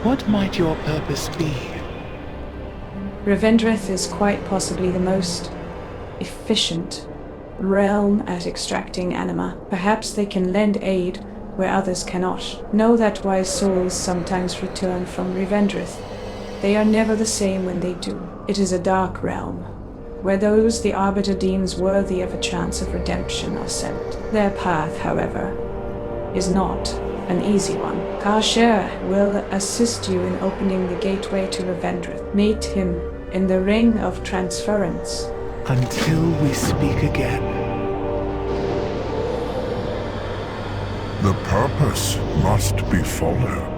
What might your purpose be? Revendreth is quite possibly the most efficient realm at extracting anima. Perhaps they can lend aid where others cannot. Know that wise souls sometimes return from Revendreth. They are never the same when they do. It is a dark realm, where those the Arbiter deems worthy of a chance of redemption are sent. Their path, however, is not an easy one. Kar'Sher will assist you in opening the gateway to Revendreth. Meet him in the Ring of Transference. Until we speak again. The purpose must be followed.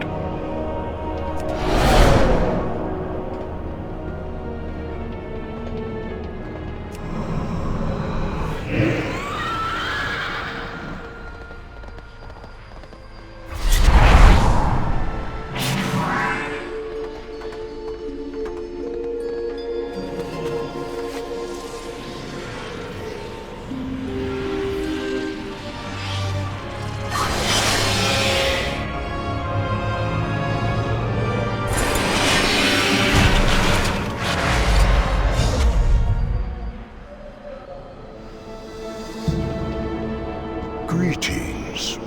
Greetings.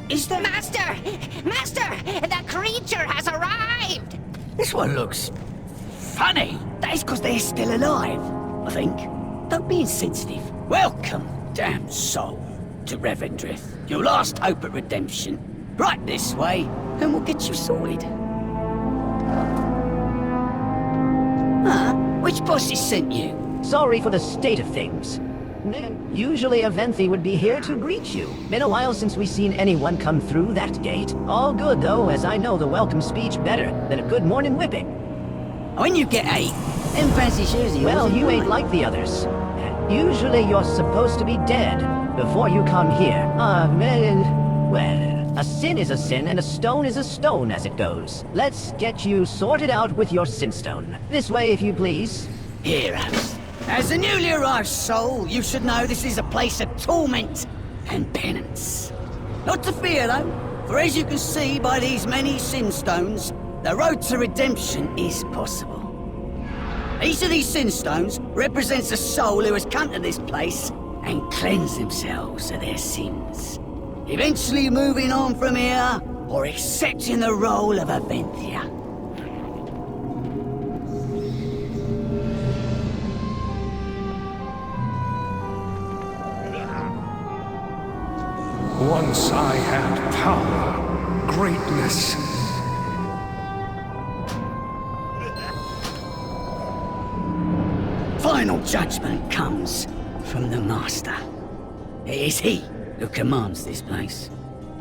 Is the Master! Master! The creature has arrived! This one looks funny. That is because they're still alive, I think. Don't be insensitive. Welcome, damn soul, to Revendreth. Your last hope at redemption. Right this way, and we'll get you sorted. Huh? Which bosses sent you? Sorry for the state of things. Usually a Venthi would be here to greet you. Been a while since we've seen anyone come through that gate. All good though, as I know the welcome speech better than a good morning whipping. When you get 8, them fancy shoes of yours. Well, you ain't like the others. Usually you're supposed to be dead before you come here. Well, a sin is a sin and a stone is a stone as it goes. Let's get you sorted out with your Sinstone. This way if you please. Heroes. As a newly arrived soul, you should know this is a place of torment and penance. Not to fear, though, for as you can see by these many Sinstones, the road to redemption is possible. Each of these Sinstones represents a soul who has come to this place and cleansed themselves of their sins, eventually moving on from here or accepting the role of a Venthia. Once I had power, greatness. Final judgment comes from the Master. It is he who commands this place.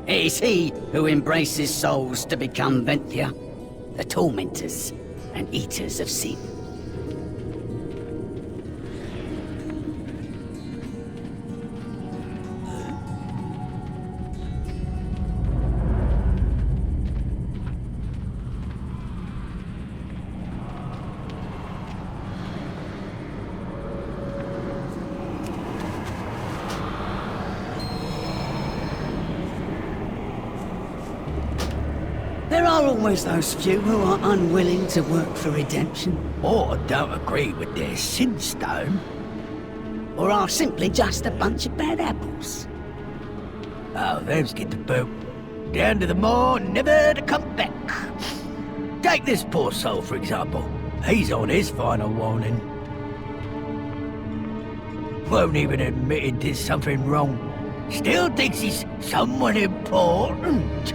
It is he who embraces souls to become Venthia, the tormentors and eaters of sin. There are always those few who are unwilling to work for redemption. Or don't agree with their Sinstone. Or are simply just a bunch of bad apples. Oh, those get the boat. Down to the Maw, never to come back. Take this poor soul, for example. He's on his final warning. Won't even admit he did something wrong. Still thinks he's someone important.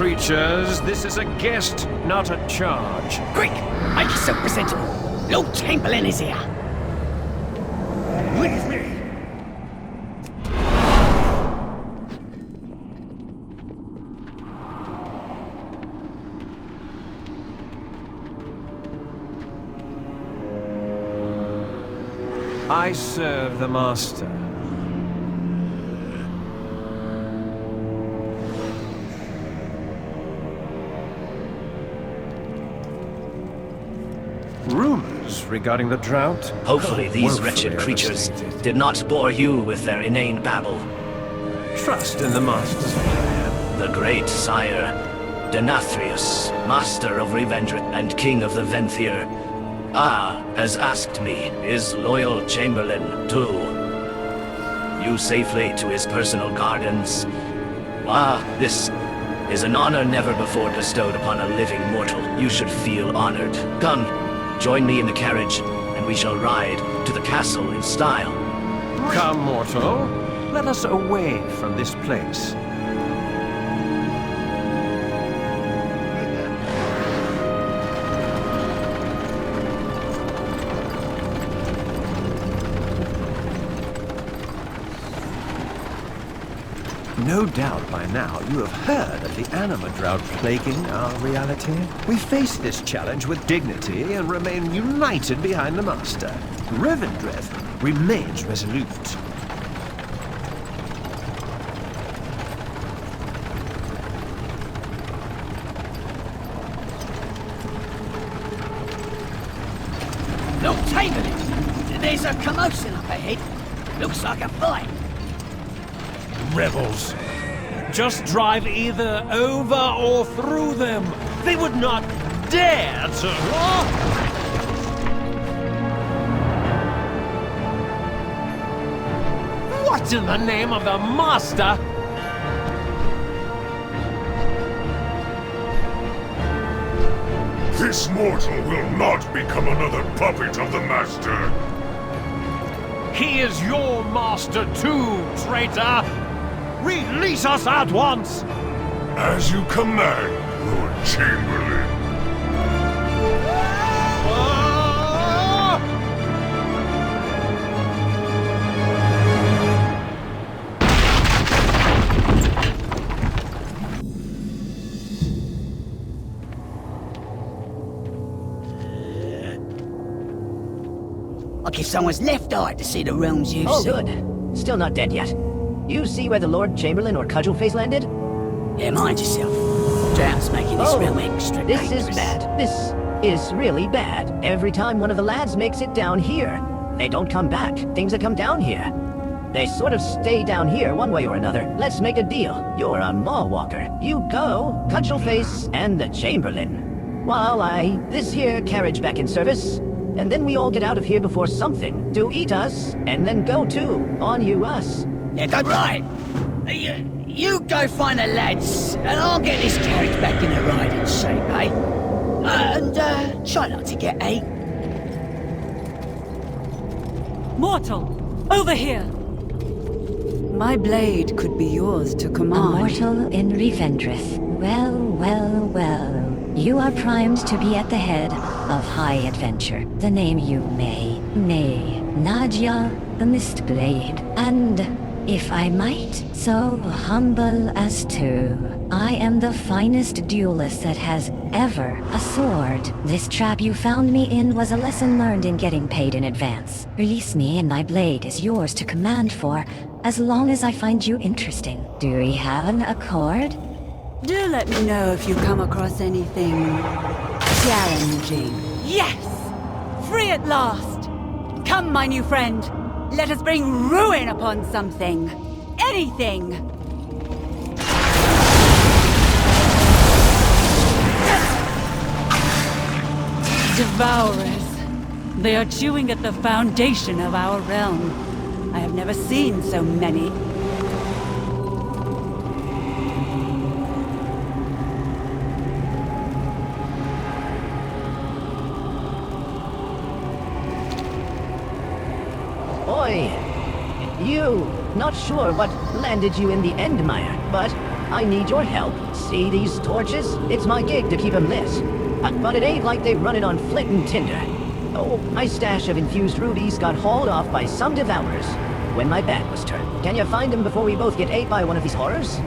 creatures. This is a guest, not a charge. Quick! Make yourself presentable. Lord Chamberlain is here. Leave me! I serve the Master. Rumors regarding the drought? Hopefully these Woefully wretched creatures overstated. did not bore you with their inane babble. Trust in the Master's plan. The great Sire Denathrius, Master of Revendreth and King of the Venthyr, has asked me, his loyal Chamberlain, to you safely to his personal gardens. This is an honor never before bestowed upon a living mortal. You should feel honored. Come, join me in the carriage, and we shall ride to the castle in style. Come, mortal. Let us away from this place. No doubt by now you have heard of the anima drought plaguing our reality. We face this challenge with dignity and remain united behind the Master. Revendreth remains resolute. Lord Chamberlain! There's a commotion up ahead. Looks like a fight. Rebels. Just drive either over or through them. They would not dare to... What in the name of the Master? This mortal will not become another puppet of the Master. He is your master too, traitor! Release us at once! As you command, Lord Chamberlain. Like if someone's left eye to see the realms you Oh, see. good. Still not dead yet. You see where the Lord Chamberlain or Cudgelface landed? Yeah, mind yourself. Drought's making this realm extra This is dangerous. bad. This is really bad. Every time one of the lads makes it down here, they don't come back. Things that come down here, they sort of stay down here one way or another. Let's make a deal. You're a Maw Walker. You go, Cudgelface, and the Chamberlain. While this here carriage back in service, and then we all get out of here before something to eat us, and then go too, on you us. Yeah, go right. You go find the lads, and I'll get this carriage back in the riding shape, eh? And try not to get ate. Mortal, over here! My blade could be yours to A command. mortal in Revendreth. Well, well, well. You are primed to be at the head of high adventure. The name you may. Nay, Nadia the Mistblade. And, if I might, so humble as to, I am the finest duelist that has ever a sword. This trap you found me in was a lesson learned in getting paid in advance. Release me and my blade is yours to command for, as long as I find you interesting. Do we have an accord? Do let me know if you come across anything challenging. Yes! Free at last! Come, my new friend. Let us bring ruin upon something. Anything! Devourers. They are chewing at the foundation of our realm. I have never seen so many. Oi! You, not sure what landed you in the Endmire, but I need your help. See these torches? It's my gig to keep them lit. But it ain't like they running on flint and tinder. Oh, my stash of infused rubies got hauled off by some devourers when my back was turned. Can you find them before we both get ate by one of these horrors?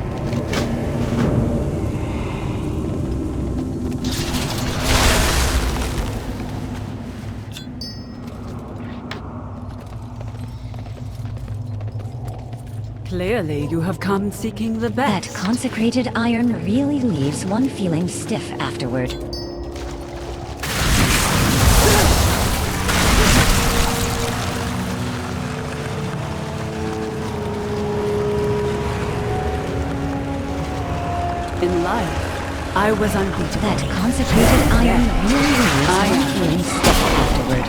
Clearly, you have come seeking the That best. consecrated iron really leaves one feeling stiff afterward. In life, I was unbeatable. That consecrated iron really leaves one feeling stiff afterward.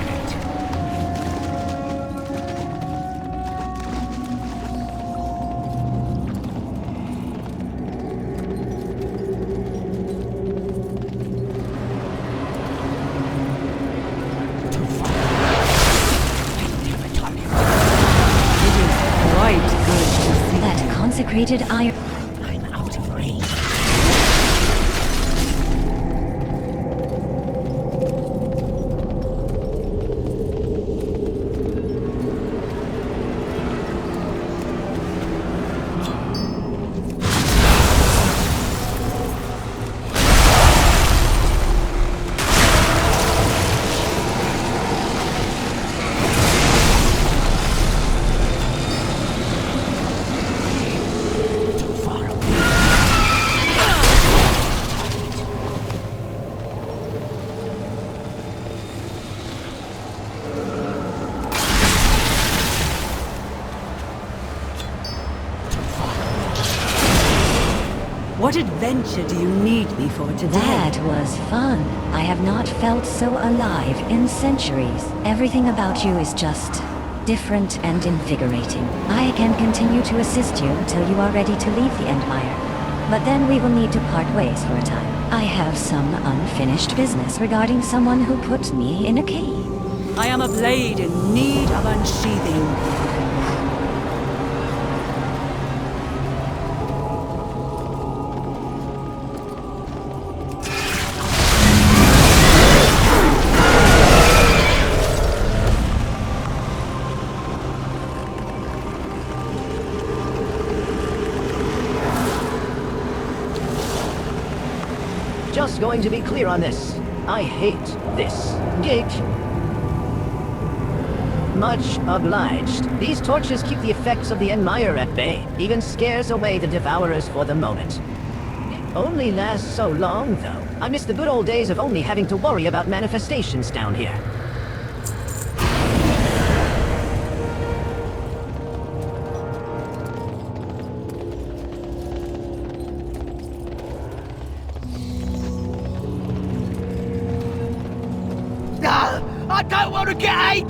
That consecrated iron. I'm out of range. What adventure do you need me for today? That was fun. I have not felt so alive in centuries. Everything about you is just different and invigorating. I can continue to assist you until you are ready to leave the Endmire. But then we will need to part ways for a time. I have some unfinished business regarding someone who put me in a cave. I am a blade in need of unsheathing. Just going to be clear on this. I hate this gig. Much obliged. These torches keep the effects of the Endmire at bay. Even scares away the Devourers for the moment. Only lasts so long, though. I miss the good old days of only having to worry about manifestations down here. I don't want to get ate!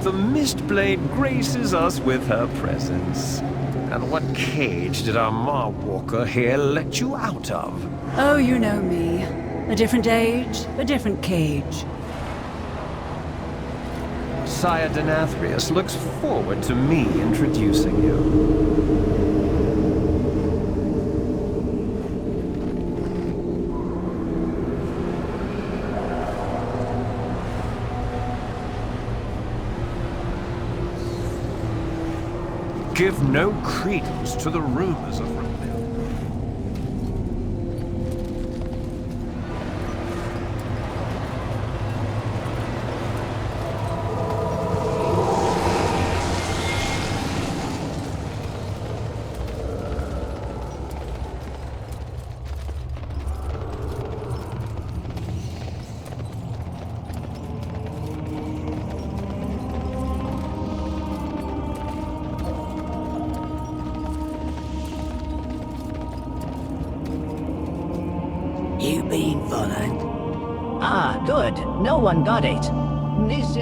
The Mistblade graces us with her presence. And what cage did our Maw Walker here let you out of? Oh, you know me. A different age, a different cage. Sire Denathrius looks forward to me introducing you. Give no credence to the rumors of rebellion. You been followed? Ah, good. No one got it. This,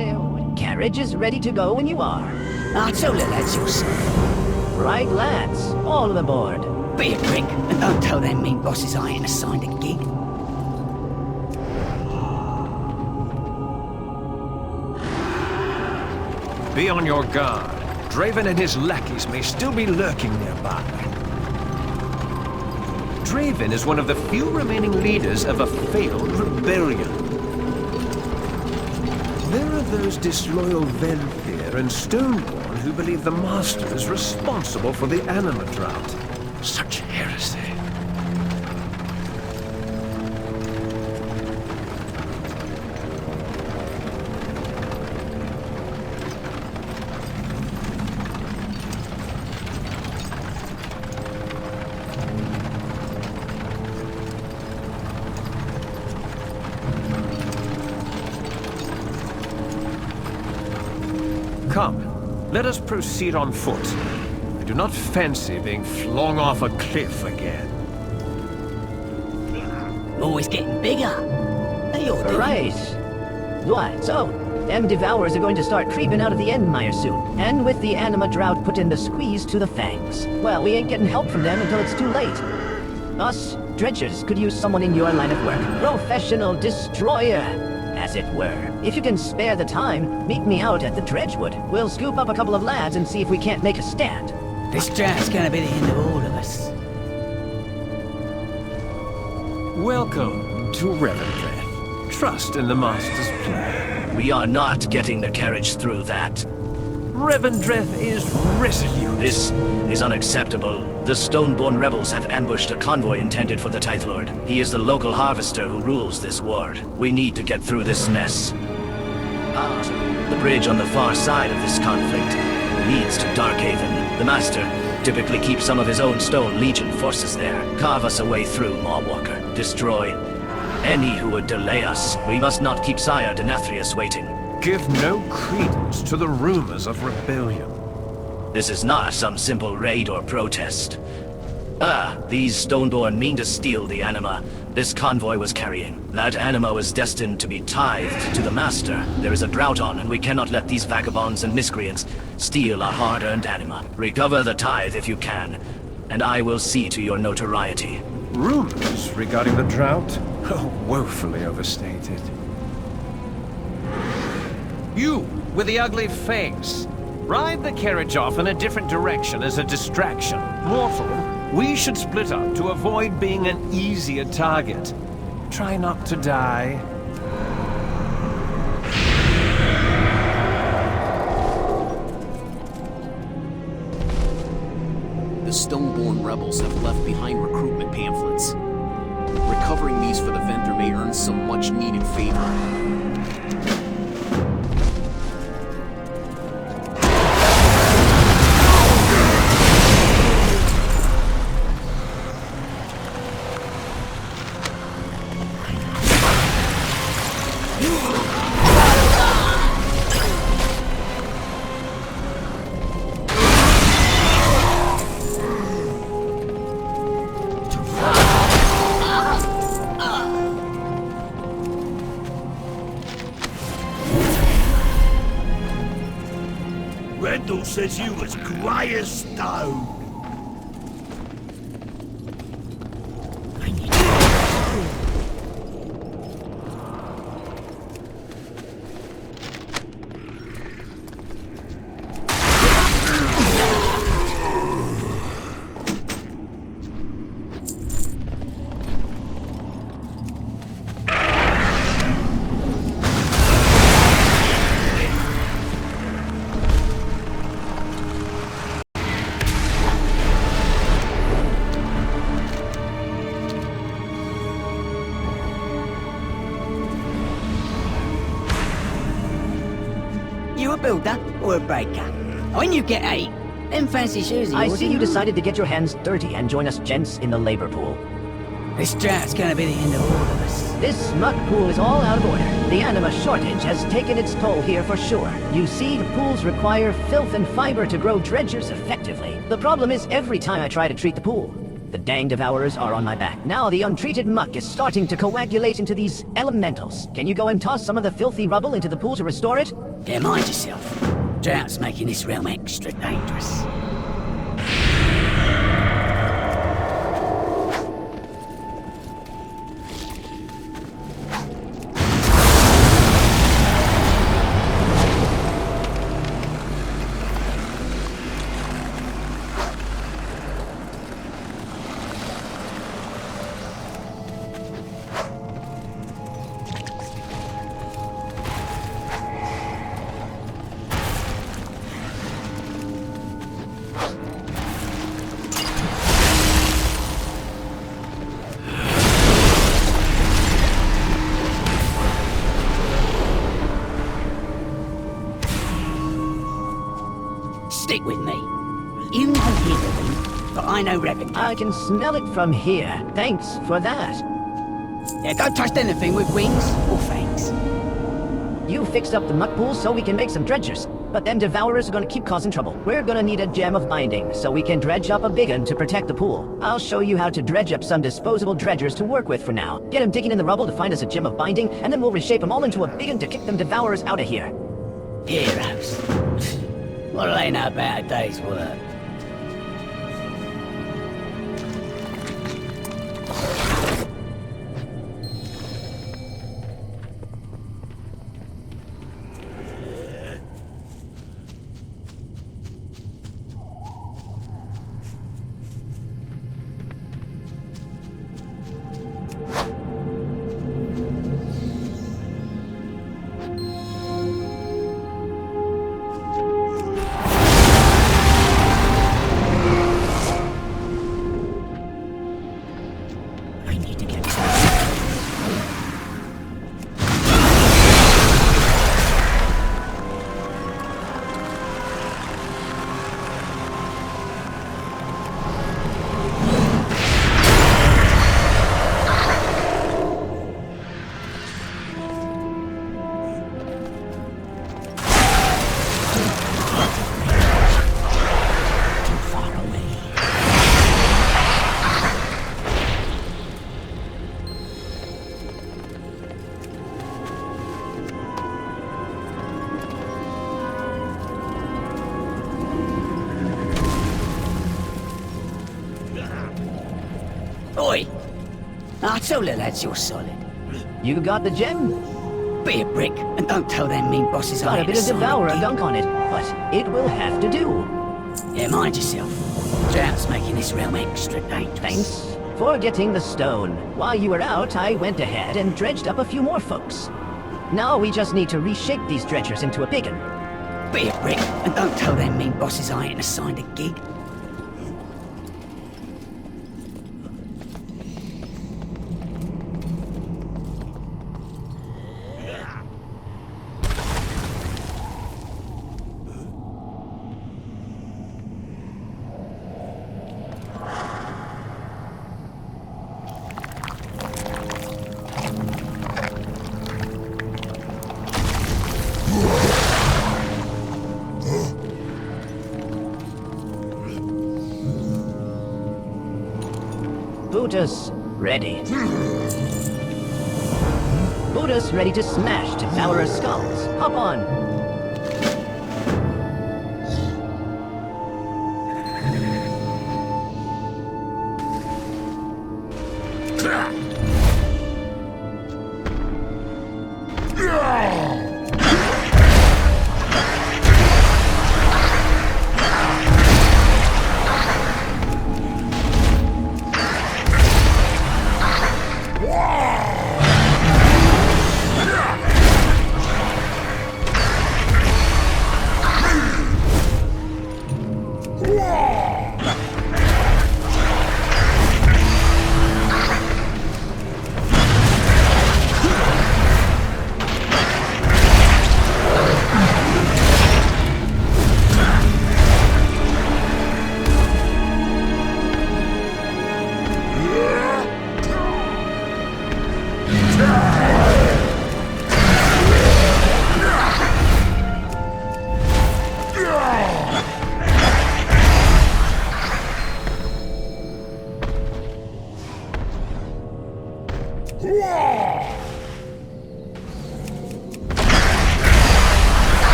carriage is ready to go when you are. I'll tell the lads yourself. Right, lads. All aboard. Be a prick, and don't tell them mean bosses I ain't assigned a gig. Be on your guard. Draven and his lackeys may still be lurking nearby. Draven is one of the few remaining leaders of a failed rebellion. There are those disloyal Venthyr and Stoneborn who believe the Master is responsible for the anima drought. Such heresy. Come, let us proceed on foot. I do not fancy being flung off a cliff again. Always getting bigger. Hey, you're doing Right. Right, so, them devourers are going to start creeping out of the Endmire soon. And with the anima drought put in the squeeze to the fangs. Well, we ain't getting help from them until it's too late. Us, dredgers, could use someone in your line of work. Professional destroyer, as it were. If you can spare the time, meet me out at the Dredgewood. We'll scoop up a couple of lads and see if we can't make a stand. This drought's gonna be the end of all of us. Welcome to Revendreth. Trust in the Master's plan. We are not getting the carriage through that. Revendreth is resolute. This is unacceptable. The Stoneborn rebels have ambushed a convoy intended for the Deathlord. He is the local harvester who rules this ward. We need to get through this mess. The bridge on the far side of this conflict leads to Darkhaven. The Master typically keeps some of his own Stone Legion forces there. Carve us a way through, Maw Walker. Destroy any who would delay us. We must not keep Sire Denathrius waiting. Give no credence to the rumors of rebellion. This is not some simple raid or protest. These Stoneborn mean to steal the anima this convoy was carrying. That anima was destined to be tithed to the Master. There is a drought on, and we cannot let these vagabonds and miscreants steal our hard-earned anima. Recover the tithe if you can, and I will see to your notoriety. Rumors regarding the drought? Oh, woefully overstated. You, with the ugly face. Ride the carriage off in a different direction as a distraction. Mortal, we should split up to avoid being an easier target. Try not to die. The Stoneborn rebels have left behind recruitment pamphlets. Recovering these for the vendor may earn some much-needed favor. Renathal says you was grey as stone. You a builder or a breaker? When you get 8, them fancy shoes of I yours, see you decided to get your hands dirty and join us gents in the labor pool. This drought's gonna be the end of all of us. This muck pool is all out of order. The anima shortage has taken its toll here for sure. You see, the pools require filth and fiber to grow dredgers effectively. The problem is every time I try to treat the pool, The dang devourers are on my back. Now the untreated muck is starting to coagulate into these elementals. Can you go and toss some of the filthy rubble into the pool to restore it? Yeah, mind yourself. Drought's making this realm extra dangerous. Stick with me. You know Hitherwind, but I know Revendreth. I can smell it from here. Thanks for that. Yeah, don't trust anything with wings or fangs. You fixed up the muck pool so we can make some dredgers. But them devourers are gonna keep causing trouble. We're gonna need a gem of binding so we can dredge up a big one to protect the pool. I'll show you how to dredge up some disposable dredgers to work with for now. Get them digging in the rubble to find us a gem of binding, and then we'll reshape them all into a big one to kick them devourers out of here. Heroes. What do they know about a day's work? Oi! I told the lads you're solid. You got the gem? Be a brick, and don't tell them mean bosses Got I a bit of devourer gunk on it, but it will have to do. Yeah, mind yourself. Drought's making this realm extra dangerous. Thanks for getting the stone. While you were out, I went ahead and dredged up a few more folks. Now we just need to reshape these dredgers into a big one. Be a brick, and don't tell them mean bosses I ain't assigned a gig. Buddha's ready. Buddha's ready to smash devourer skulls. Hop on.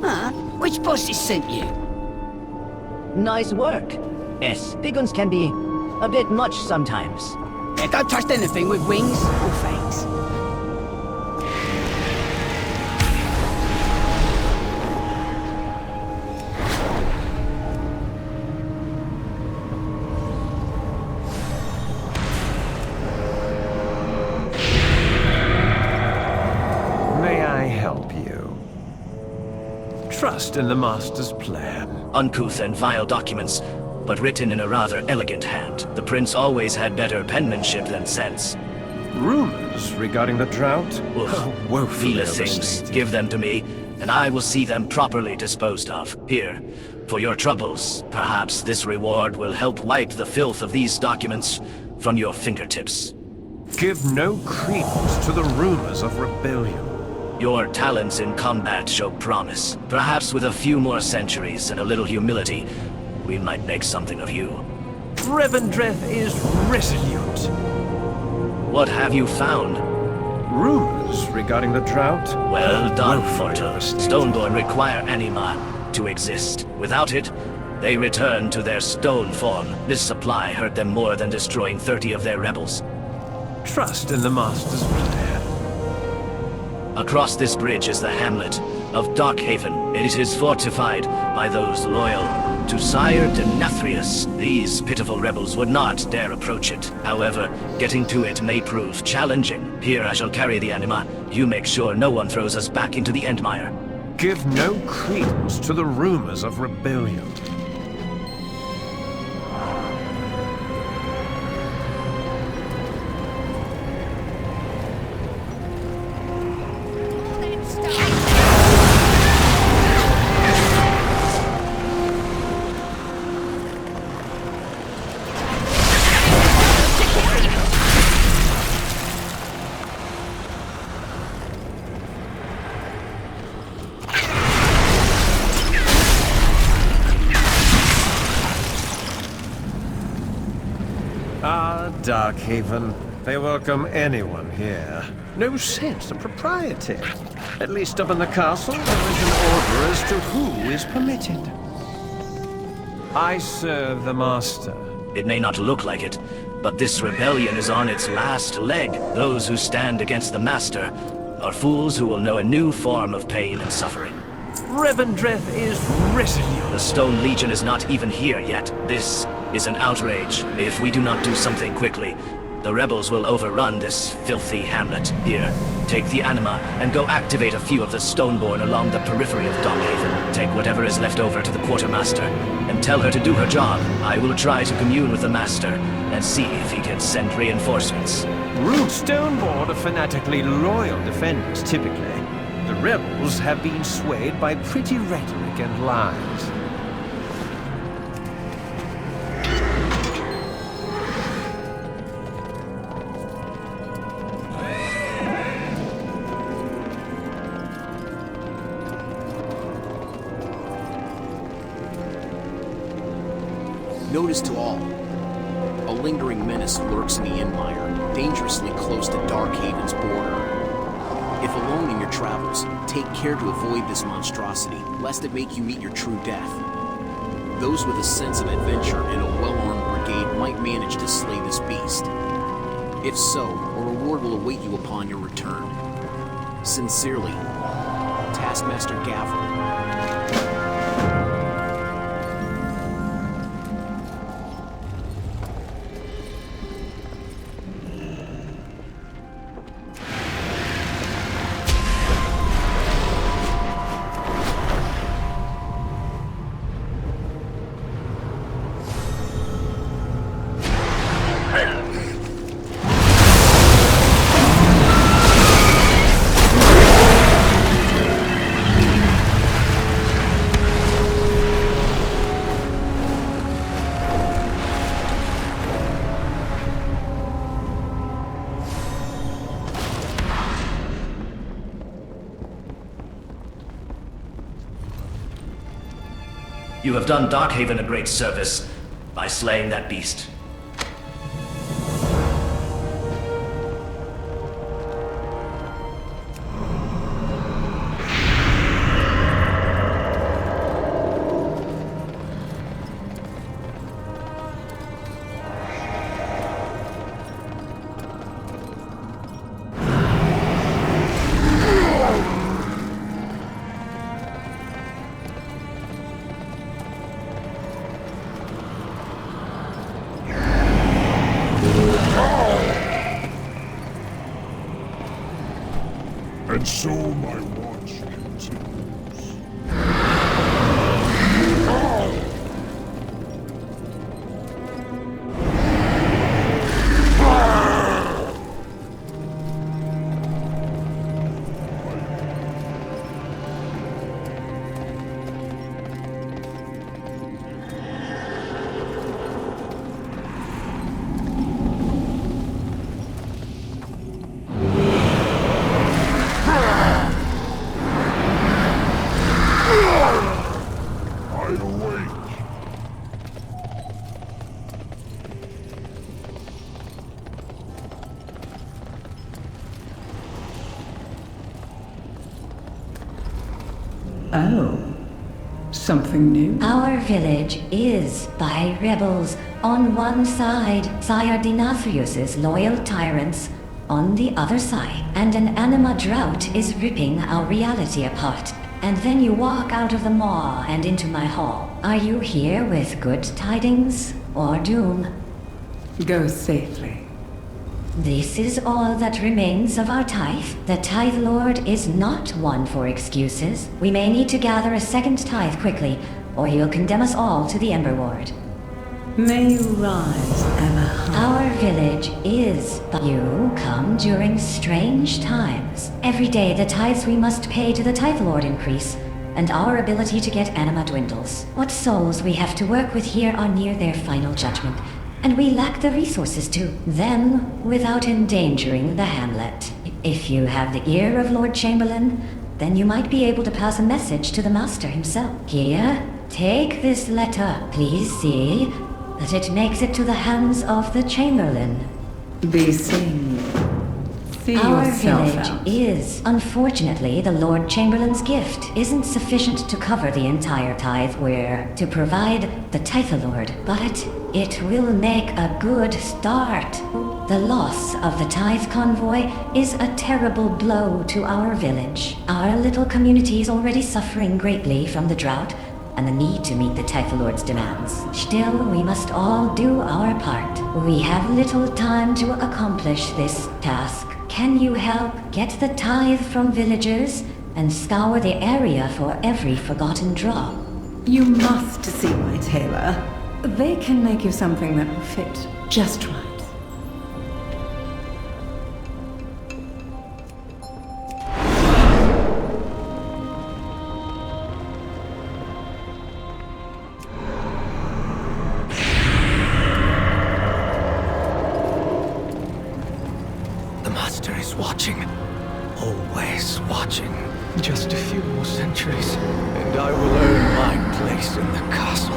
Huh? Which bosses sent you? Nice work. Yes, big ones can be a bit much sometimes. Yeah, don't trust anything with wings or fangs. May I help you? Trust in the Master's plan. Uncouth and vile documents, but written in a rather elegant hand. The prince always had better penmanship than sense. Rumors regarding the drought? Woefully Vile things. overstated. Give them to me, and I will see them properly disposed of. Here, for your troubles, perhaps this reward will help wipe the filth of these documents from your fingertips. Give no credence to the rumors of rebellion. Your talents in combat show promise. Perhaps with a few more centuries and a little humility, we might make something of you. Revendreth is resolute. What have you found? Rumors regarding the drought? Well done, Woefully mortal. overstated. Stoneborn require anima to exist. Without it, they return to their stone form. This supply hurt them more than destroying 30 of their rebels. Trust in the Master's plan. Across this bridge is the hamlet of Darkhaven. It is fortified by those loyal to Sire Denathrius. These pitiful rebels would not dare approach it. However, getting to it may prove challenging. Here I shall carry the anima. You make sure no one throws us back into the Endmire. Give no credence to the rumors of rebellion. Darkhaven. They welcome anyone here. No sense of propriety. At least up in the castle, there is an order as to who is permitted. I serve the Master. It may not look like it, but this rebellion is on its last leg. Those who stand against the Master are fools who will know a new form of pain and suffering. Revendreth is resolute. The Stone Legion is not even here yet. This is an outrage. If we do not do something quickly, the rebels will overrun this filthy hamlet. Here, take the anima and go activate a few of the Stoneborn along the periphery of Darkhaven. Take whatever is left over to the Quartermaster and tell her to do her job. I will try to commune with the Master and see if he can send reinforcements. Rude Stoneborn are fanatically loyal defenders, typically. The rebels have been swayed by pretty rhetoric and lies. Notice to all, a lingering menace lurks in the Endmire, dangerously close to Darkhaven's border. If alone in your travels, take care to avoid this monstrosity, lest it make you meet your true death. Those with a sense of adventure and a well-armed brigade might manage to slay this beast. If so, a reward will await you upon your return. Sincerely, Taskmaster Gavin. You have done Darkhaven a great service by slaying that beast. And so my watch continues. Oh. Something new? Our village is by rebels. On one side, Sire Denathrius' loyal tyrants. On the other side, and an anima drought is ripping our reality apart. And then you walk out of the maw and into my hall. Are you here with good tidings or doom? Go safely. This is all that remains of our tithe. The Deathlord is not one for excuses. We may need to gather a second tithe quickly, or he'll condemn us all to the Ember Ward. May you rise ever high. Our village is, but you come during strange times. Every day the tithes we must pay to the Deathlord increase, and our ability to get anima dwindles. What souls we have to work with here are near their final judgment, and we lack the resources to them without endangering the hamlet. If you have the ear of Lord Chamberlain, then you might be able to pass a message to the Master himself. Here, take this letter. Please see that it makes it to the hands of the Chamberlain. Be seen. See Our yourself village out. is, unfortunately, the Lord Chamberlain's gift isn't sufficient to cover the entire tithe we're to provide the Deathlord, but it will make a good start. The loss of the tithe convoy is a terrible blow to our village. Our little community is already suffering greatly from the drought and the need to meet the Deathlord's demands. Still, we must all do our part. We have little time to accomplish this task. Can you help get the tithe from villagers and scour the area for every forgotten drop? You must see my tailor. They can make you something that will fit just right. Watching. Always watching. Just a few more centuries, and I will earn my place in the castle.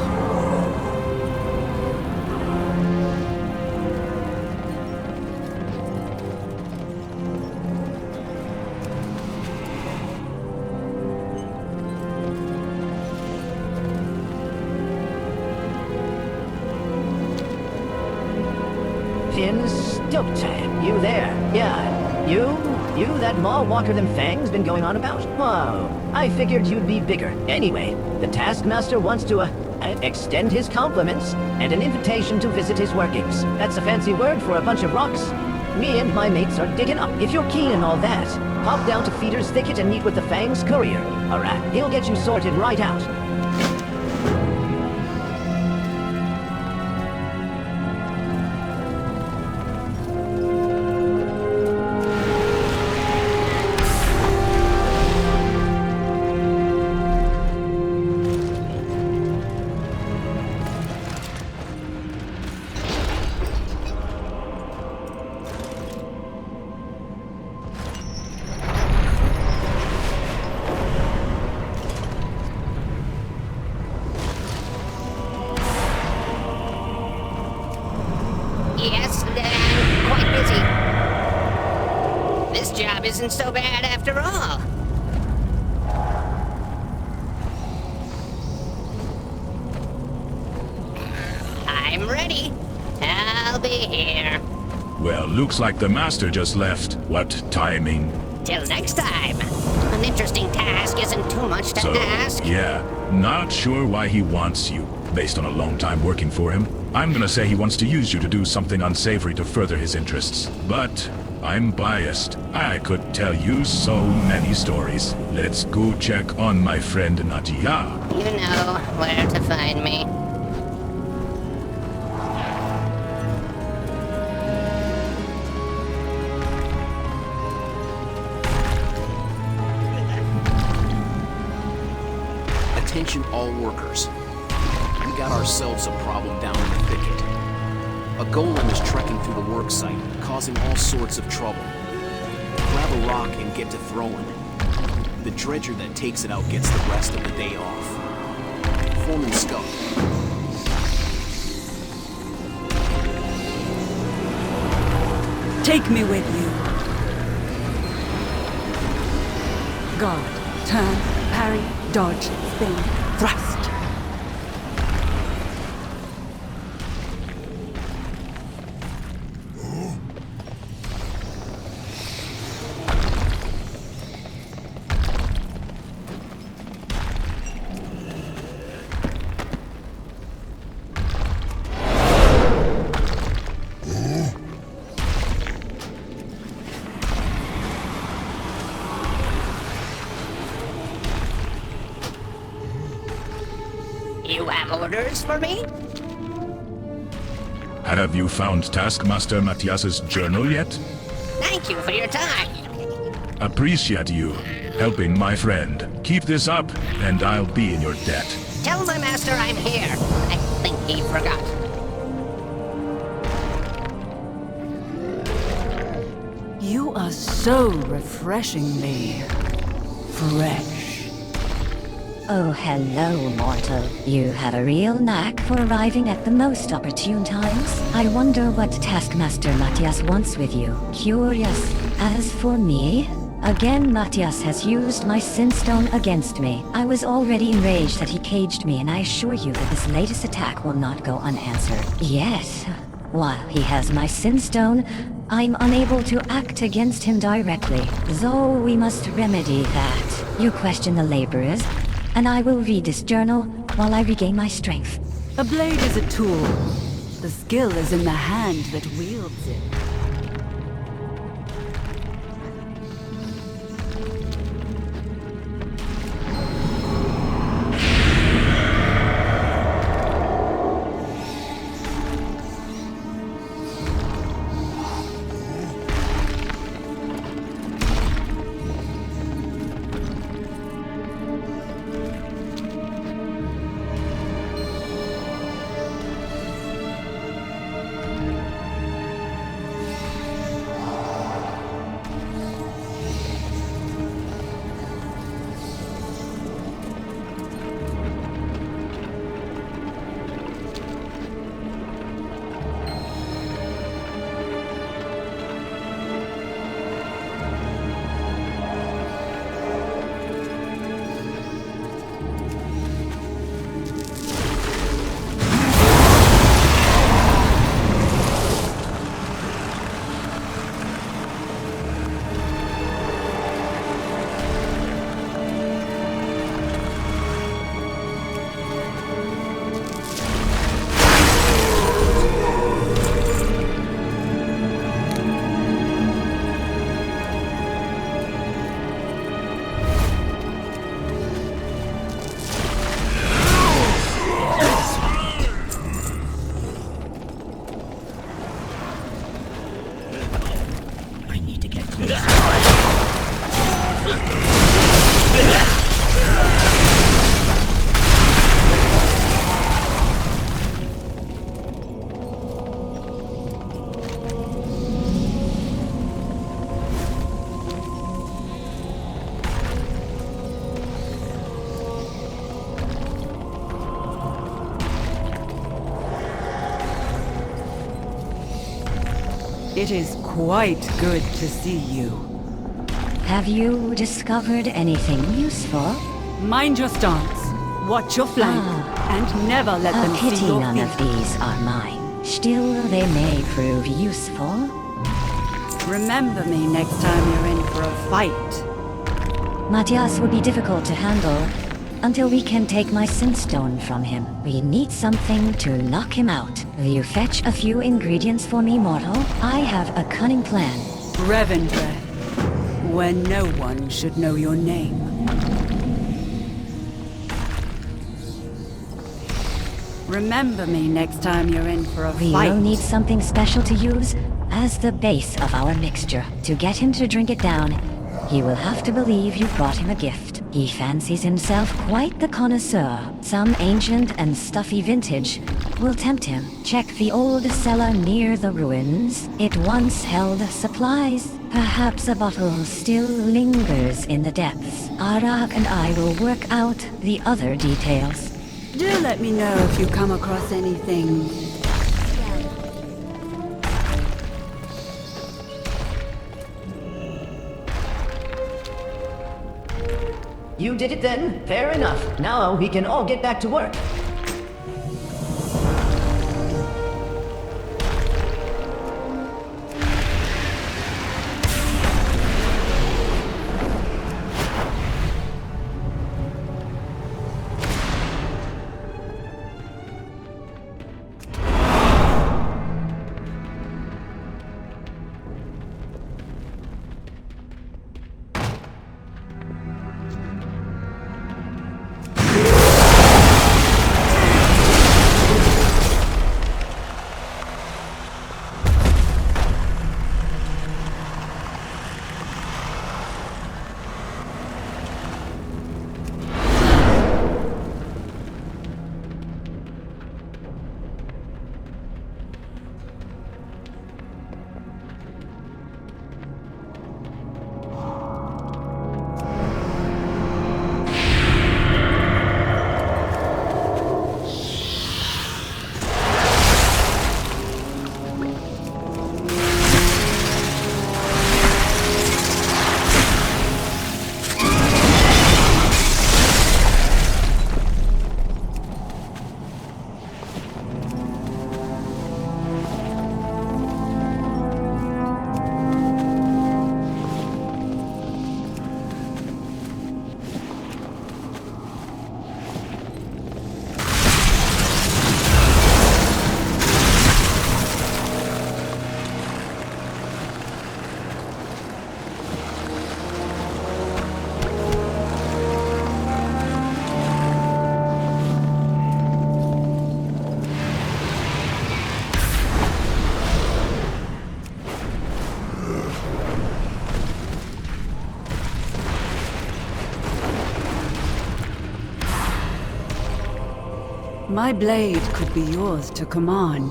Finstone, you there? Yeah. You that Maw Walker them fangs been going on about? Whoa, I figured you'd be bigger. Anyway, the Taskmaster wants to, extend his compliments and an invitation to visit his workings. That's a fancy word for a bunch of rocks. Me and my mates are digging up. If you're keen and all that, pop down to Feeder's Thicket and meet with the Fangs courier. Alright, he'll get you sorted right out. Yes, I'm quite busy. This job isn't so bad after all. I'm ready. I'll be here. Well, looks like the Master just left. What timing? Till next time. An interesting task isn't too much to ask. Yeah, not sure why he wants you, based on a long time working for him. I'm gonna say he wants to use you to do something unsavory to further his interests. But I'm biased. I could tell you so many stories. Let's go check on my friend Nadia. You know where to find me. Attention all workers. We got ourselves a problem down in the thicket. A golem is trekking through the work site, causing all sorts of trouble. Grab a rock and get to throwing. The dredger that takes it out gets the rest of the day off. Form and scope. Take me with you. Guard, turn, parry, dodge, spin, thrust. You have orders for me? Have you found Taskmaster Matthias's journal yet? Thank you for your time. Appreciate you helping my friend. Keep this up, and I'll be in your debt. Tell my master I'm here. I think he forgot. You are so refreshingly fresh. Oh, hello, mortal. You have a real knack for arriving at the most opportune times. I wonder what Taskmaster Matthias wants with you. Curious. As for me, again Matthias has used my Sinstone against me. I was already enraged that he caged me, and I assure you that this latest attack will not go unanswered. Yes, while he has my Sinstone, I'm unable to act against him directly. So we must remedy that. You question the laborers, and I will read this journal while I regain my strength. A blade is a tool. The skill is in the hand that wields it. It is quite good to see you. Have you discovered anything useful? Mind your stance, watch your flank, and never let them see pity your none feet. of these are mine. Still, they may prove useful. Remember me next time you're in for a fight. Matthias will be difficult to handle until we can take my Sinstone from him. We need something to knock him out. Will you fetch a few ingredients for me, mortal? I have a cunning plan. Revendreth, where no one should know your name. Remember me next time you're in for a We fight. will need something special to use as the base of our mixture. To get him to drink it down, he will have to believe you brought him a gift. He fancies himself quite the connoisseur. Some ancient and stuffy vintage will tempt him. Check the old cellar near the ruins. It once held supplies. Perhaps a bottle still lingers in the depths. Arak and I will work out the other details. Do let me know if you come across anything. You did it then? Fair enough. Now we can all get back to work. My blade could be yours to command.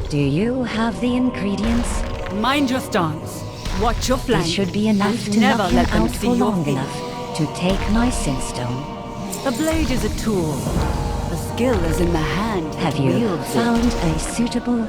Do you have the ingredients? Mind your stance. Watch your flank. It should be enough to never knock him let them out see for your long feet. enough to take my Sinstone. The blade is a tool. The skill is in the hand. that Have you wields it. found a suitable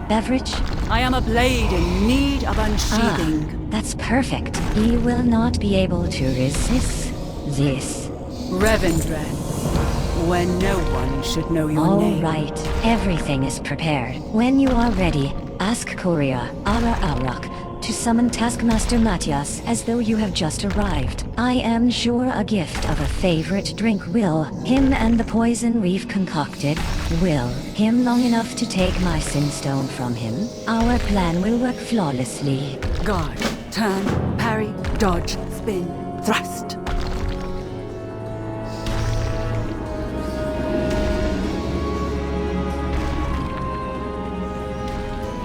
beverage? I am a blade in need of unsheathing. That's perfect. He will not be able to resist this. Revendreth, where no one should know your All name. right, everything is prepared. When you are ready, ask Courier Ara Arak to summon Taskmaster Matthias as though you have just arrived. I am sure a gift of a favorite drink will, him and the poison we've concocted, will him long enough to take my Sinstone from him. Our plan will work flawlessly. Guard, turn, parry, dodge, spin, thrust.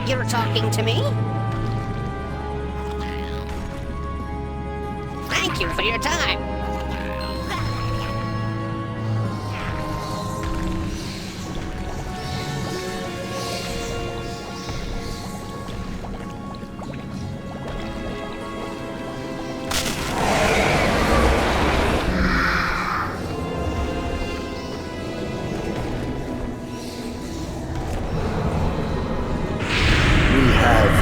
You're talking to me? Thank you for your time.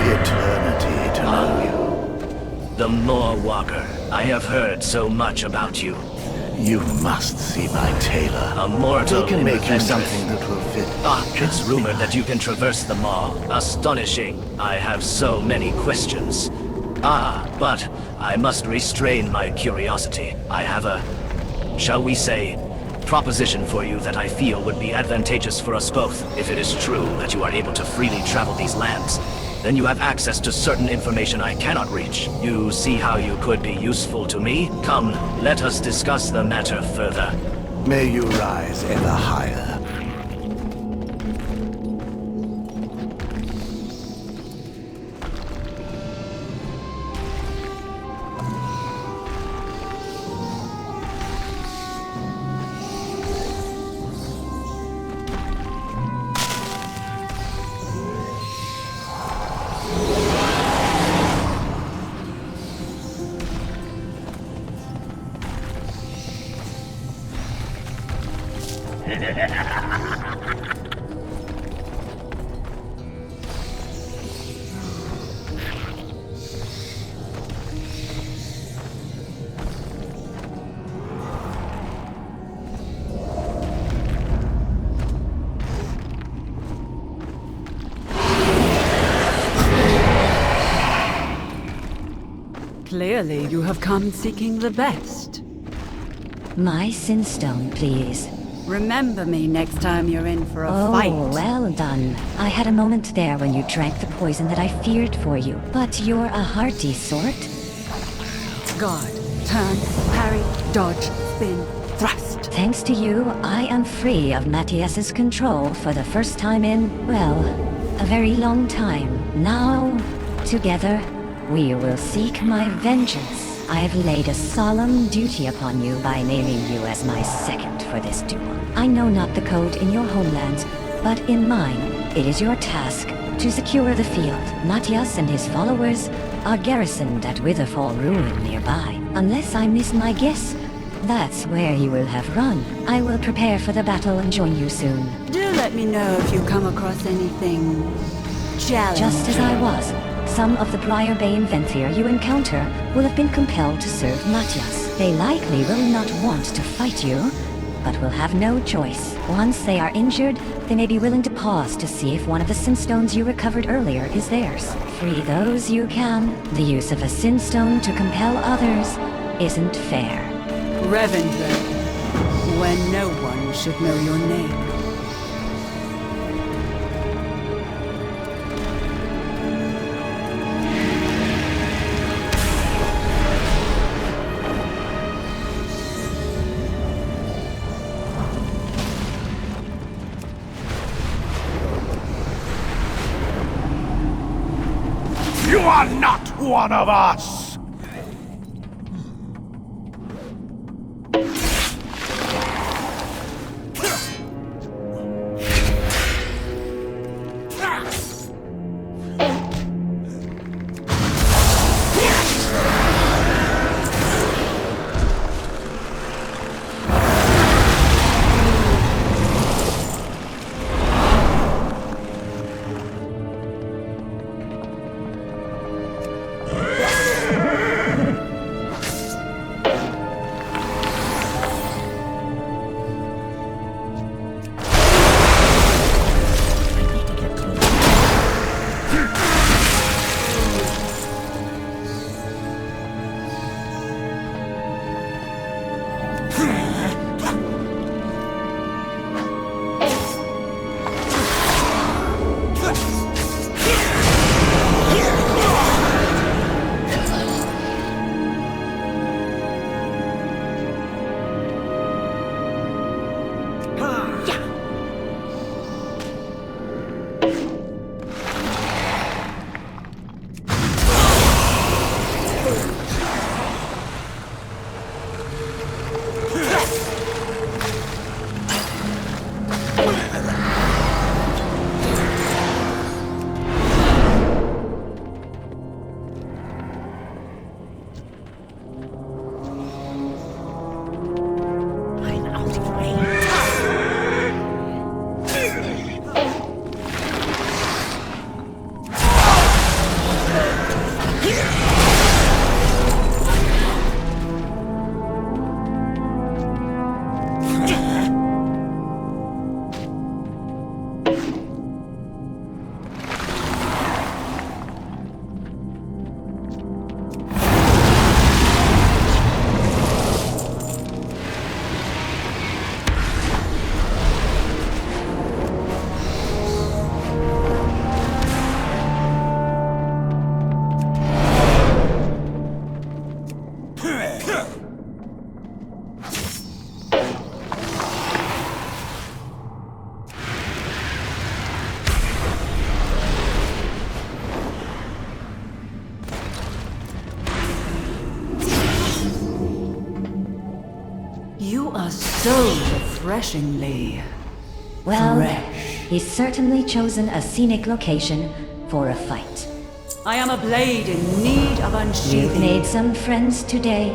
Eternity to know you. The Maw Walker. I have heard so much about you. You must see my tailor. A mortal They can in make you Revendreth. something that will fit. It's rumored that you can traverse the Maw. Astonishing. I have so many questions. But I must restrain my curiosity. I have a, shall we say, proposition for you that I feel would be advantageous for us both if it is true that you are able to freely travel these lands. then you have access to certain information I cannot reach. You see how you could be useful to me? Come, let us discuss the matter further. May you rise ever higher. Clearly, you have come seeking the best. My Sinstone, please. Remember me next time you're in for a Oh, fight. well done. I had a moment there when you drank the poison that I feared for you. But you're a hearty sort. Guard, turn, parry, dodge, spin, thrust. Thanks to you, I am free of Matthias's control for the first time in, well, a very long time. Now, together, we will seek my vengeance. I have laid a solemn duty upon you by naming you as my second for this duel. I know not the code in your homelands, but in mine, it is your task to secure the field. Matthias and his followers are garrisoned at Witherfall Ruin nearby. Unless I miss my guess, that's where he will have run. I will prepare for the battle and join you soon. Do let me know if you come across anything challenging. Just as I was, some of the prior Bane Venthyr you encounter will have been compelled to serve Matthias. They likely will not want to fight you, but will have no choice. Once they are injured, they may be willing to pause to see if one of the Sinstones you recovered earlier is theirs. Free those you can. The use of a Sinstone to compel others isn't fair. Revendreth, when no one should know your name. You are not one of us! refreshingly Well, fresh. he's certainly chosen a scenic location for a fight. I am a blade in need of unsheathing. You've made some friends today.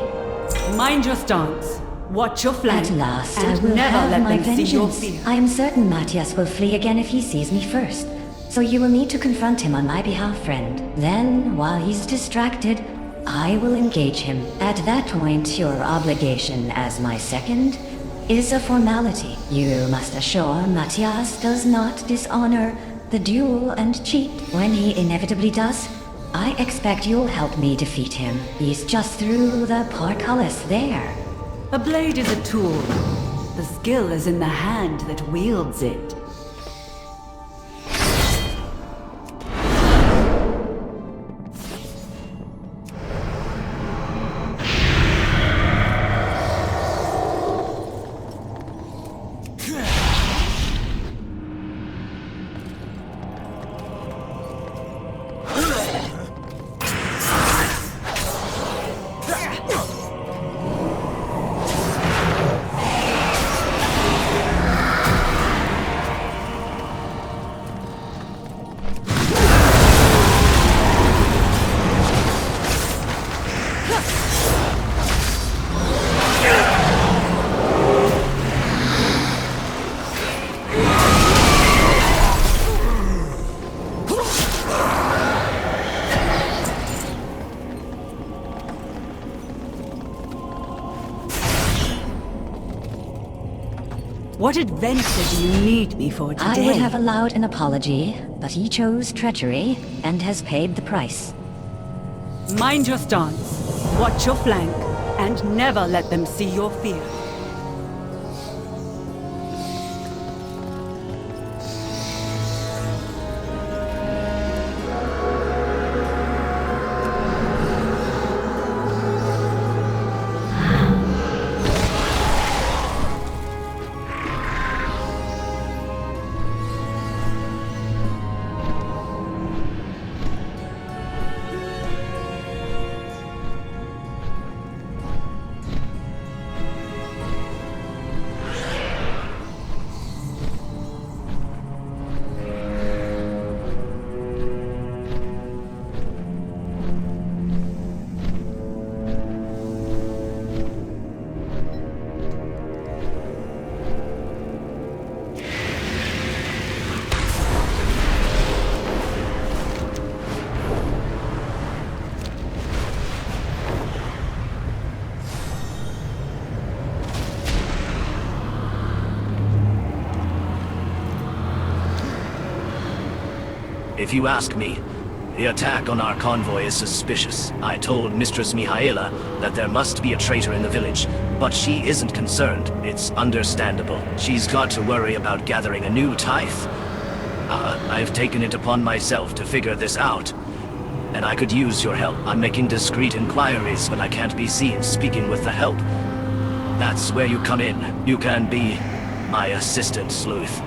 Mind your stance. Watch your flank. At last, and I will never have let my them see your vengeance. fear. I am certain Matthias will flee again if he sees me first. So you will need to confront him on my behalf, friend. Then, while he's distracted, I will engage him. At that point, your obligation as my second is a formality. You must assure Matthias does not dishonor the duel and cheat. When he inevitably does, I expect you'll help me defeat him. He's just through the portcullis there. A blade is a tool. The skill is in the hand that wields it. What adventure do you need me for today? I would have allowed an apology, but he chose treachery and has paid the price. Mind your stance. Watch your flank, and never let them see your fear. If you ask me, the attack on our convoy is suspicious. I told Mistress Mihaela that there must be a traitor in the village, but she isn't concerned. It's understandable. She's got to worry about gathering a new tithe. I've taken it upon myself to figure this out, and I could use your help. I'm making discreet inquiries when I can't be seen speaking with the help. That's where you come in. You can be my assistant, sleuth.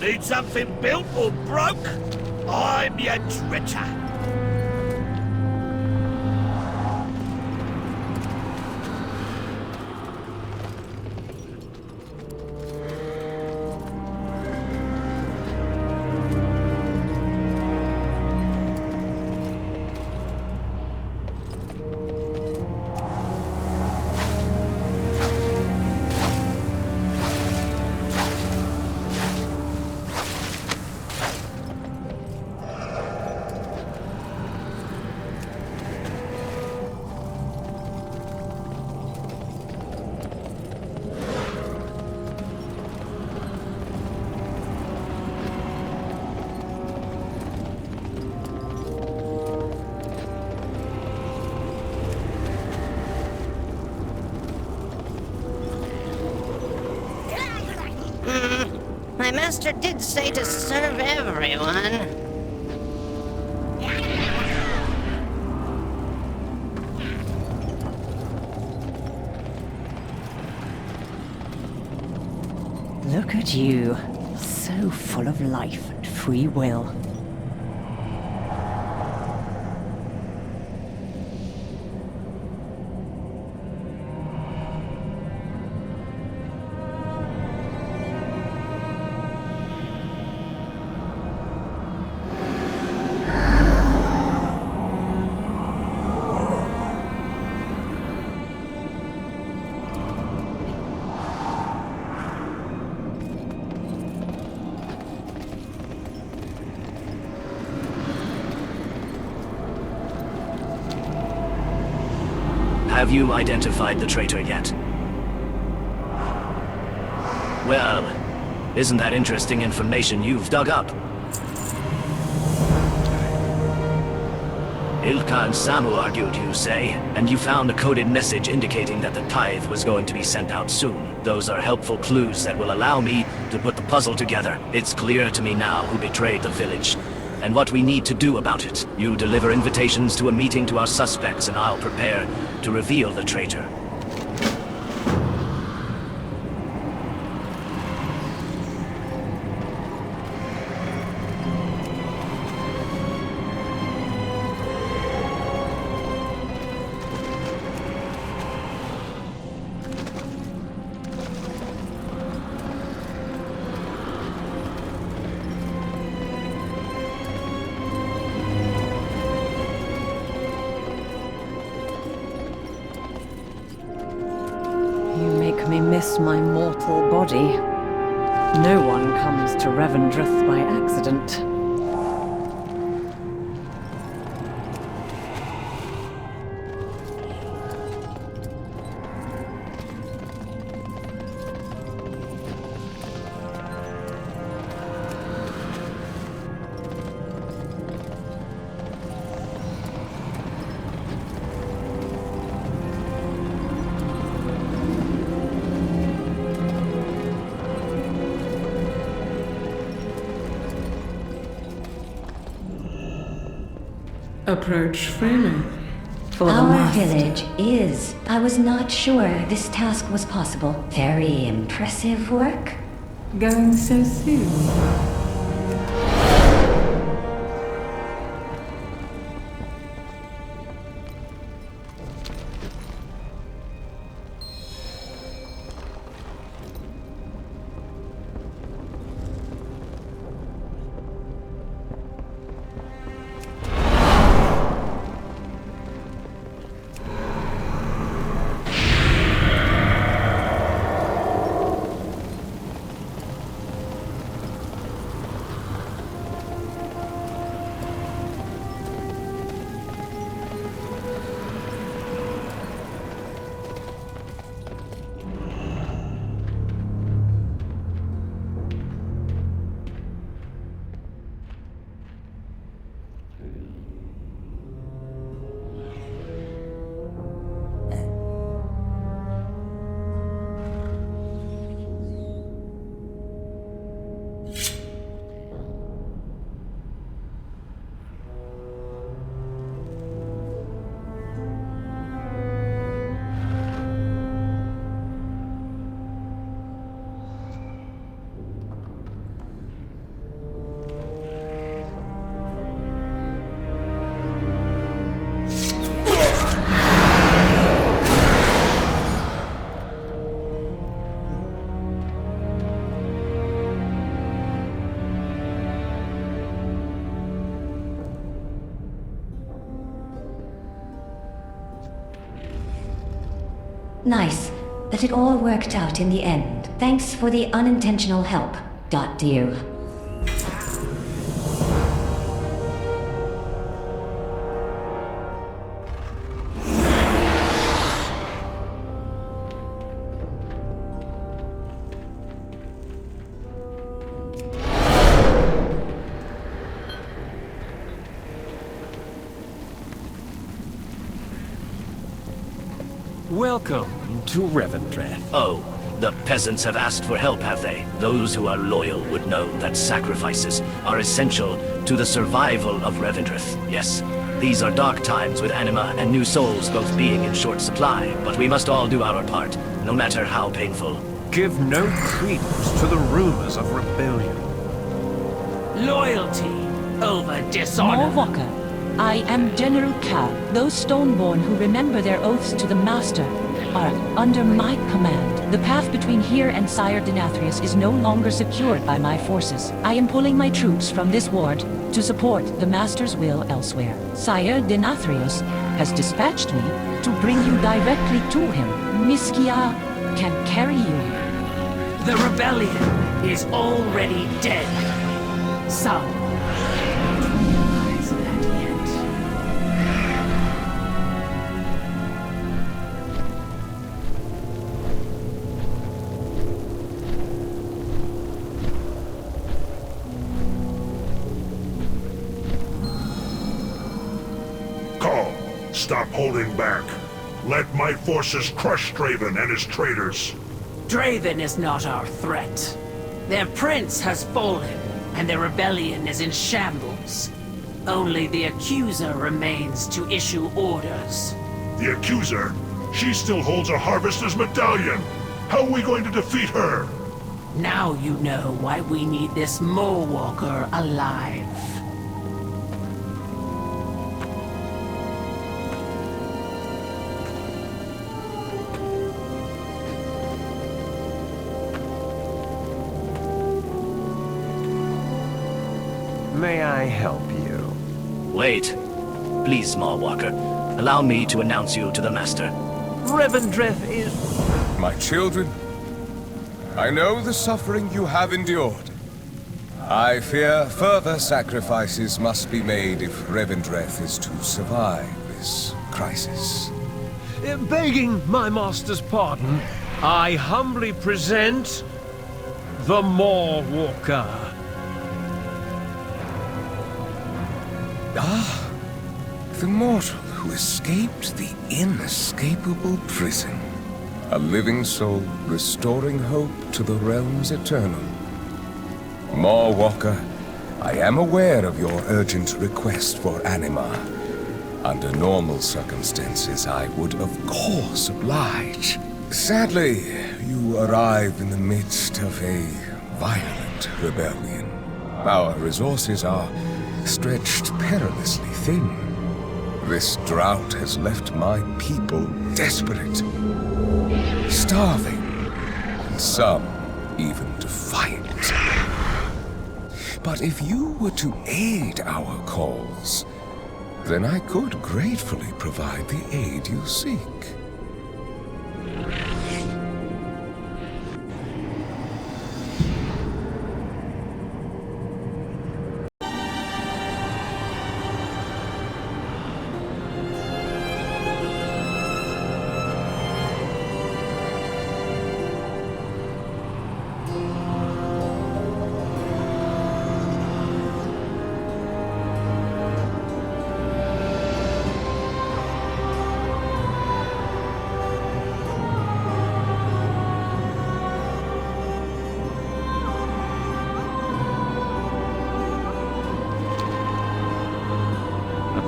Need something built or broke? I'm your treasure. My master did say to serve everyone. Look at you. So full of life and free will. Have you identified the traitor yet? Well, isn't that interesting information you've dug up? Ilka and Samu argued, you say, and you found a coded message indicating that the tithe was going to be sent out soon. Those are helpful clues that will allow me to put the puzzle together. It's clear to me now who betrayed the village, and what we need to do about it. You deliver invitations to a meeting to our suspects, and I'll prepare to reveal the traitor. Miss my mortal body. No one comes to Revendreth by accident. Approach freely. Our village is. I was not sure this task was possible. Very impressive work. Going so soon? Nice that it all worked out in the end. Thanks for the unintentional help, dear. Welcome to Revendreth. Oh, the peasants have asked for help, have they? Those who are loyal would know that sacrifices are essential to the survival of Revendreth. Yes, these are dark times with anima and new souls both being in short supply, but we must all do our part, no matter how painful. Give no credence to the rumors of rebellion. Loyalty over dishonor. Maw Walker, I am General Cal. Those Stoneborn who remember their oaths to the Master are under my command. The path between here and Sire Denathrius is no longer secured by my forces. I am pulling my troops from this ward to support the Master's will elsewhere. Sire Denathrius has dispatched me to bring you directly to him. Miskia can carry you. The rebellion is already dead. Some don't realize that yet. Call. Stop holding back. Let my forces crush Draven and his traitors. Draven is not our threat. Their prince has fallen, and their rebellion is in shambles. Only the Accuser remains to issue orders. The Accuser? She still holds a Harvester's medallion! How are we going to defeat her? Now you know why we need this Maw Walker alive. May I help you? Wait. Please, Maw Walker. Allow me to announce you to the Master. Revendreth is... My children, I know the suffering you have endured. I fear further sacrifices must be made if Revendreth is to survive this crisis. Begging my master's pardon, I humbly present the Maw Walker. Ah, the mortal who escaped the inescapable prison. A living soul restoring hope to the realms eternal. Maw Walker, I am aware of your urgent request for anima. Under normal circumstances, I would of course oblige. Sadly, you arrive in the midst of a violent rebellion. Our resources are stretched perilously thin. This drought has left my people desperate, starving, and some even defiant. But if you were to aid our cause, then I could gratefully provide the aid you seek.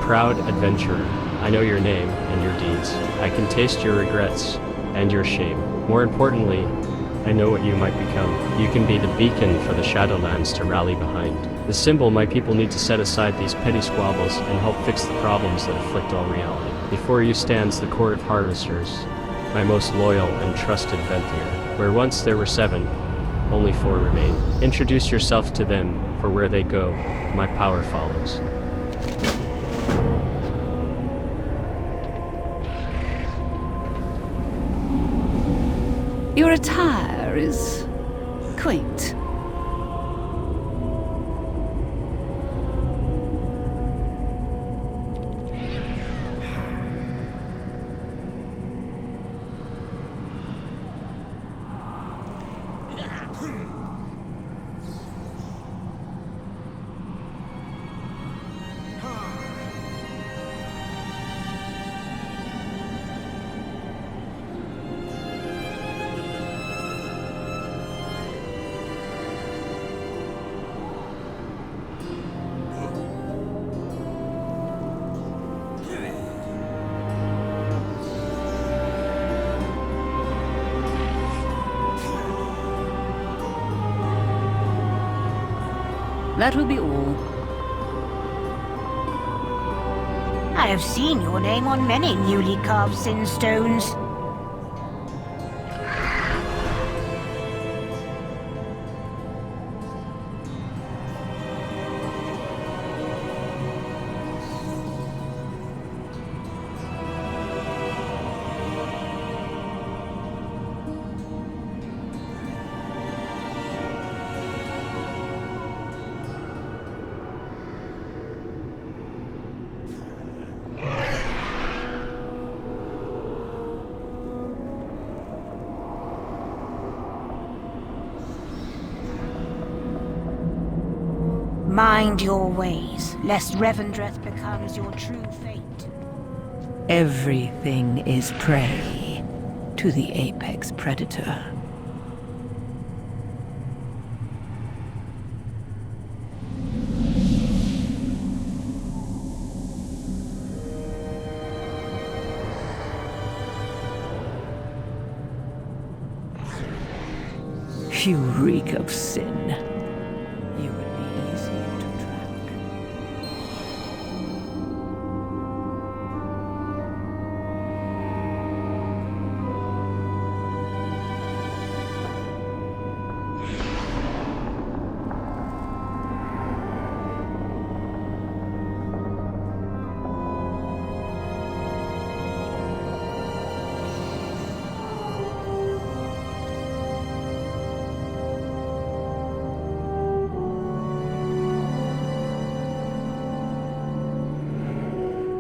Proud adventurer, I know your name and your deeds. I can taste your regrets and your shame. More importantly, I know what you might become. You can be the beacon for the Shadowlands to rally behind. The symbol my people need to set aside these petty squabbles and help fix the problems that afflict all reality. Before you stands the Court of Harvesters, my most loyal and trusted Venthyr. Where once there were 7, only 4 remain. Introduce yourself to them, for where they go, my power follows. Your attire is quaint. That will be all. I have seen your name on many newly carved Sinstones. Mind your ways, lest Revendreth becomes your true fate. Everything is prey to the apex predator. You reek of sin. You would be easy to track.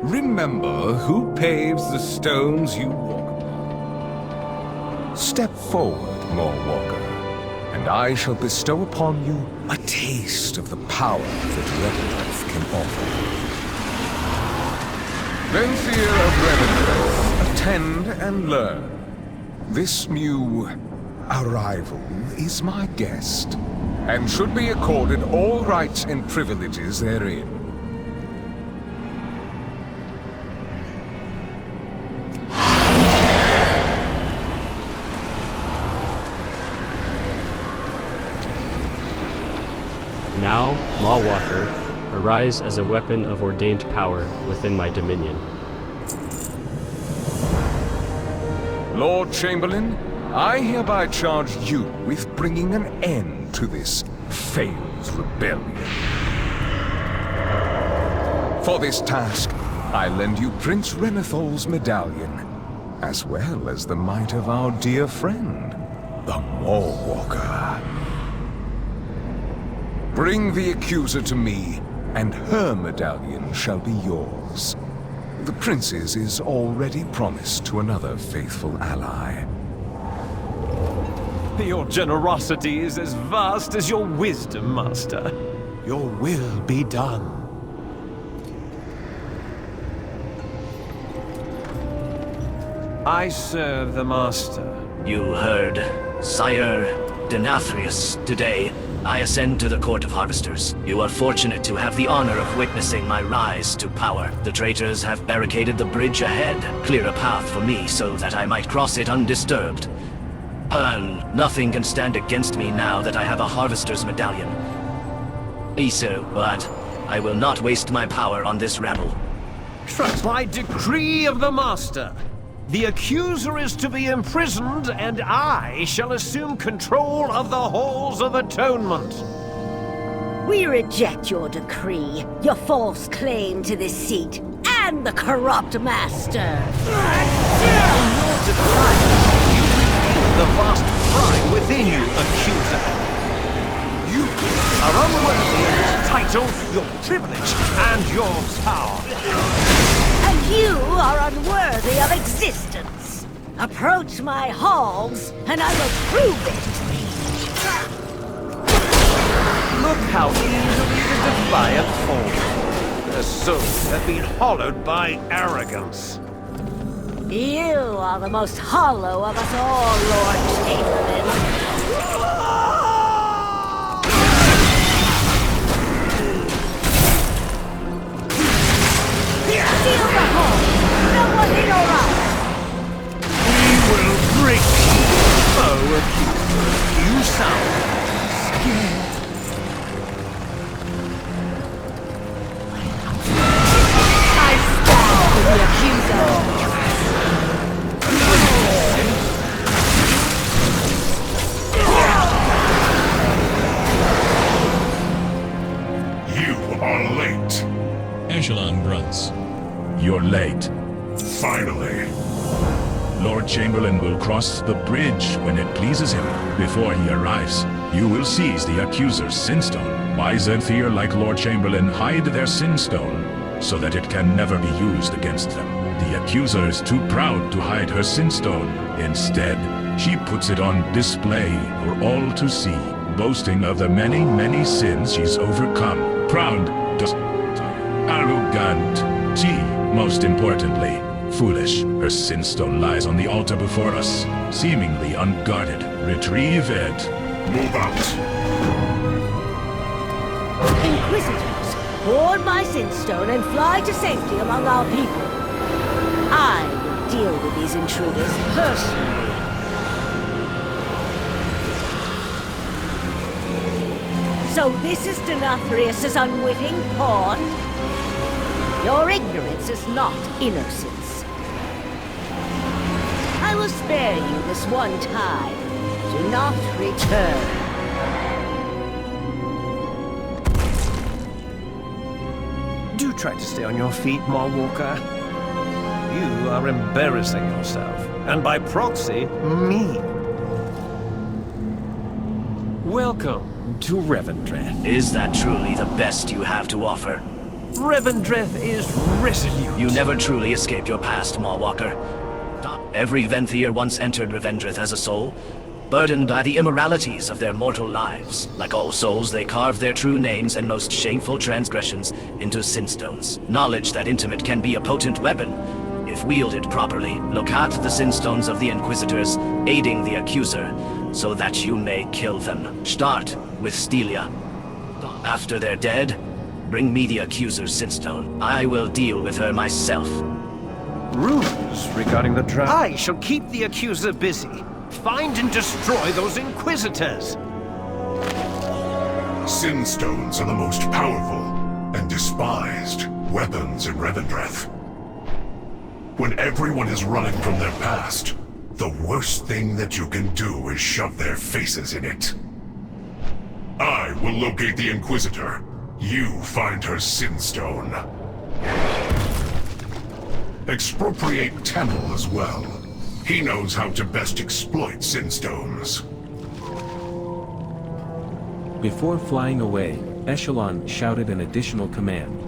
Remember who paves the stones you walk upon. Step forward, Maw Walker, and I shall bestow upon you a taste of the power that Revendreth can offer. Venthyr of Revendreth, attend and learn. This new arrival is my guest, and should be accorded all rights and privileges therein. Now, Maw Walker, arise as a weapon of ordained power within my dominion. Lord Chamberlain, I hereby charge you with bringing an end to this failed rebellion. For this task, I lend you Prince Renathal's medallion, as well as the might of our dear friend, the Maw Walker. Bring the Accuser to me, and her medallion shall be yours. The prince's is already promised to another faithful ally. Your generosity is as vast as your wisdom, Master. Your will be done. I serve the Master. You heard Sire Denathrius today. I ascend to the Court of Harvesters. You are fortunate to have the honor of witnessing my rise to power. The traitors have barricaded the bridge ahead, clear a path for me so that I might cross it undisturbed. Nothing can stand against me now that I have a Harvester's medallion. But I will not waste my power on this rabble. By decree of the Master, the Accuser is to be imprisoned, and I shall assume control of the Halls of Atonement. We reject your decree, your false claim to this seat, and the corrupt Master. In your defiance, you became the vast pride within you, Accuser. You are unworthy of your title, your privilege, and your power. And you are unworthy of existence. Approach my halls, and I will prove it. Look how easily the defiant fall. Their souls have been hollowed by arrogance. You are the most hollow of us all, Lord Chamberlain. Seal the hall! No one in or out! We will break you, foe Accuser. You sound scared. I stand with the Accuser! You are late. Echelon grunts. You're late. Finally. Lord Chamberlain will cross the bridge when it pleases him. Before he arrives, you will seize the Accuser's Sinstone. Wise Zenthier like Lord Chamberlain hide their Sinstone so that it can never be used against them. The Accuser is too proud to hide her Sinstone. Instead, she puts it on display for all to see, boasting of the many, many sins she's overcome. Proud, arrogant, most importantly, foolish. Her Sinstone lies on the altar before us, seemingly unguarded. Retrieve it. Move out. Inquisitors, board my Sinstone and fly to safety among our people. I will deal with these intruders personally. So this is Denathrius' unwitting pawn? Your ignorance is not innocence. I will spare you this one time. Do not return. Do try to stay on your feet, Maw Walker. You are embarrassing yourself, and by proxy, me. Welcome to Revendreth. Is that truly the best you have to offer? Revendreth is resolute. You never truly escaped your past, Maw Walker. Every Venthier once entered Revendreth as a soul, burdened by the immoralities of their mortal lives. Like all souls, they carved their true names and most shameful transgressions into Sinstones. Knowledge that intimate can be a potent weapon, if wielded properly. Look at the Sinstones of the Inquisitors, aiding the Accuser, so that you may kill them. Start with Stelia. After they're dead, bring me the Accuser's Sinstone. I will deal with her myself. Rumors regarding the draft. I shall keep the Accuser busy. Find and destroy those Inquisitors. Sinstones are the most powerful and despised weapons in Revendreth. When everyone is running from their past, the worst thing that you can do is shove their faces in it. I will locate the Inquisitor. You find her Sinstone. Expropriate Temple as well. He knows how to best exploit Sinstones. Before flying away, Echelon shouted an additional command.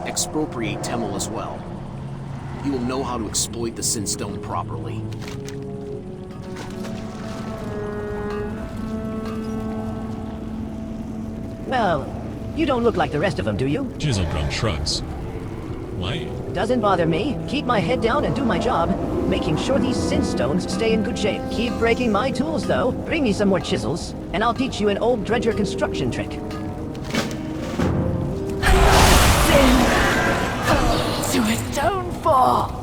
Expropriate Temple as well. You will know how to exploit the Sinstone properly. Well, you don't look like the rest of them, do you? Chiselgrum shrugs. Why? Doesn't bother me. Keep my head down and do my job, making sure these Sinstones stay in good shape. Keep breaking my tools, though. Bring me some more chisels, and I'll teach you an old dredger construction trick. To a stonefall!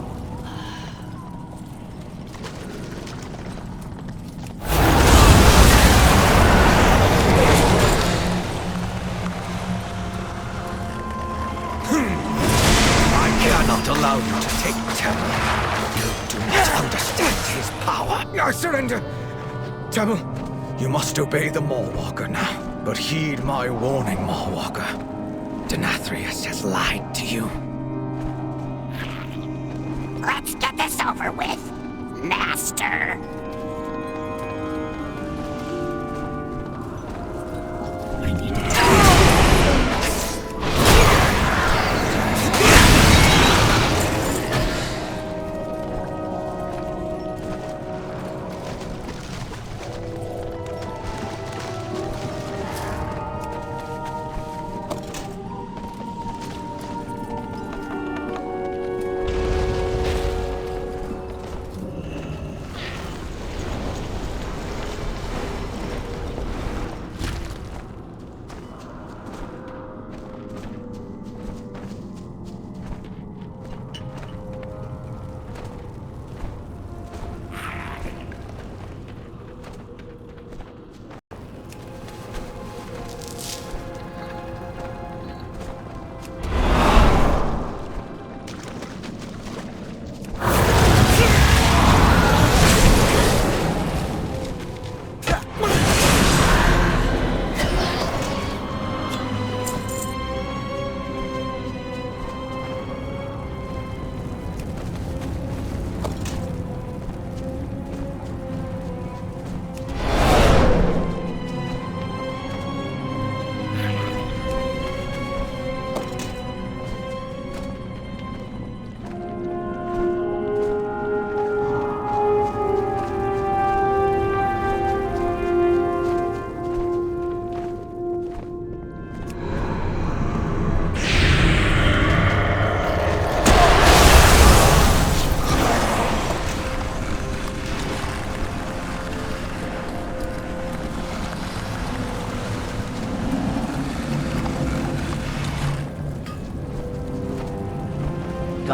Allow you to take Temple. You do not understand his power. I surrender. Temple, you must obey the Maw Walker now. But heed my warning, Maw Walker. Denathrius has lied to you. Let's get this over with, Master.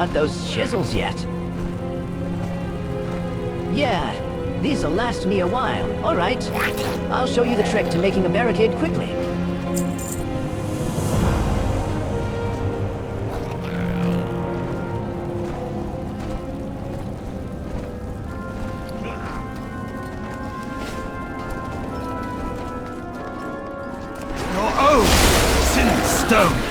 got those chisels yet. Yeah, these'll last me a while. Alright, I'll show you the trick to making a barricade quickly. Sinstone!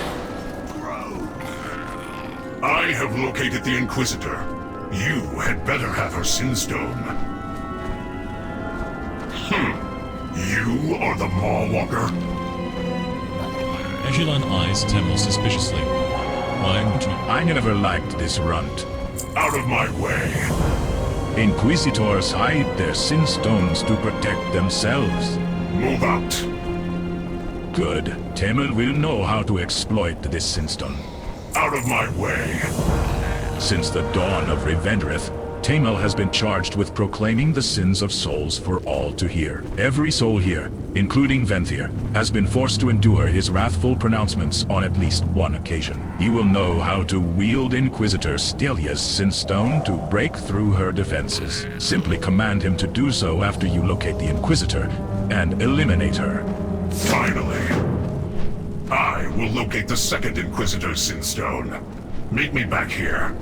I have located the Inquisitor. You had better have her Sinstone. You are the Maw Walker? Echelon eyes Temple suspiciously. I never liked this runt. Out of my way. Inquisitors hide their Sinstones to protect themselves. Move out. Good. Temel will know how to exploit this Sinstone. Out of my way. Since the dawn of Revendreth, Temel has been charged with proclaiming the sins of souls for all to hear. Every soul here, including Venthyr, has been forced to endure his wrathful pronouncements on at least one occasion. He will know how to wield Inquisitor Stelia's Sinstone to break through her defenses. Simply command him to do so after you locate the Inquisitor and eliminate her. Finally. I will locate the second Inquisitor's Sinstone. Meet me back here.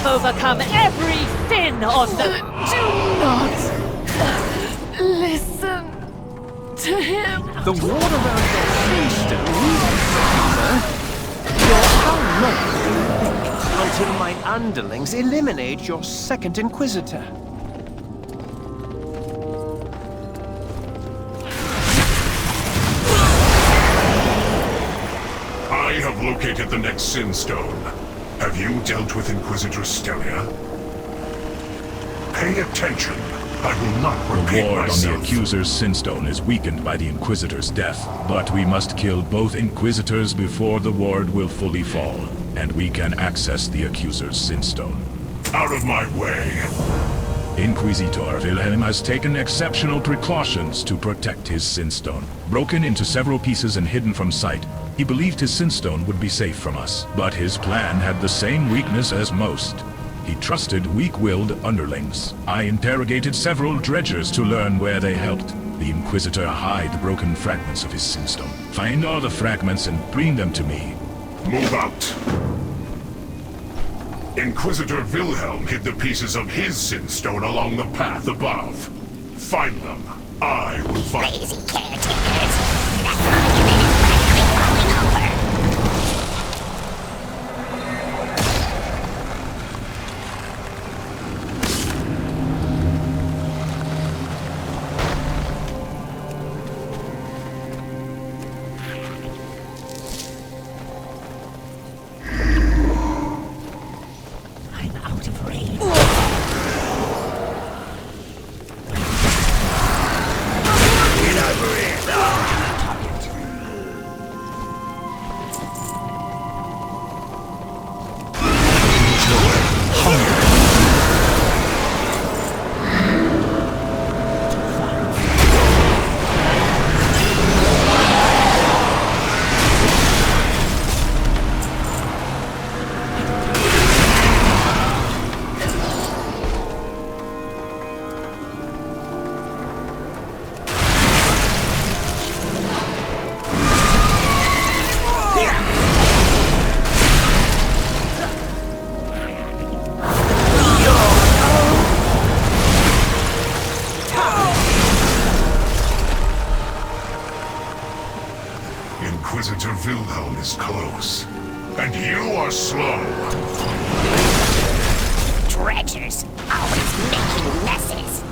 Overcome every sin on the... Do not listen to him. The ward around your Sinstone How long do you think until my underlings eliminate your second Inquisitor? I have located the next Sinstone. Have you dealt with Inquisitor Stelia? Pay attention. I will not repeat The ward myself. on the Accuser's Sinstone is weakened by the Inquisitor's death, but we must kill both Inquisitors before the ward will fully fall, and we can access the Accuser's Sinstone. Out of my way! Inquisitor Wilhelm has taken exceptional precautions to protect his Sinstone. Broken into several pieces and hidden from sight, he believed his Sinstone would be safe from us, but his plan had the same weakness as most. He trusted weak-willed underlings. I interrogated several dredgers to learn where they helped. The Inquisitor hid the broken fragments of his Sinstone. Find all the fragments and bring them to me. Move out! Inquisitor Wilhelm hid the pieces of his Sinstone along the path above. Find them. I will find... Lazy caretakers. That's why you made it practically falling over. Inquisitor Wilhelm is close. And you are slow. Dredgers, always making messes.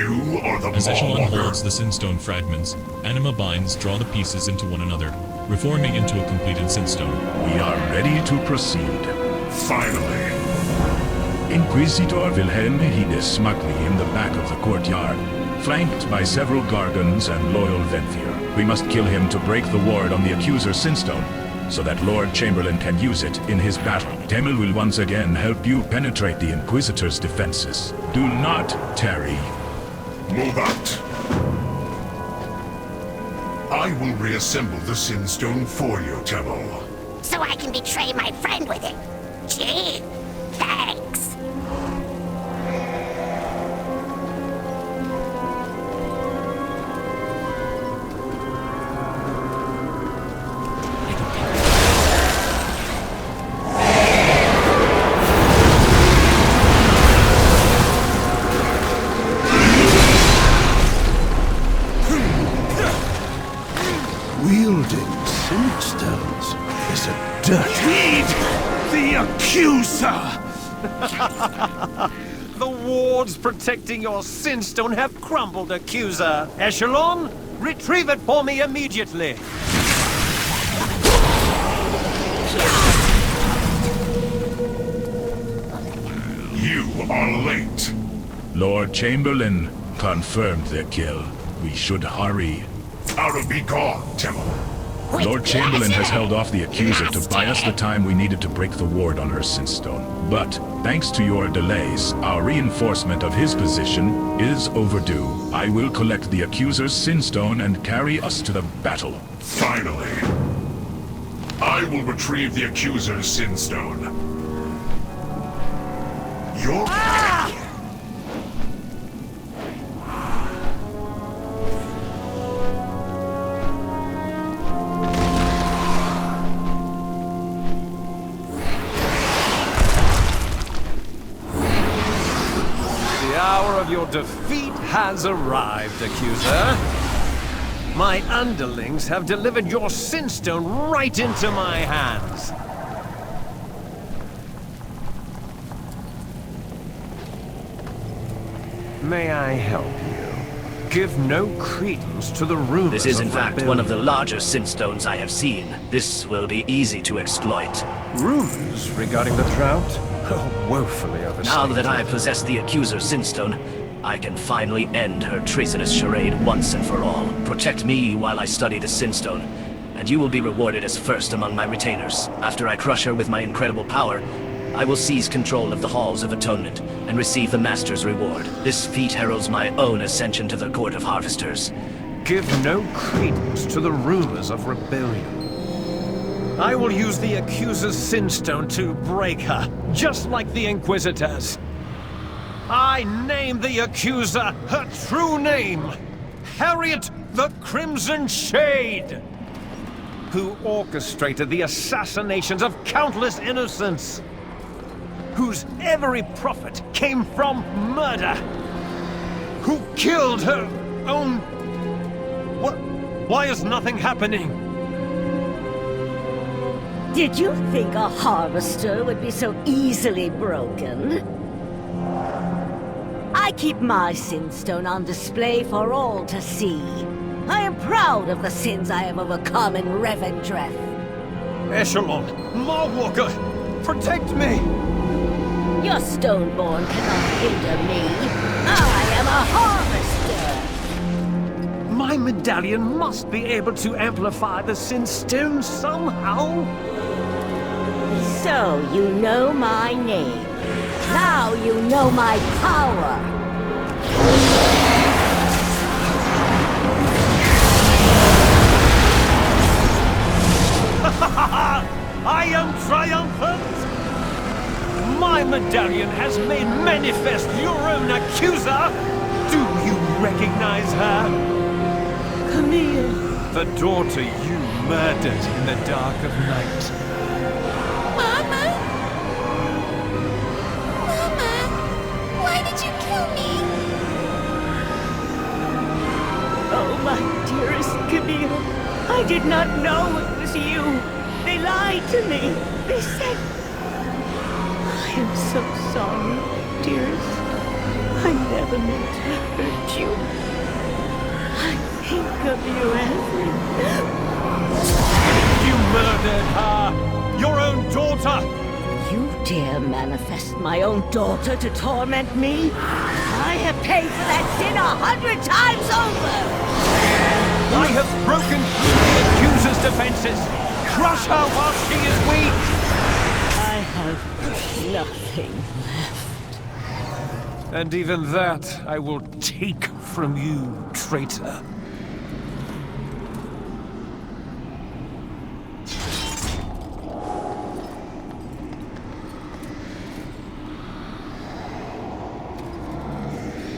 You are the As Maw Echelon Walker. holds the Sinstone fragments, anima binds draw the pieces into one another, reforming into a completed Sinstone. We are ready to proceed. Finally. Inquisitor Wilhelm hid smugly in the back of the courtyard, flanked by several Gargons and loyal Venthyr. We must kill him to break the ward on the Accuser Sinstone, so that Lord Chamberlain can use it in his battle. Temel will once again help you penetrate the Inquisitor's defenses. Do not tarry. Move out. I will reassemble the Sinstone for you, Temel. So I can betray my friend with it. Gee, thanks. Wielding Sinstones is a dirty... Lead the Accuser! The wards protecting your Sinstone have crumbled, Accuser. Echelon, retrieve it for me immediately. You are late. Lord Chamberlain confirmed the kill. We should hurry. Out of be gone, Temel. Lord Chamberlain has held off the Accuser to buy us the time we needed to break the ward on her Sinstone. But, thanks to your delays, our reinforcement of his position is overdue. I will collect the Accuser's Sinstone and carry us to the battle. Finally. I will retrieve the Accuser's Sinstone. Your... Your defeat has arrived, Accuser. My underlings have delivered your Sinstone right into my hands. May I help you? Give no credence to the rumors. This is in fact one of the larger Sinstones I have seen. This will be easy to exploit. Rumors regarding the drought? Oh, woefully overstated. Now that I possess the Accuser Sinstone, I can finally end her treasonous charade once and for all. Protect me while I study the Sinstone, and you will be rewarded as first among my retainers. After I crush her with my incredible power, I will seize control of the Halls of Atonement and receive the Master's reward. This feat heralds my own ascension to the Court of Harvesters. Give no credence to the rumors of rebellion. I will use the Accuser's Sinstone to break her, just like the Inquisitors. I name the Accuser her true name, Harriet the Crimson Shade, who orchestrated the assassinations of countless innocents, whose every profit came from murder, who killed her own... What? Why is nothing happening? Did you think a harvester would be so easily broken? I keep my Sinstone on display for all to see. I am proud of the sins I have overcome in Revendreth. Echelon, Maw Walker, protect me! Your Stoneborn cannot hinder me. I am a harvester! My medallion must be able to amplify the Sinstone somehow. So you know my name. Now you know my power. I am triumphant! My medallion has made manifest your own Accuser! Do you recognize her? Camille. The daughter you murdered in the dark of night. Mama? Mama? Why did you kill me? Oh, my dearest Camille. I did not know it was you. They lied to me. They said... I am so sorry, dearest. I never never meant to hurt you. I think of you every You murdered her! Your own daughter! You dare manifest my own daughter to torment me? I have paid for that sin 100 times over! I have broken through the Accuser's defenses! Crush her while she is weak! I have nothing left. And even that I will take from you, traitor.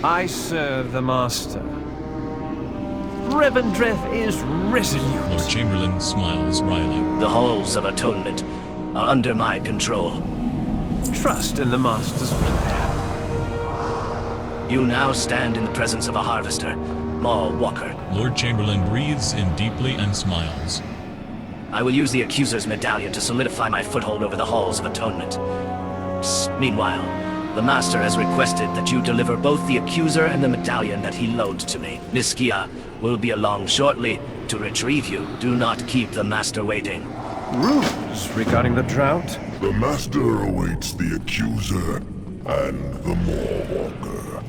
I serve the Master. Revendreth is resolute. Lord Chamberlain smiles wryly. The halls of atonement are under my control. Trust in the Master's plan. You now stand in the presence of a harvester, Maw Walker. Lord Chamberlain breathes in deeply and smiles. I will use the Accuser's medallion to solidify my foothold over the halls of atonement. Meanwhile, the Master has requested that you deliver both the Accuser and the medallion that he loaned to me. Niskia will be along shortly to retrieve you. Do not keep the Master waiting. Rules regarding the drought? The Master awaits the Accuser and the Maw Walker.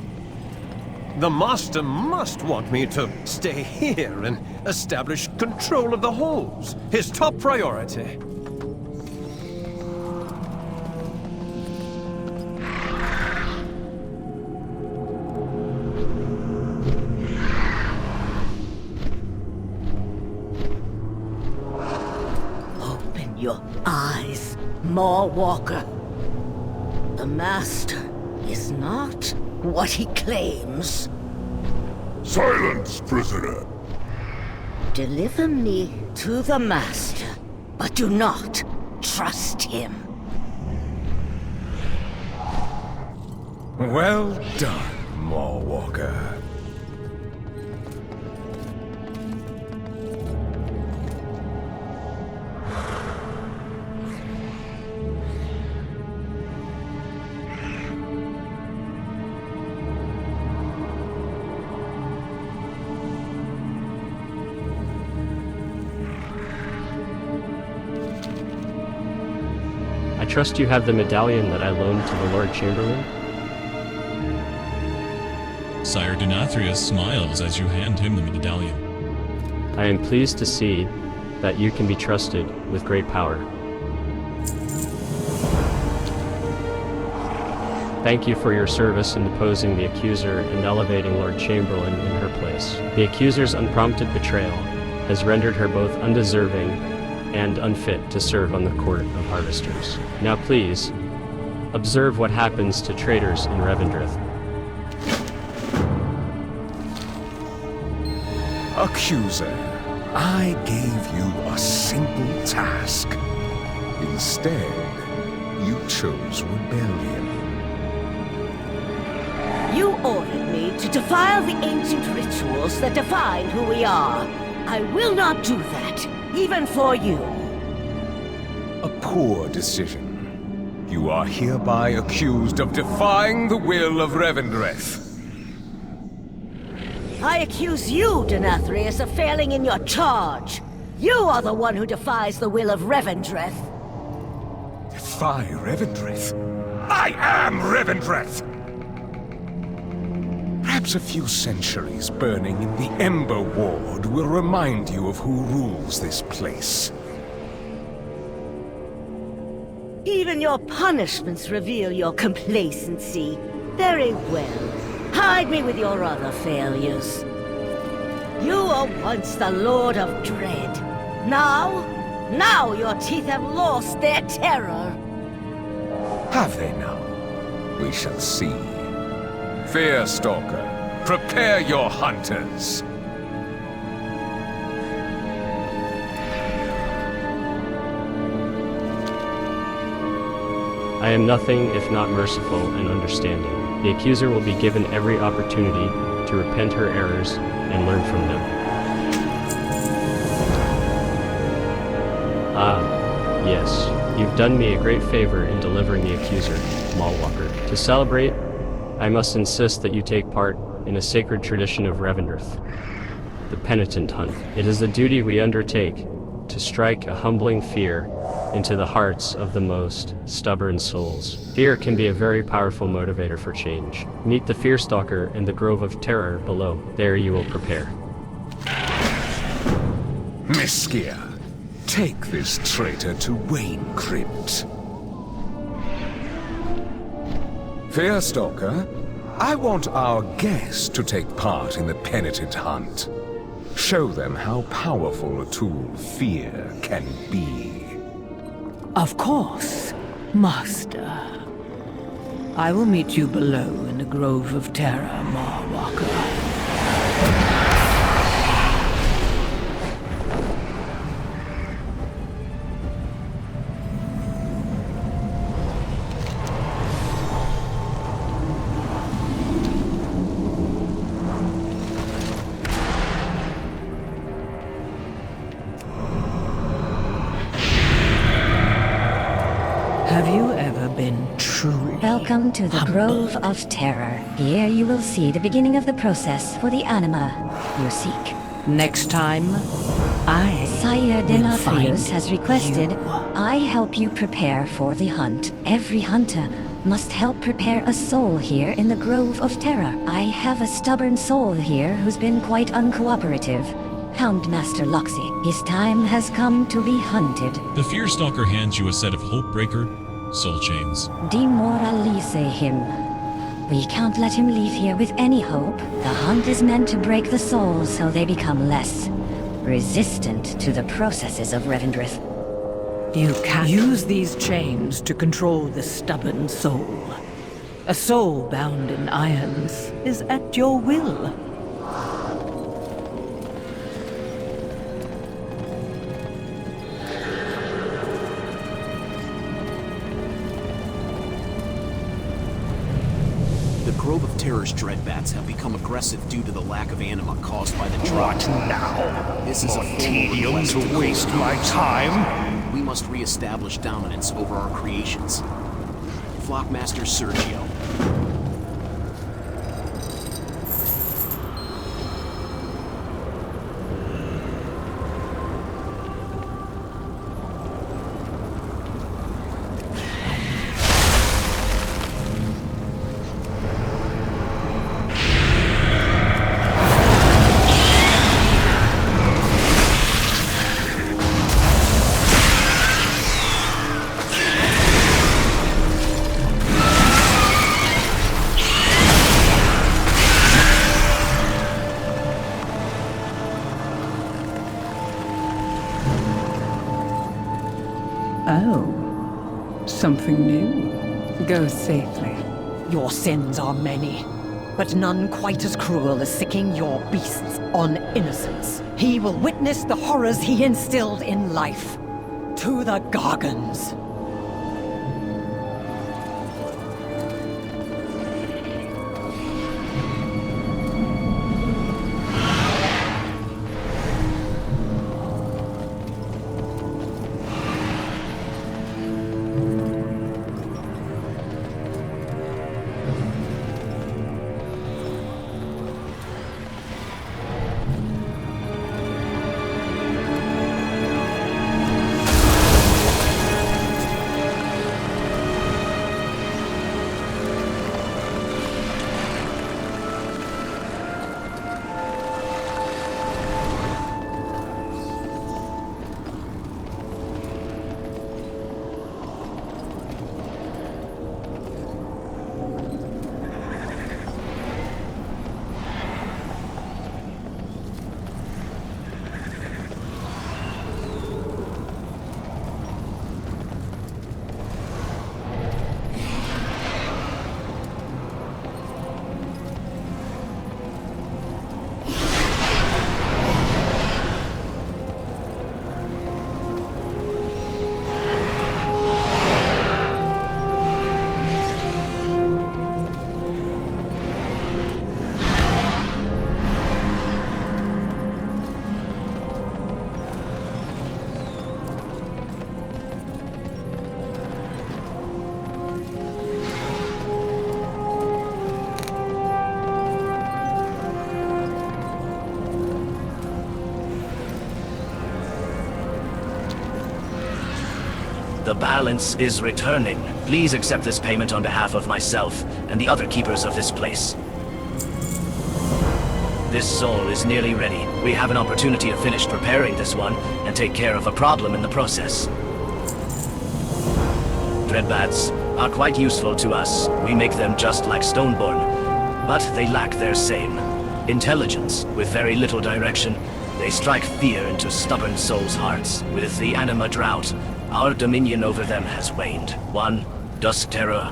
The Master must want me to stay here and establish control of the halls. His top priority. Open your eyes, Maw Walker. The Master is not what he claims. Silence, prisoner! Deliver me to the Master, but do not trust him. Well done, Maw Walker. I trust you have the medallion that I loaned to the Lord Chamberlain? Sire Denathrius smiles as you hand him the medallion. I am pleased to see that you can be trusted with great power. Thank you for your service in deposing the Accuser and elevating Lord Chamberlain in her place. The Accuser's unprompted betrayal has rendered her both undeserving and unfit to serve on the court of harvesters. Now please, observe what happens to traitors in Revendreth. Accuser, I gave you a simple task. Instead, you chose rebellion. You ordered me to defile the ancient rituals that define who we are. I will not do that, even for you. A poor decision. You are hereby accused of defying the will of Revendreth. I accuse you, Denathrius, of failing in your charge. You are the one who defies the will of Revendreth. Defy Revendreth? I am Revendreth! Perhaps a few centuries burning in the Ember Ward will remind you of who rules this place. Even your punishments reveal your complacency. Very well. Hide me with your other failures. You were once the Lord of Dread. Now your teeth have lost their terror. Have they now? We shall see. Fearstalker, prepare your hunters. I am nothing if not merciful and understanding. The Accuser will be given every opportunity to repent her errors and learn from them. Ah, yes. You've done me a great favor in delivering the Accuser, Maw Walker. To celebrate, I must insist that you take part in a sacred tradition of Revendreth, the penitent hunt. It is a duty we undertake to strike a humbling fear into the hearts of the most stubborn souls. Fear can be a very powerful motivator for change. Meet the Fearstalker in the Grove of Terror below. There you will prepare. Miskia, take this traitor to Wayne Crypt. Fearstalker, I want our guests to take part in the penitent hunt. Show them how powerful a tool fear can be. Of course, Master. I will meet you below in the Grove of Terror, Maw Walker. Have you ever been truly Welcome to the humble? Grove of Terror. Here you will see the beginning of the process for the anima you seek. Next time, Sire will find Denathrius has requested I help you prepare for the hunt. Every hunter must help prepare a soul here in the Grove of Terror. I have a stubborn soul here who's been quite uncooperative. Houndmaster Loxy, his time has come to be hunted. The Fearstalker hands you a set of Hopebreaker soul chains. Demoralize him. We can't let him leave here with any hope. The hunt is meant to break the souls so they become less resistant to the processes of Revendreth. You can use these chains to control the stubborn soul. A soul bound in irons is at your will. The Grove of Terror's dreadbats have become aggressive due to the lack of anima caused by the drought. What now? This is More a formal tedium request to waste my time? We must re-establish dominance over our creations. Flockmaster Sergio. Oh, something new. Go safely. Your sins are many, but none quite as cruel as sicking your beasts on innocence. He will witness the horrors he instilled in life. To the Gargans. The balance is returning. Please accept this payment on behalf of myself and the other keepers of this place. This soul is nearly ready. We have an opportunity to finish preparing this one and take care of a problem in the process. Dreadbats are quite useful to us. We make them just like Stoneborn, but they lack their same intelligence. With very little direction, they strike fear into stubborn souls' hearts. With the anima drought, our dominion over them has waned. One, Dusk Terror,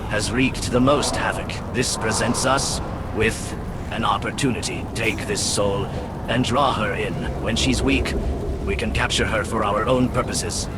has wreaked the most havoc. This presents us with an opportunity. Take this soul and draw her in. When she's weak, we can capture her for our own purposes.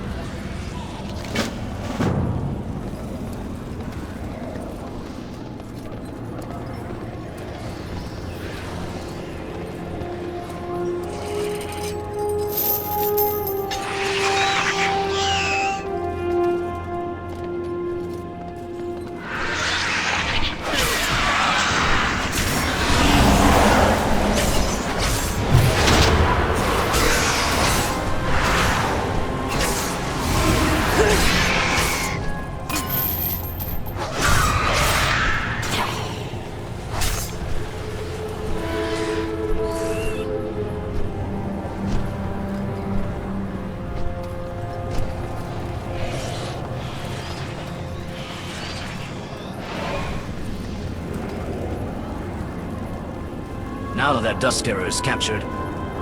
Now that Dusk Terror is captured,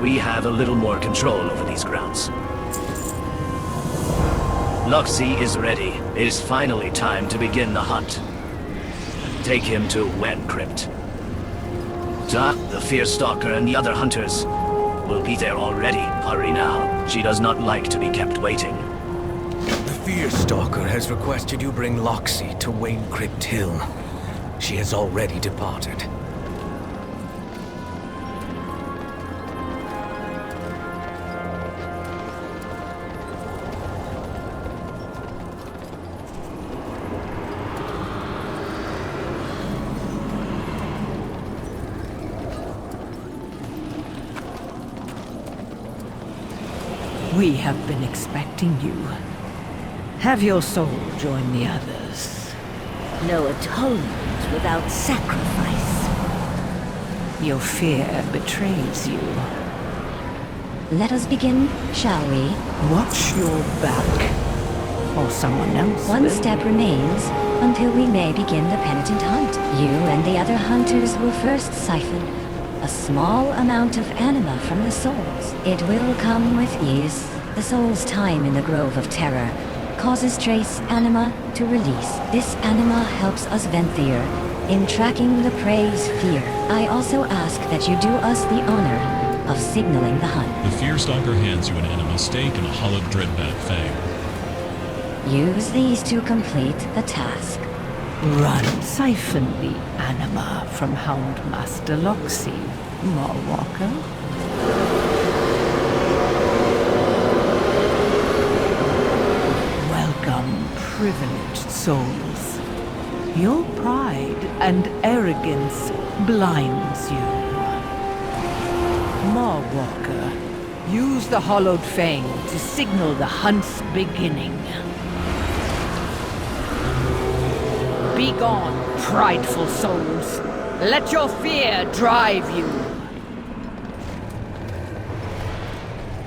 we have a little more control over these grounds. Loxi is ready. It is finally time to begin the hunt. Take him to Wen Crypt. The Fearstalker and the other hunters will be there already. Hurry now. She does not like to be kept waiting. The Fearstalker has requested you bring Loxi to Wen Crypt Hill. She has already departed. We have been expecting you. Have your soul join the others. No atonement without sacrifice. Your fear betrays you. Let us begin, shall we? Watch your back. Or someone else One will. step remains until we may begin the penitent hunt. You and the other hunters will first siphon a small amount of anima from the souls. It will come with ease. The soul's time in the Grove of Terror causes trace anima to release. This anima helps us Venthyr in tracking the prey's fear. I also ask that you do us the honor of signaling the hunt. The Fearstalker hands you an anima stake and a hollowed dreadbat fang. Use these to complete the task. Run, siphon the anima from Houndmaster Loxi, Maw Walker. Welcome, privileged souls. Your pride and arrogance blinds you. Maw Walker, use the hollowed fang to signal the hunt's beginning. Begone, prideful souls. Let your fear drive you.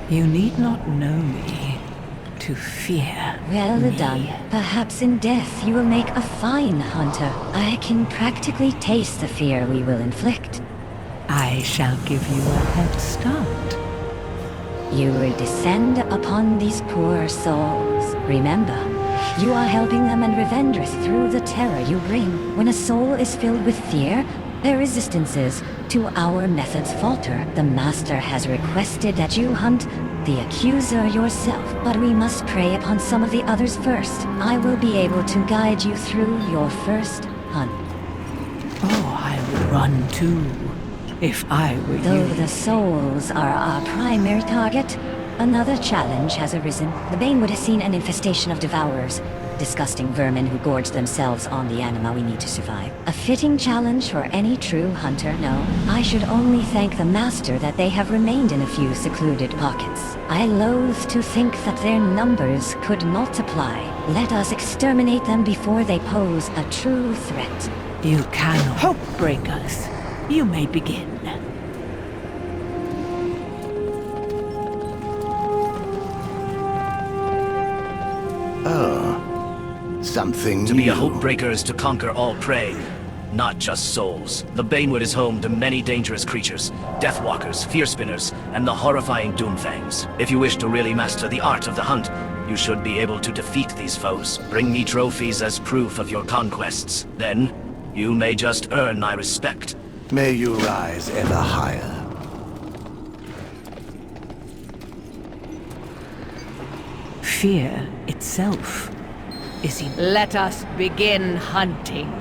You need not know me to fear Well me. done. Perhaps in death you will make a fine hunter. I can practically taste the fear we will inflict. I shall give you a head start. You will descend upon these poor souls. Remember, you are helping them and Revendreth through the terror you bring. When a soul is filled with fear, their resistances to our methods falter. The Master has requested that you hunt the Accuser yourself, but we must prey upon some of the others first. I will be able to guide you through your first hunt. Oh, I would run too, if I were Though you. the souls are our primary target, another challenge has arisen. The Banewood has seen an infestation of Devourers. Disgusting vermin who gorge themselves on the anima we need to survive. A fitting challenge for any true hunter, no. I should only thank the Master that they have remained in a few secluded pockets. I loathe to think that their numbers could multiply. Let us exterminate them before they pose a true threat. You cannot. Hope breakers. You may begin. Oh. Something To be a hope breaker is to conquer all prey, not just souls. The Banewood is home to many dangerous creatures, Deathwalkers, Fearspinners, and the horrifying Doomfangs. If you wish to really master the art of the hunt, you should be able to defeat these foes. Bring me trophies as proof of your conquests. Then, you may just earn my respect. May you rise ever higher. Fear itself is in. Let us begin hunting.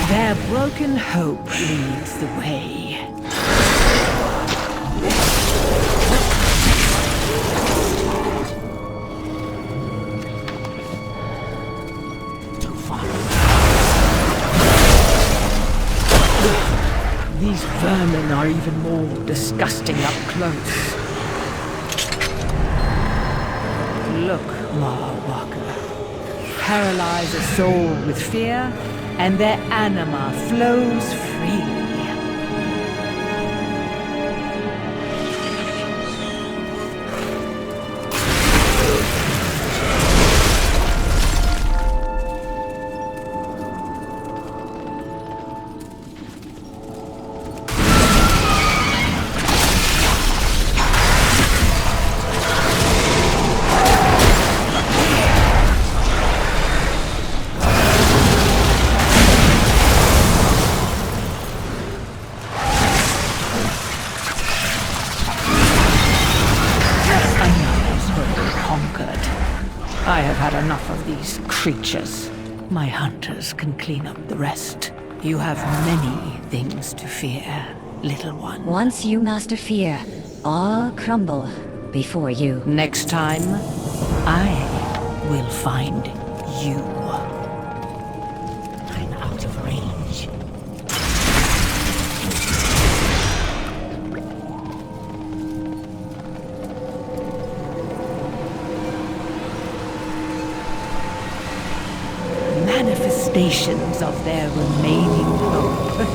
Their broken hope leads the way. Too far. These vermin are even more disgusting up close. Look, Maw Walker. Paralyze a soul with fear, and their anima flows freely. I have had enough of these creatures. My hunters can clean up the rest. You have many things to fear, little one. Once you master fear, all crumble before you. Next time, I will find you. I'm out of range. Manifestations of their remaining hope. We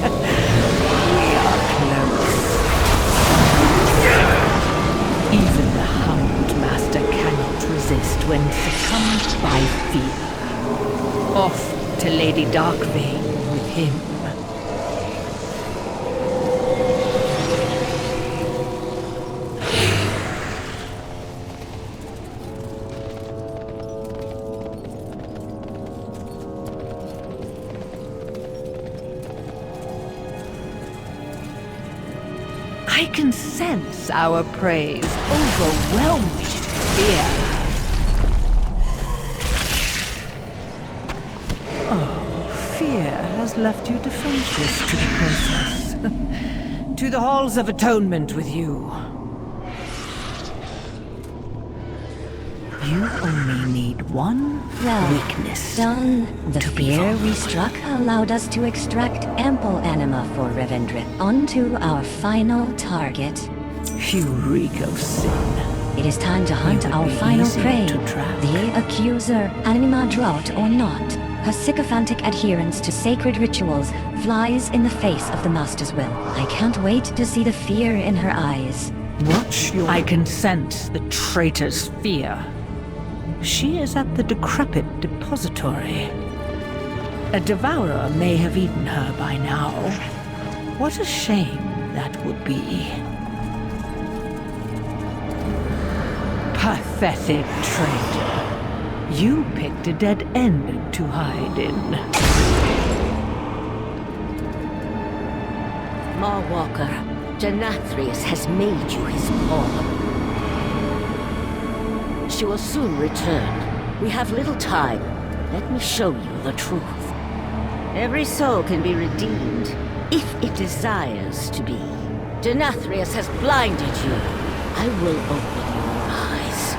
are close. Even the Hound Master cannot resist when succumbed by fear. Off to Lady Darkvein with him. I can sense our prey's overwhelming fear. Oh, fear has left you defenseless to the process. To the halls of atonement with you. You only need one weakness. Done. The fear we struck allowed us to extract ample anima for Revendreth onto our final target. You reek of sin. It is time to hunt our final prey. The Accuser, anima drought or not. Her sycophantic adherence to sacred rituals flies in the face of the Master's will. I can't wait to see the fear in her eyes. Watch your... I can sense the traitor's fear. She is at the decrepit depository. A devourer may have eaten her by now. What a shame that would be. Pathetic traitor. You picked a dead end to hide in. Maw Walker, Denathrius has made you his pawn. She will soon return. We have little time. Let me show you the truth. Every soul can be redeemed, if it desires to be. Denathrius has blinded you. I will open your eyes.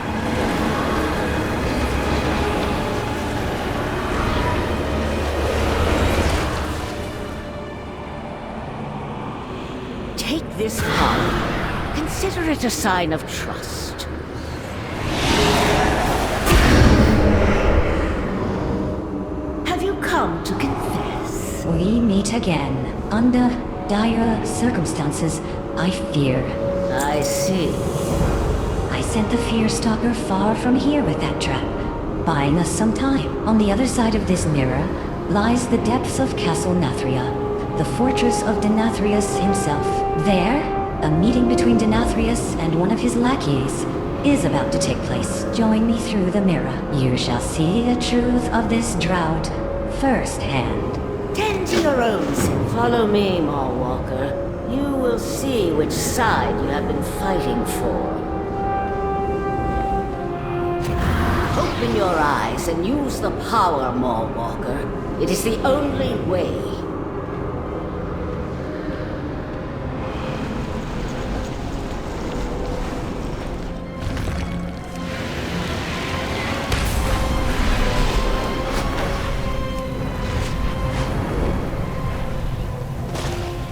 Take this power. Consider it a sign of trust. Have you come to confess? We meet again, under dire circumstances, I fear. I see. I sent the Fearstalker far from here with that trap, buying us some time. On the other side of this mirror lies the depths of Castle Nathria, the fortress of Denathrius himself. There, a meeting between Denathrius and one of his lackeys is about to take place. Join me through the mirror. You shall see the truth of this drought firsthand. Tend to your own sin. Follow me, Maw Walker. You will see which side you have been fighting for. Open your eyes and use the power, Maw Walker. It is the only way.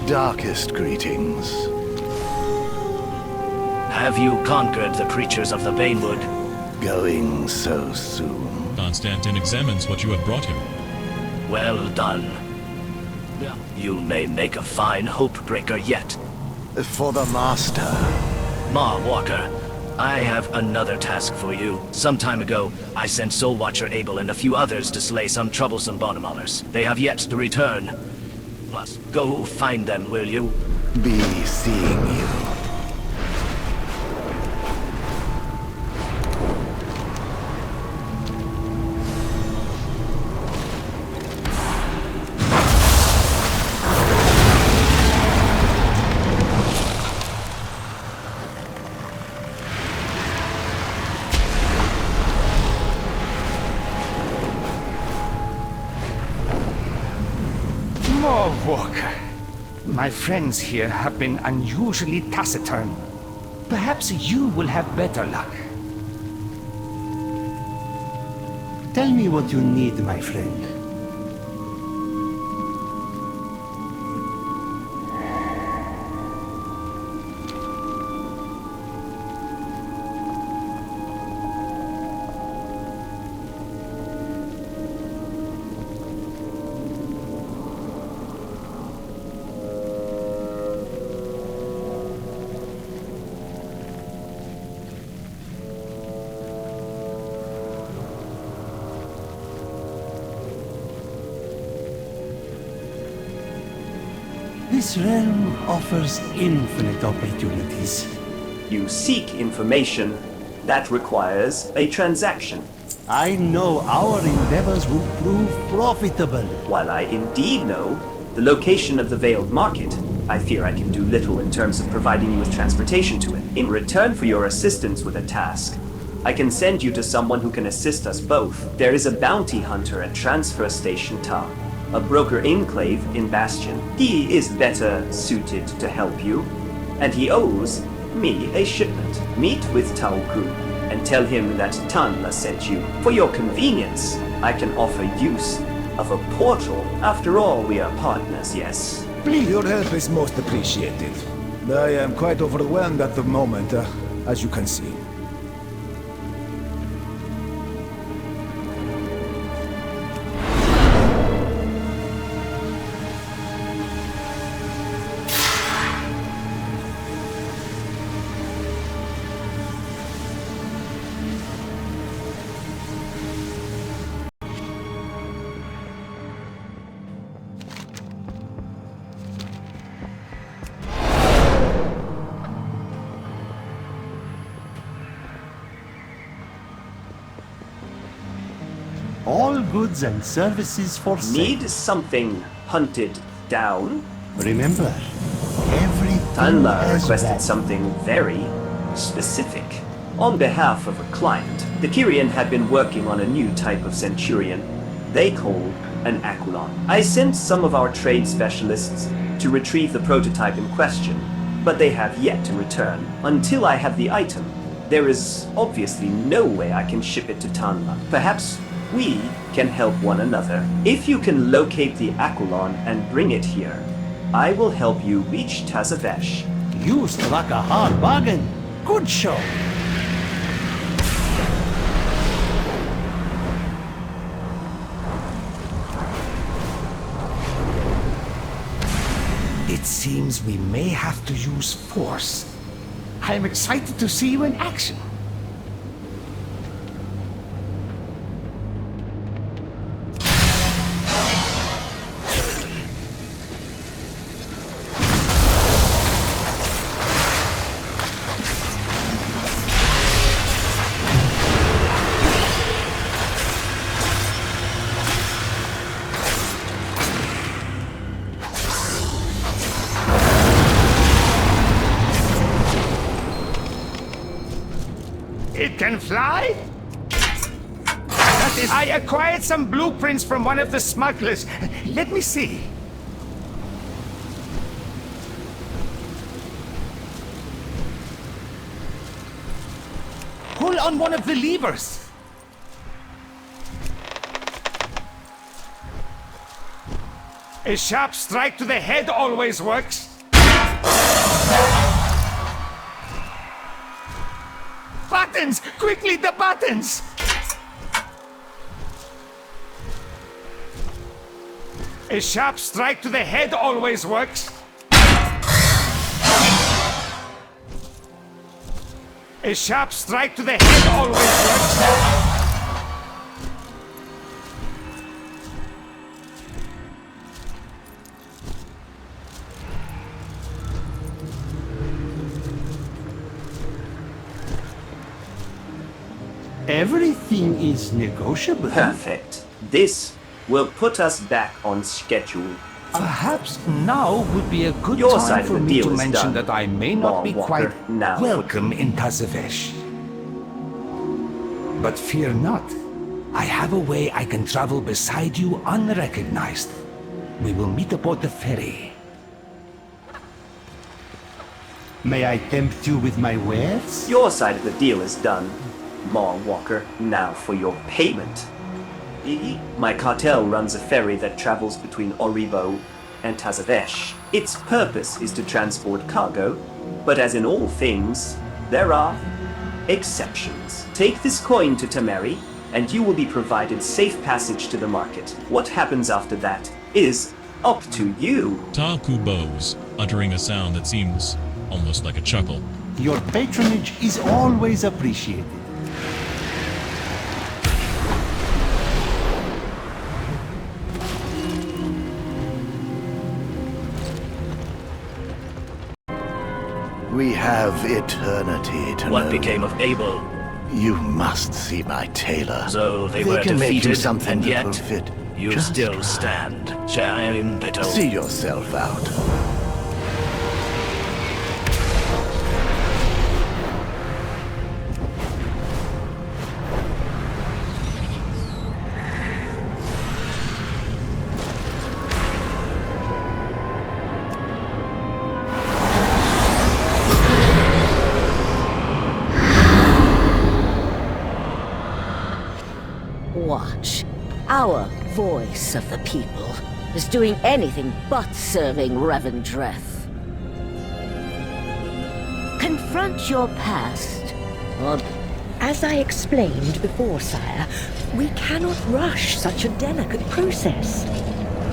Darkest greetings. Have you conquered the creatures of the Banewood? Going so soon. Constantin examines what you have brought him. Well done. You may make a fine hope-breaker yet. For the Master. Maw Walker, I have another task for you. Some time ago, I sent Soul Watcher Abel and a few others to slay some troublesome bottom-hollers. They have yet to return. Plus, go find them, will you? Be seeing you. Maw Walker, my friends here have been unusually taciturn. Perhaps you will have better luck. Tell me what you need, my friend. This realm offers infinite opportunities. You seek information. That requires a transaction. I know our endeavors will prove profitable. While I indeed know the location of the Veiled Market, I fear I can do little in terms of providing you with transportation to it. In return for your assistance with a task, I can send you to someone who can assist us both. There is a bounty hunter at Transfer Station Ta, a broker enclave in Bastion. He is better suited to help you, and he owes me a shipment. Meet with Tauku and tell him that Tanla sent you. For your convenience, I can offer use of a portal. After all, we are partners, yes? Please, your help is most appreciated. I am quite overwhelmed at the moment, as you can see. All goods and services for sale. Need something hunted down? Remember, everything Tanla has requested value. something very specific. On behalf of a client, the Kyrian had been working on a new type of Centurion they call an Akulon. I sent some of our trade specialists to retrieve the prototype in question, but they have yet to return. Until I have the item, there is obviously no way I can ship it to Tanla. Perhaps we can help one another. If you can locate the Akulon and bring it here, I will help you reach Tazavesh. You struck a hard bargain. Good show. It seems we may have to use force. I'm excited to see you in action. It can fly? That is, I acquired some blueprints from one of the smugglers. Let me see. Pull on one of the levers. A sharp strike to the head always works. Buttons! Quickly, the buttons! A sharp strike to the head always works. A sharp strike to the head always works. Everything is negotiable. Perfect. This will put us back on schedule. Perhaps now would be a good Your time side of for the me deal to is mention done, that I may not Maw be Walker. quite Now welcome in Tazavesh. But fear not. I have a way I can travel beside you unrecognized. We will meet aboard the ferry. May I tempt you with my wares? Your side of the deal is done, Maw Walker. Now for your payment. My cartel runs a ferry that travels between Oribos and Tazavesh. Its purpose is to transport cargo, but as in all things, there are exceptions. Take this coin to Tameri, and you will be provided safe passage to the market. What happens after that is up to you. Talku bows, uttering a sound that seems almost like a chuckle. Your patronage is always appreciated. We have eternity to What know. became of Abel? You must see my tailor. So they were can make you defeated, something and that yet will fit you just still right. stand. Shine little. See yourself out. Watch. Our voice of the people is doing anything but serving Revendreth. Confront your past, or... As I explained before, sire, we cannot rush such a delicate process.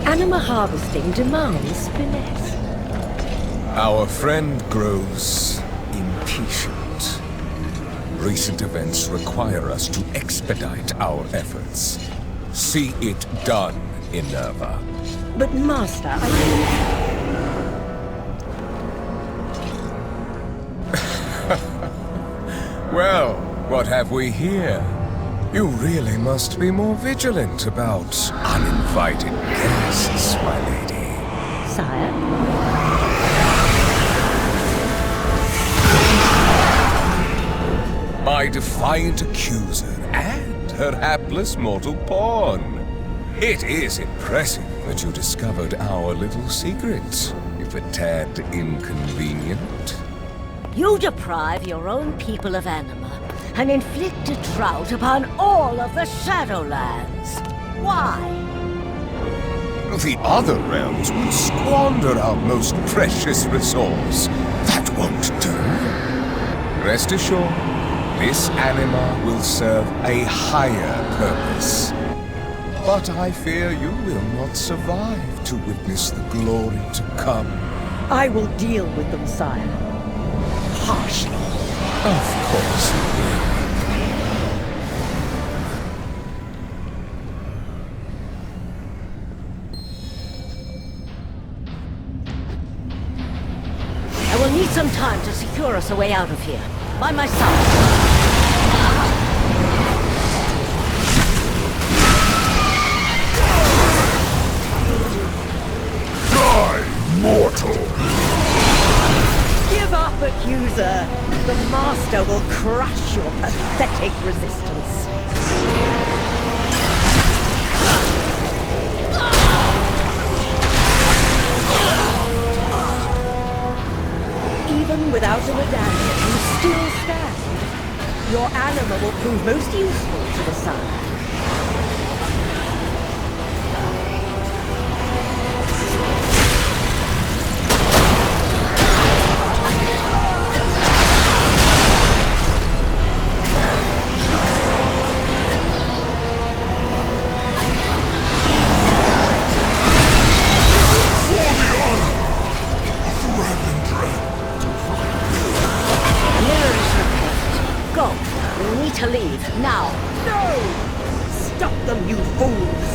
Anima harvesting demands finesse. Our friend grows impatient. Recent events require us to expedite our efforts. See it done, Inerva. But master, Well, what have we here? You really must be more vigilant about uninvited guests, my lady. Sire? My defiant accuser and her hapless mortal pawn. It is impressive that you discovered our little secret, if a tad inconvenient. You deprive your own people of anima and inflict a drought upon all of the Shadowlands. Why? The other realms would squander our most precious resource. That won't do. Rest assured, this anima will serve a higher purpose. But I fear you will not survive to witness the glory to come. I will deal with them, sire. Harshly. Of course you will. I will need some time to secure us a way out of here. By my side. Mortal! Give up, Accuser! The Master will crush your pathetic resistance. Even without a medallion, you still stand. Your anima will prove most useful to the Sire. To leave, now! No! Stop them, you fools!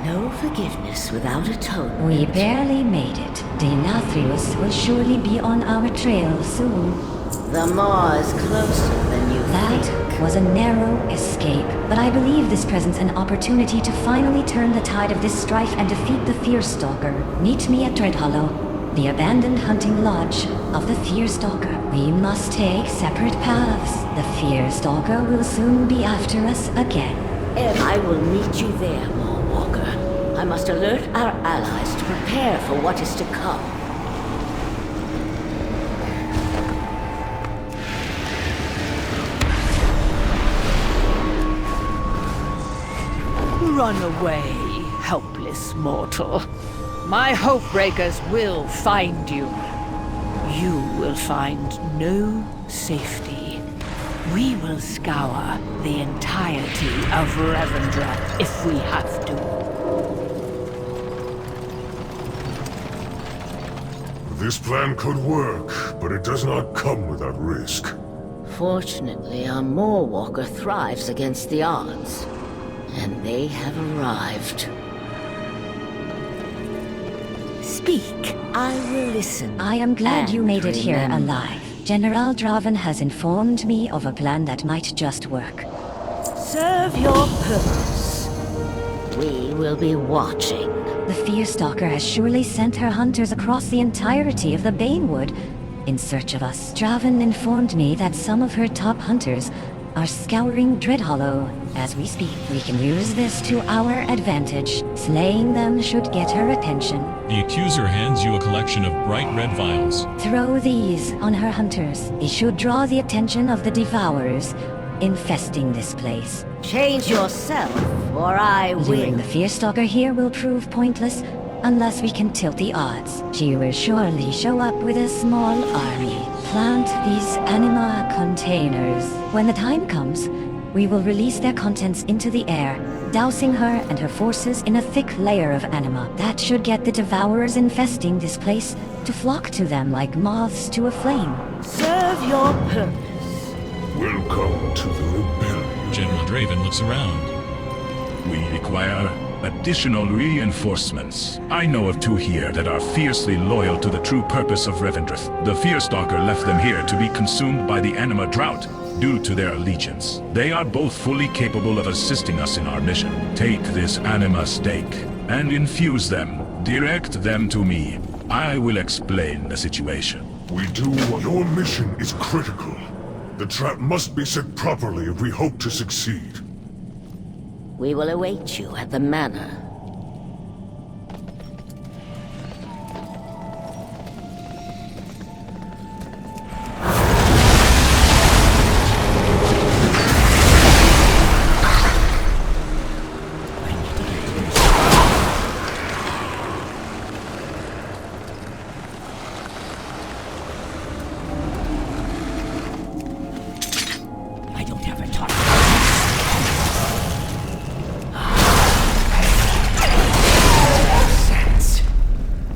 No forgiveness without atonement. We barely made it. Denathrius will surely be on our trail soon. The Maw is closer than you think. That was a narrow escape, but I believe this presents an opportunity to finally turn the tide of this strife and defeat the Fearstalker. Meet me at Dreadhollow, the abandoned hunting lodge of the Fearstalker. We must take separate paths. The Fearstalker will soon be after us again. And I will meet you there, Maw Walker. I must alert our allies to prepare for what is to come. Run away, helpless mortal. My Hopebreakers will find you. You will find no safety. We will scour the entirety of Revendreth if we have to. This plan could work, but it does not come without risk. Fortunately, our Maw Walker thrives against the odds. And they have arrived. Speak. I will listen. I am glad you made it here remember. alive. General Draven has informed me of a plan that might just work. Serve your purpose. We will be watching. The Fearstalker has surely sent her hunters across the entirety of the Banewood in search of us. Draven informed me that some of her top hunters are scouring Dreadhollow as we speak. We can use this to our advantage. Slaying them should get her attention. The Accuser hands you a collection of bright red vials. Throw these on her hunters. It should draw the attention of the Devourers infesting this place. Change yourself, or I will. Luring the Fearstalker here will prove pointless unless we can tilt the odds. She will surely show up with a small army. Plant these anima containers. When the time comes, We will release their contents into the air, dousing her and her forces in a thick layer of anima. That should get the devourers infesting this place to flock to them like moths to a flame. Serve your purpose. Welcome to the rebellion. General Draven looks around. We require additional reinforcements. I know of 2 here that are fiercely loyal to the true purpose of Revendreth. The Fearstalker left them here to be consumed by the anima drought due to their allegiance. They are both fully capable of assisting us in our mission. Take this anima stake and infuse them. Direct them to me. I will explain the situation. We do what... Your mission is critical. The trap must be set properly if we hope to succeed. We will await you at the manor.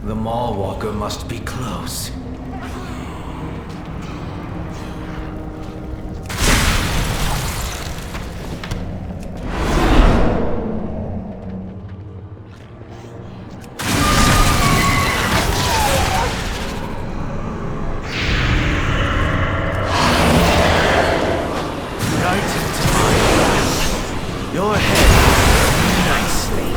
The Maw Walker must be close. Right into my hand. Your head nicely.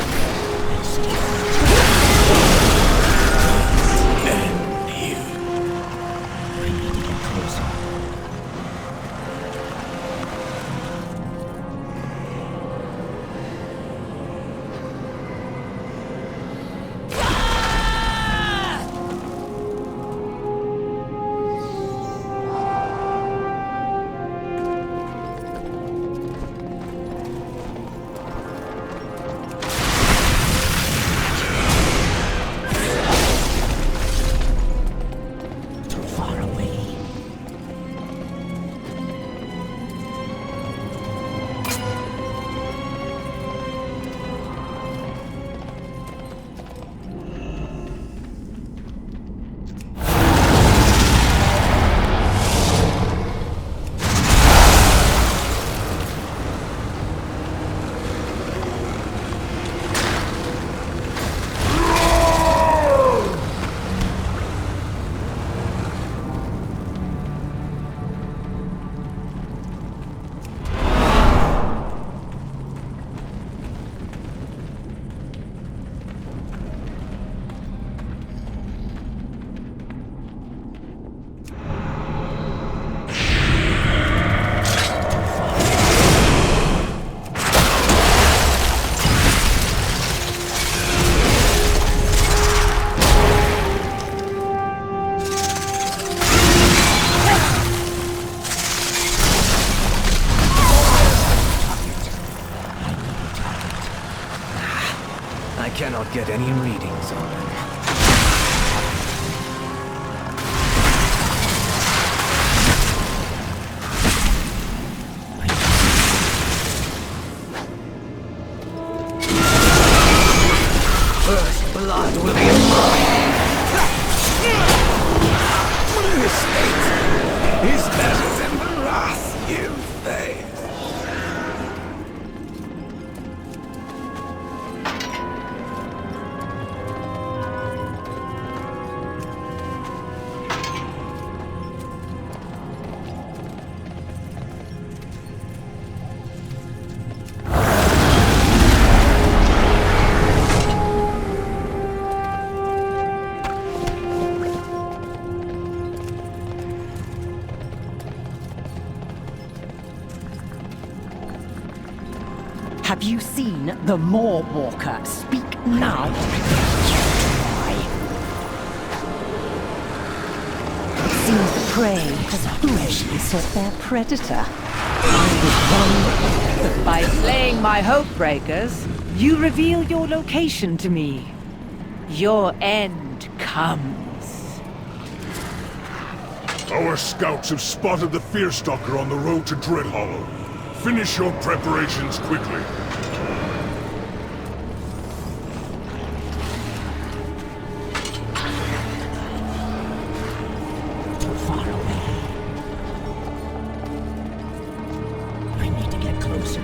I cannot get any readings on them. First blood will be mine. This fate is better than the wrath you face. Have you seen the Maw Walker? Speak now. It seems the prey has foolishly sought their predator. By slaying my hope breakers, you reveal your location to me. Your end comes. Our scouts have spotted the Fearstalker on the road to Dreadhollow. Finish your preparations quickly. Too far away. I need to get closer.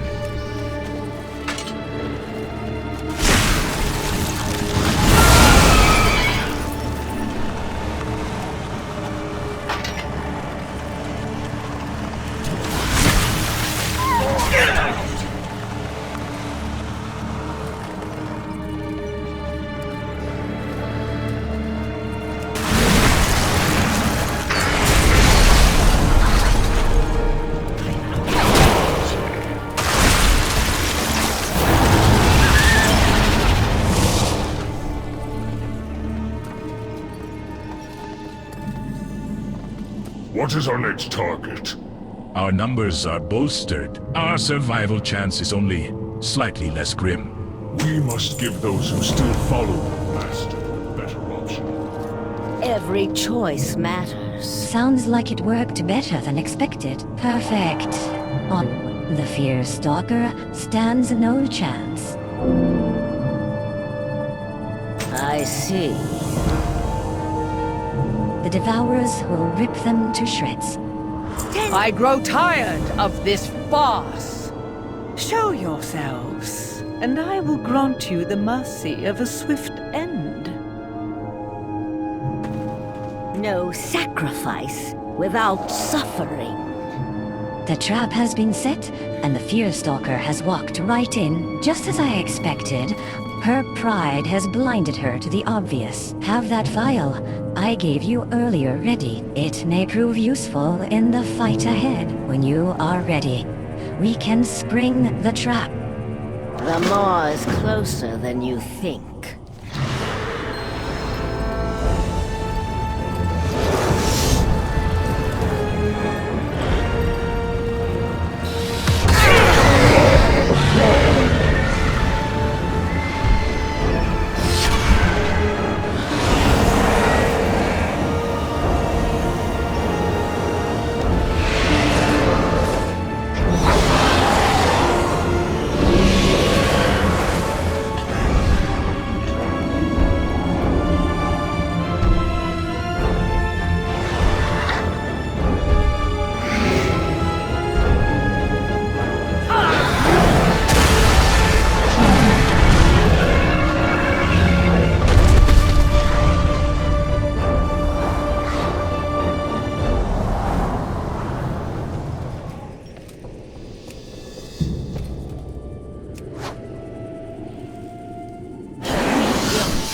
What is our next target? Our numbers are bolstered. Our survival chance is only slightly less grim. We must give those who still follow the Master a better option. Every choice matters. Sounds like it worked better than expected. Perfect. On the Fearstalker stands no chance. I see. The Devourers will rip them to shreds. I grow tired of this farce. Show yourselves, and I will grant you the mercy of a swift end. No sacrifice without suffering. The trap has been set, and the Fearstalker has walked right in, just as I expected. Her pride has blinded her to the obvious. Have that file I gave you earlier ready. It may prove useful in the fight ahead. When you are ready, we can spring the trap. The Maw is closer than you think.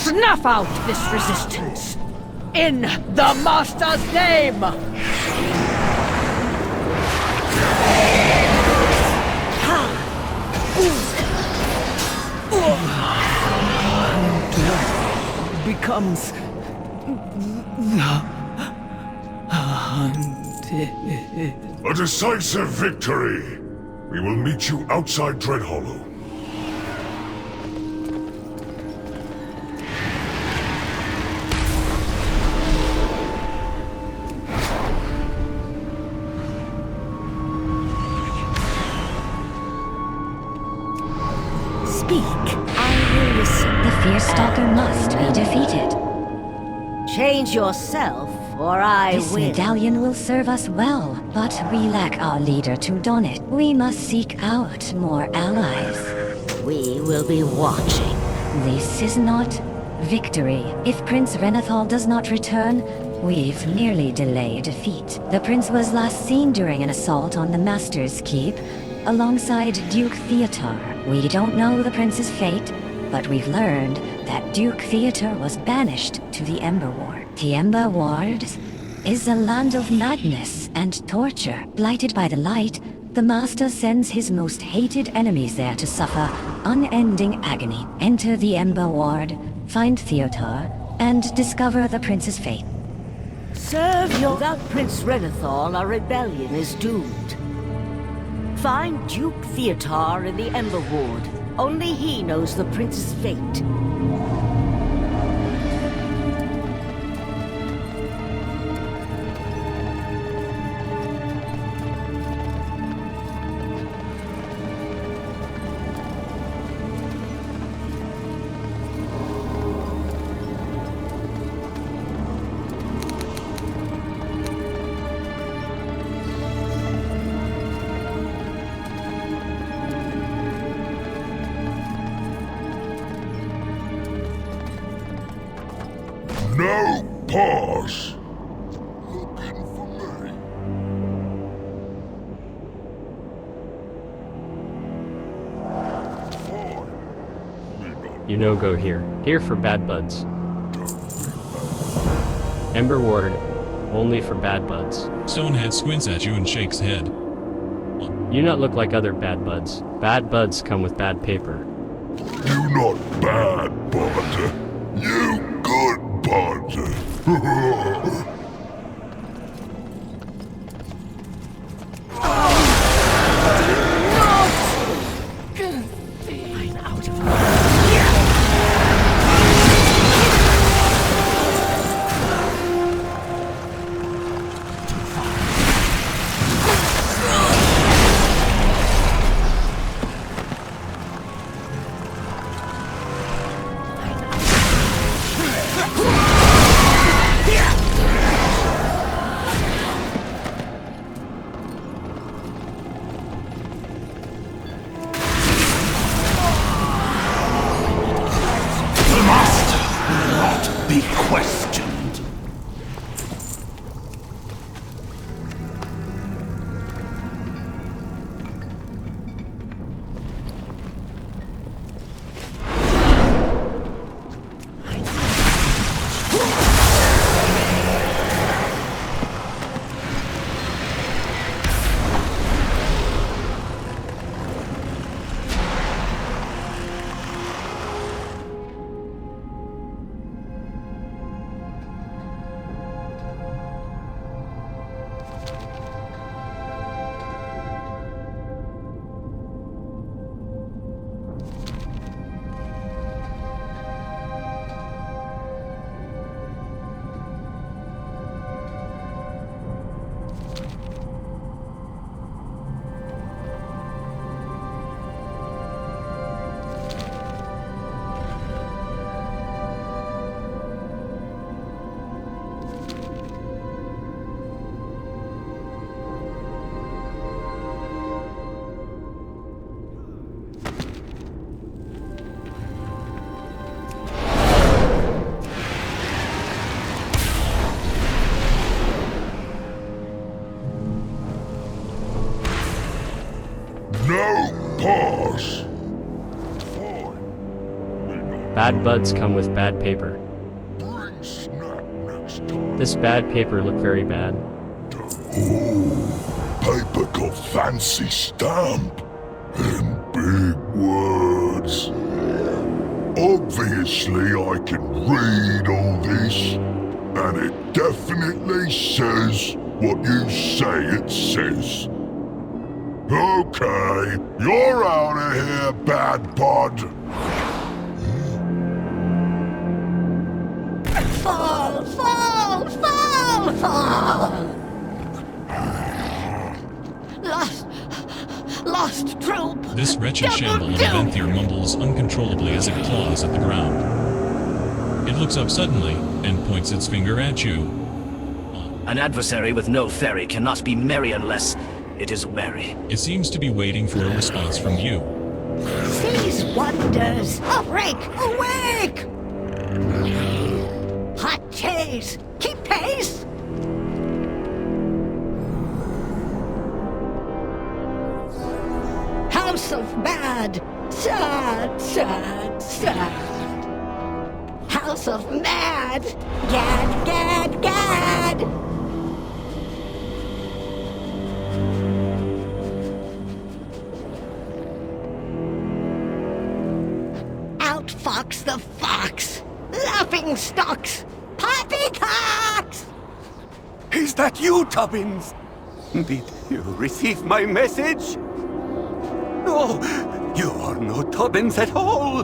Snuff out this resistance! In the Master's name! Hunter becomes hunted. A decisive victory! We will meet you outside Dreadhollow. The Fearstalker must be defeated. Change yourself, or I This will. medallion will serve us well, but we lack our leader to don it. We must seek out more allies. We will be watching. This is not victory. If Prince Renathal does not return, we've merely delayed defeat. The prince was last seen during an assault on the Master's Keep, alongside Duke Theatar. We don't know the prince's fate, but we've learned that Duke Theatar was banished to the Ember Ward. The Ember Ward is a land of madness and torture. Blighted by the light, the Master sends his most hated enemies there to suffer unending agony. Enter the Ember Ward, find Theatar, and discover the prince's fate. Serve your... Without Prince Renathal, our rebellion is doomed. Find Duke Theatar in the Ember Ward. Only he knows the prince's fate. No pause. Looking for me. You no go here. Here for bad buds. Ember Ward, only for bad buds. Stonehead squints at you and shakes head. You not look like other bad buds. Bad buds come with bad paper. You not bad bud. You good bud. Be questioned. Pause. Bad buds come with bad paper. This bad paper look very bad. Oh, paper got fancy stamp and big words. Obviously I can read all this, and it definitely says what you say it says. Okay, you're out of here, bad bud. Fall, fall, fall, fall! Lost troop! This wretched shamble of Revendreth mumbles uncontrollably as it claws at the ground. It looks up suddenly and points its finger at you. An adversary with no ferry cannot be merry unless it is wary. It seems to be waiting for a response from you. These wonders! Awake! Awake! Hot chase! Keep pace! House of Mad! Sad, sad, sad! House of Mad! Gad, gad, gad! Outfox the fox! Laughing stocks! Poppycocks! Is that you, Tubbins? Did you receive my message? No, you are no Tubbins at all.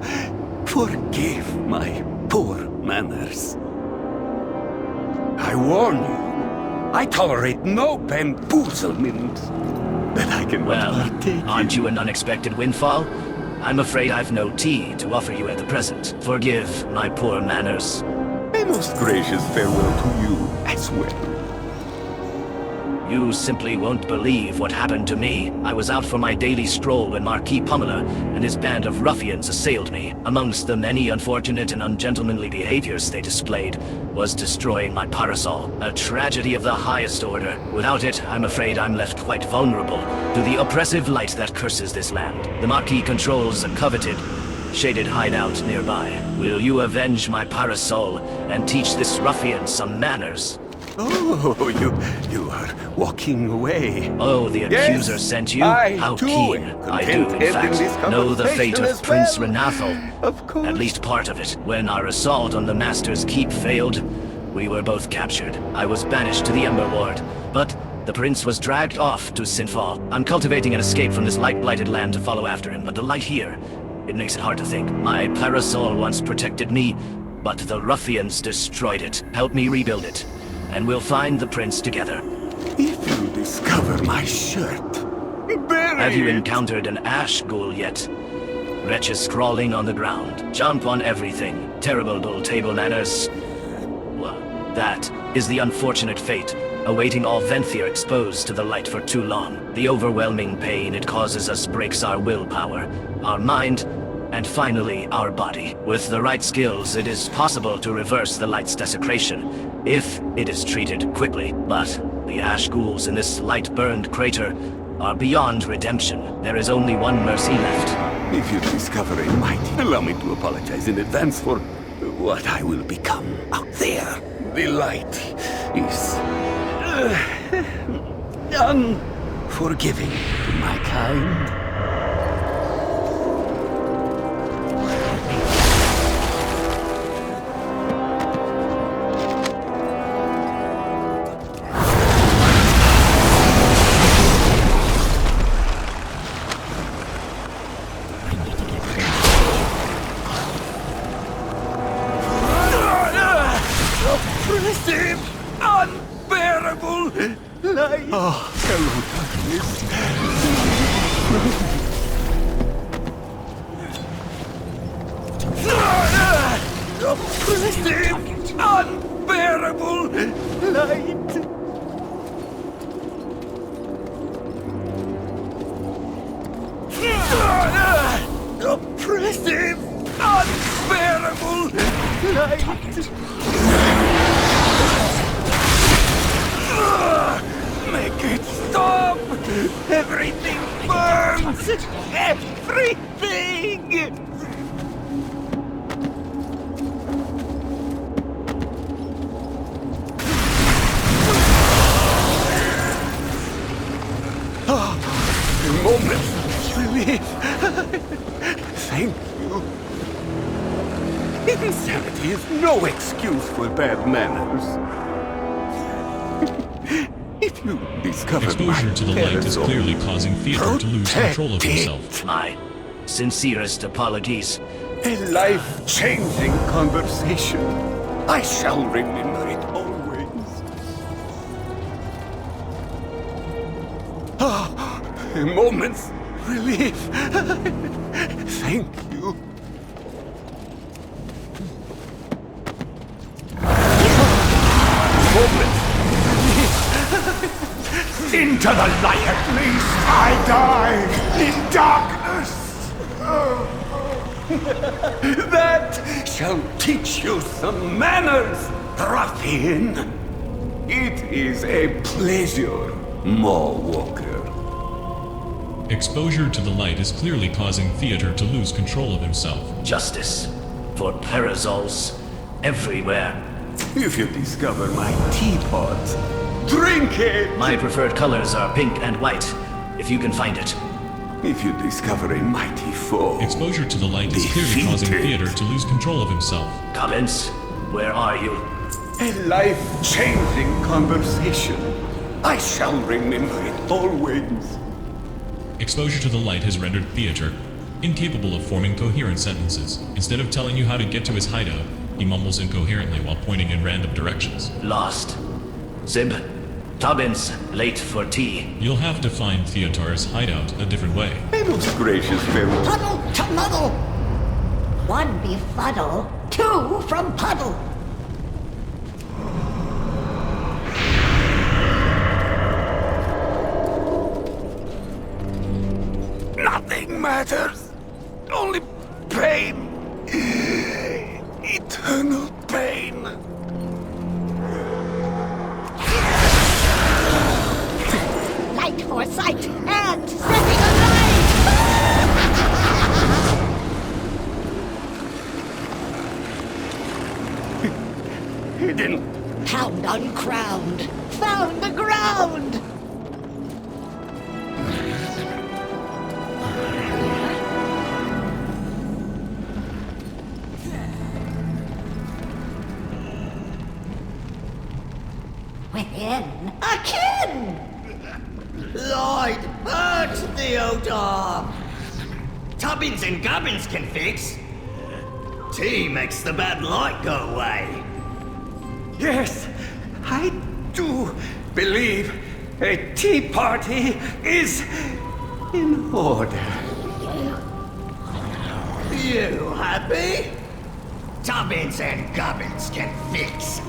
Forgive my poor manners. I warn you, I tolerate no bamboozlement that I can partake in. Aren't you an unexpected windfall? I'm afraid I've no tea to offer you at the present. Forgive my poor manners. A most gracious farewell to you as well. You simply won't believe what happened to me. I was out for my daily stroll when Marquis Pummeler and his band of ruffians assailed me. Amongst the many unfortunate and ungentlemanly behaviors they displayed was destroying my parasol. A tragedy of the highest order. Without it, I'm afraid I'm left quite vulnerable to the oppressive light that curses this land. The Marquis controls a coveted, shaded hideout nearby. Will you avenge my parasol and teach this ruffian some manners? Oh, you are walking away. Oh, the Accuser sent you? How keen. I do, in fact, know the fate of Prince Renathal. Of course. At least part of it. When our assault on the Master's Keep failed, we were both captured. I was banished to the Ember Ward, but the Prince was dragged off to Sinfall. I'm cultivating an escape from this light-blighted land to follow after him, but the light here, it makes it hard to think. My parasol once protected me, but the ruffians destroyed it. Help me rebuild it, and we'll find the Prince together. If you discover my shirt, bury Have you it. encountered an ash ghoul yet? Wretches crawling on the ground, jump on everything, terrible table manners. Well, that is the unfortunate fate awaiting all Venthyr exposed to the light for too long. The overwhelming pain it causes us breaks our willpower, our mind, and finally our body. With the right skills, it is possible to reverse the light's desecration, if it is treated quickly. But the ash ghouls in this light-burned crater are beyond redemption. There is only one mercy left. If you discover a mighty, allow me to apologize in advance for what I will become out there. The light is unforgiving to my kind. Unbearable light. Oh, hello, darkness. Oppressive, unbearable light. Oppressive, unbearable light. Make it stop! Everything burns! Everything! A moment's relief. Thank you. Insanity is no excuse for bad manners. If you discover Exposure to the light is clearly causing Theodore to lose control of himself. My sincerest apologies. A life-changing conversation. I shall remember it always. A moment's relief. Thank you. Into the light at least! I die in darkness! That shall teach you some manners, ruffian. It is a pleasure, Maw Walker. Exposure to the light is clearly causing Theodore to lose control of himself. Justice for parasols everywhere. If you discover my teapot, drink it! My preferred colors are pink and white, if you can find it. If you discover a mighty foe, Exposure to the light is clearly causing Theodore to lose control of himself. Collins, where are you? a life-changing conversation. I shall remember it always. Exposure to the light has rendered Theodore incapable of forming coherent sentences. Instead of telling you how to get to his hideout, he mumbles incoherently while pointing in random directions. Lost. Zib. Tubbins, late for tea. You'll have to find Theodore's hideout a different way. Most gracious fellow. Puddle to muddle. One befuddle, two from puddle. matters. Only pain. Eternal pain. Light for sight and setting alight! Hidden. Hound uncrowned, found the ground! Within, akin! Lloyd, hurt, Theodore! Tubbins and gubbins can fix. Tea makes the bad light go away. Yes, I do believe a tea party is in order. You happy? Tubbins and gubbins can fix.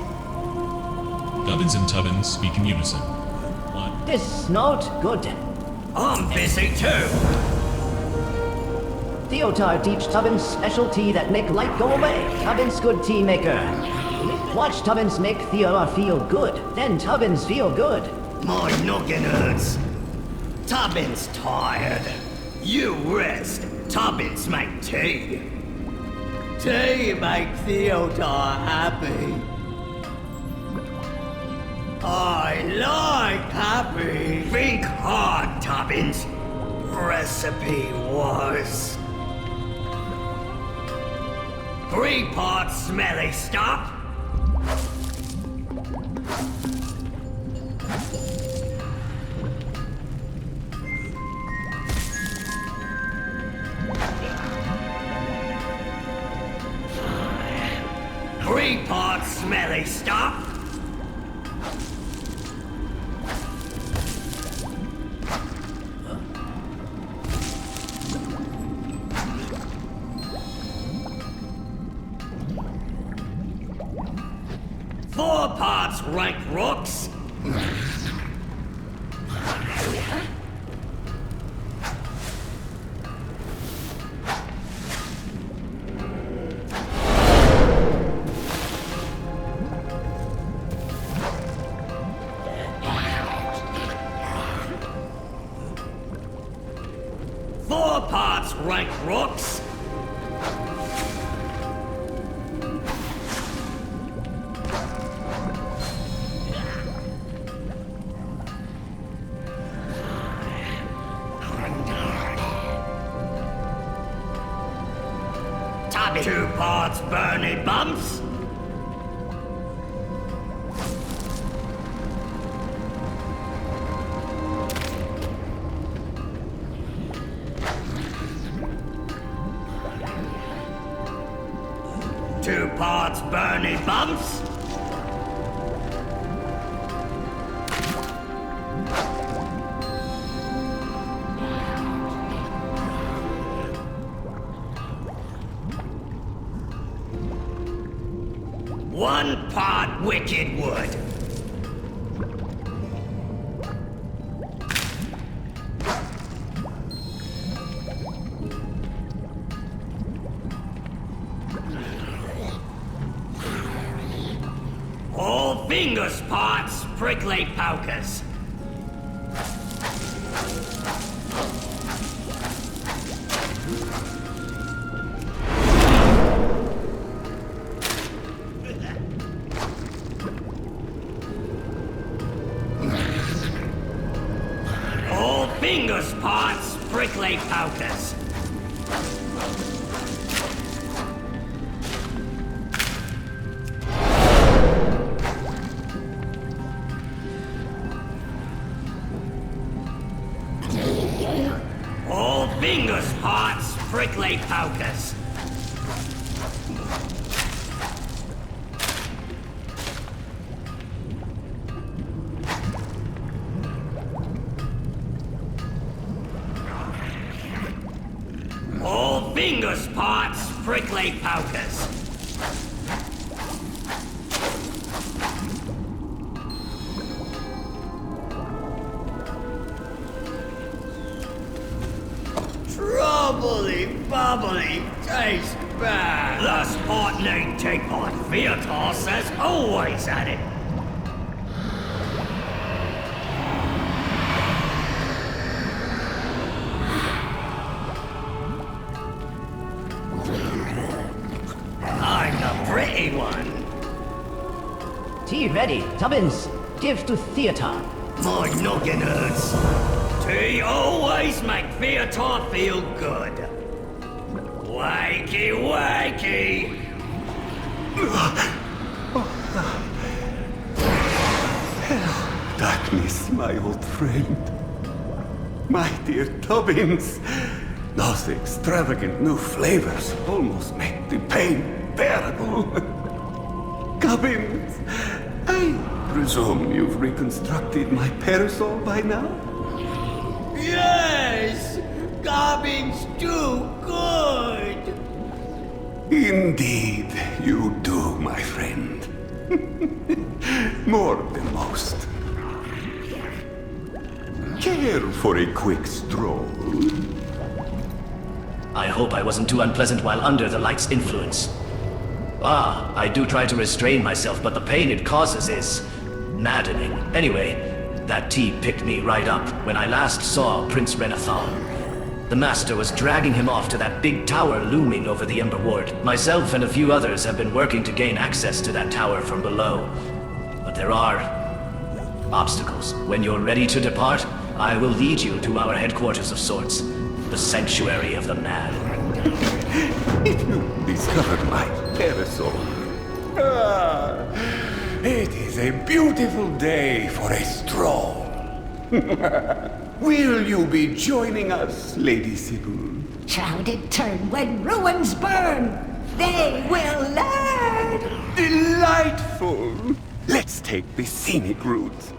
Gubbins and Tubbins speak in unison. This not good. I'm busy too. Theodore teach Tubbins specialty that make light go away. Tubbins good tea maker. Watch Tubbins make Theodore feel good. Then Tubbins feel good. My noggin hurts. Tubbins tired. You rest. Tubbins make tea. Tea make Theodore happy. I like happy. Think hard, Tubbins. Recipe was 3 parts smelly stuff. 3 parts smelly stuff. 4 parts rank rocks. 4 parts rank rocks. 2 parts Bernie bumps. 2 parts Bernie bumps. 1 part wicked wood. 4 fingers parts prickly pokers. 4 fingers parts prickly pokers. 4 fingers parts prickly pokers. 4 fingers parts prickly pokers. 'Trouble! bubbly, bubbly, tastes bad. The sparkling teapot Fearstalker says always at it. I'm the pretty one. Tea ready. Tubbins, give to theatre. My noggin hurts. Tea always make Fearstalker feel good. Wakey, wakey! Darkness, my old friend. My dear Tubbins. Those extravagant new flavors almost make the pain bearable. Tubbins, I presume you've reconstructed my parasol by now? Yes! Gobbins do good! Indeed, you do, my friend. More than most. Care for a quick stroll? I hope I wasn't too unpleasant while under the light's influence. I do try to restrain myself, but the pain it causes is maddening. Anyway, that tea picked me right up when I last saw Prince Renathal. The Master was dragging him off to that big tower looming over the Ember Ward. Myself and a few others have been working to gain access to that tower from below. But there are obstacles. When you're ready to depart, I will lead you to our headquarters of sorts. The Sanctuary of the Mad. You discovered my parasol. It is a beautiful day for a stroll. Will you be joining us, Lady Sybil? Shrouded turn when ruins burn. They will learn. Delightful. Let's take the scenic route.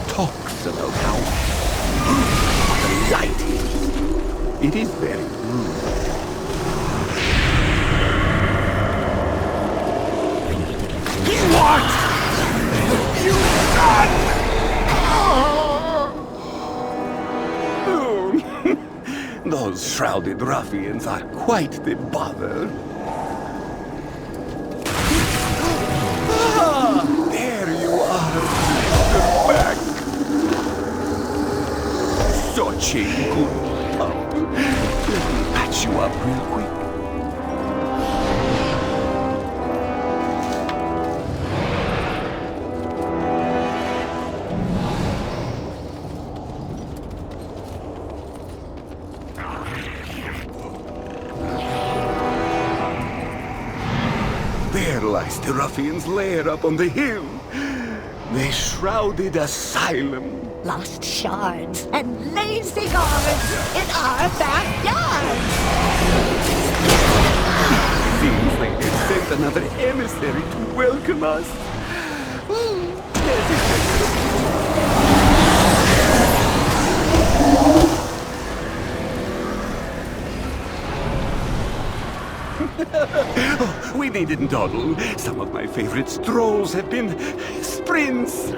Talks about how the light is. It is very rude. What? You done? Those shrouded ruffians are quite the bother. There you are. Back. Such a good pup. Let me patch you up real quick. There lies the ruffian's lair up on the hill. The shrouded asylum. Lost shards and lazy guards in our backyard. Seems like they sent another emissary to welcome us. We needn't dawdle. Some of my favorite strolls have been sprints.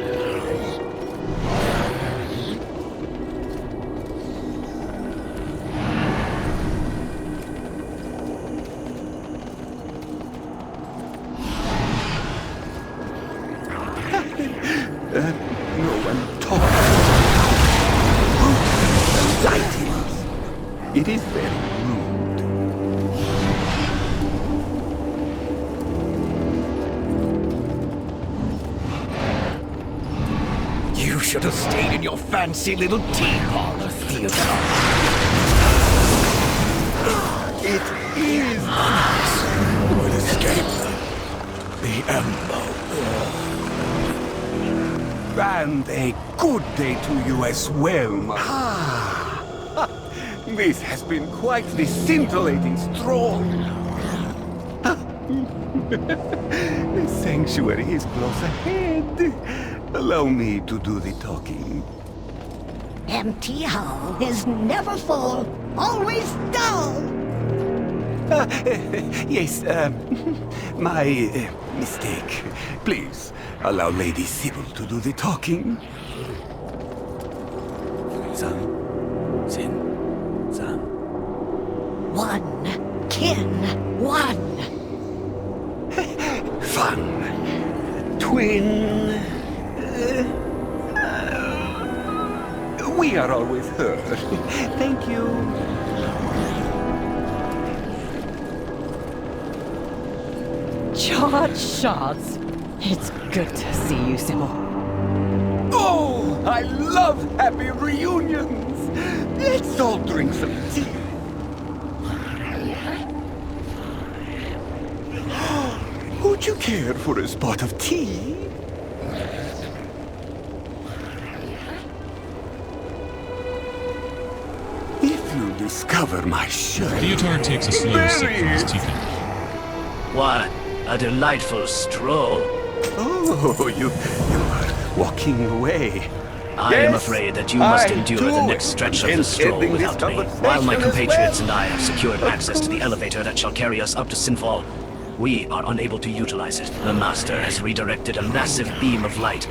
No one talks. Lightings. It is very rude. You should have stayed in your fancy little tea parlor, Theodore. It is. We'll escape the Ember. And a good day to you as well, This has been quite the scintillating stroll. The sanctuary is close ahead. Allow me to do the talking. Empty hull is never full, always dull. Yes, my mistake. Please, allow Lady Sybil to do the talking. One kin, one. Fun. Twin. We are all with her. Thank you. Charge shards. It's good to see you, Sybil. Oh, I love happy reunions. Let's all drink some tea. Would you care for a spot of tea? If you discover my shirt... Theodore takes a slow sip from his teacup. What a delightful stroll. Oh, you are walking away. I am afraid that you must endure the next stretch of the stroll without me. While my compatriots and I have secured access to the elevator that shall carry us up to Sinfall, we are unable to utilize it. The Master has redirected a massive beam of light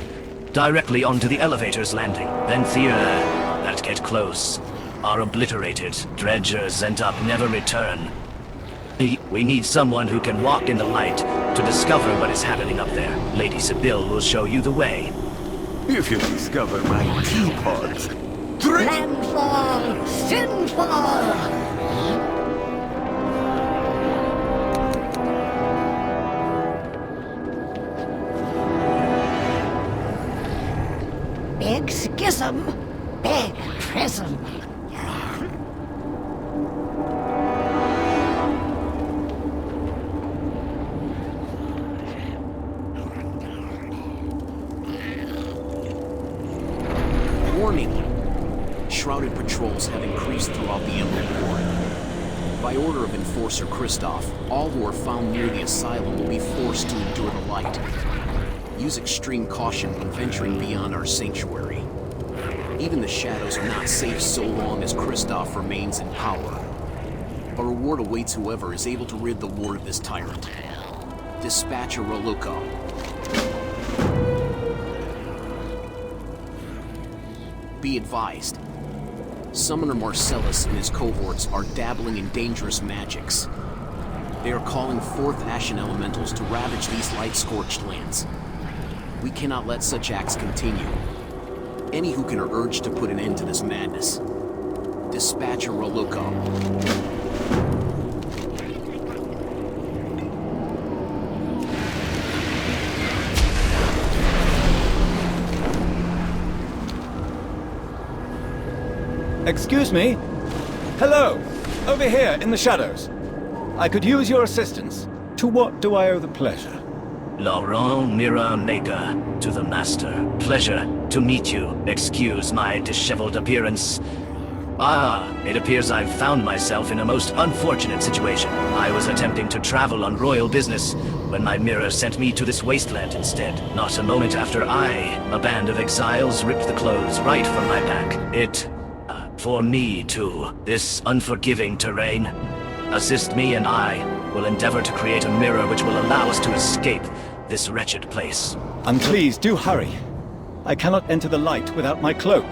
directly onto the elevator's landing. Then that get close are obliterated. Dredgers end up never return. We need someone who can walk in the light to discover what is happening up there. Lady Sybil will show you the way. If you discover my teapot, Landfall! Sinfall! Big schism, big prism. Warning! Shrouded patrols have increased throughout the Emerald Ward. By order of Enforcer Kristoff, all who are found near the asylum will be forced to endure the light. Use extreme caution when venturing beyond our sanctuary. Even the shadows are not safe so long as Kristoff remains in power. A reward awaits whoever is able to rid the ward of this tyrant. Dispatcher Roluko. Be advised. Summoner Marcellus and his cohorts are dabbling in dangerous magics. They are calling forth Ashen Elementals to ravage these light-scorched lands. We cannot let such acts continue. Any who can are urged to put an end to this madness. Dispatcher Roluko. Excuse me? Hello! Over here, in the shadows. I could use your assistance. To what do I owe the pleasure? Laurent Mira-Nega, to the Master. Pleasure to meet you. Excuse my disheveled appearance. It appears I've found myself in a most unfortunate situation. I was attempting to travel on royal business when my mirror sent me to this wasteland instead. Not a moment after a band of exiles, ripped the clothes right from my back. For me too, this unforgiving terrain. Assist me and I will endeavor to create a mirror which will allow us to escape this wretched place. And please, do hurry. I cannot enter the light without my cloak.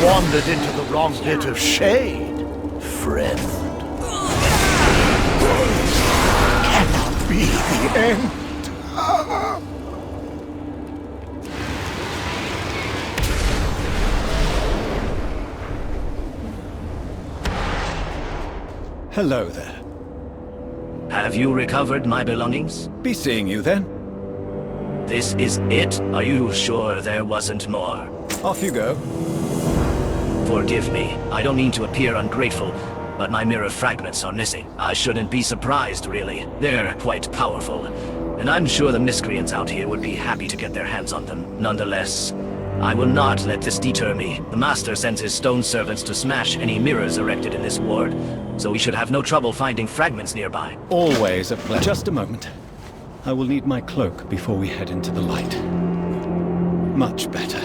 Wandered into the wrong bit of shade, friend. Cannot be the end. Hello there. Have you recovered my belongings? Be seeing you then. This is it? Are you sure there wasn't more? Off you go. Forgive me. I don't mean to appear ungrateful, but my mirror fragments are missing. I shouldn't be surprised, really. They're quite powerful, and I'm sure the miscreants out here would be happy to get their hands on them. Nonetheless, I will not let this deter me. The Master sends his stone servants to smash any mirrors erected in this ward, so we should have no trouble finding fragments nearby. Always a pleasure. Just a moment. I will need my cloak before we head into the light. Much better.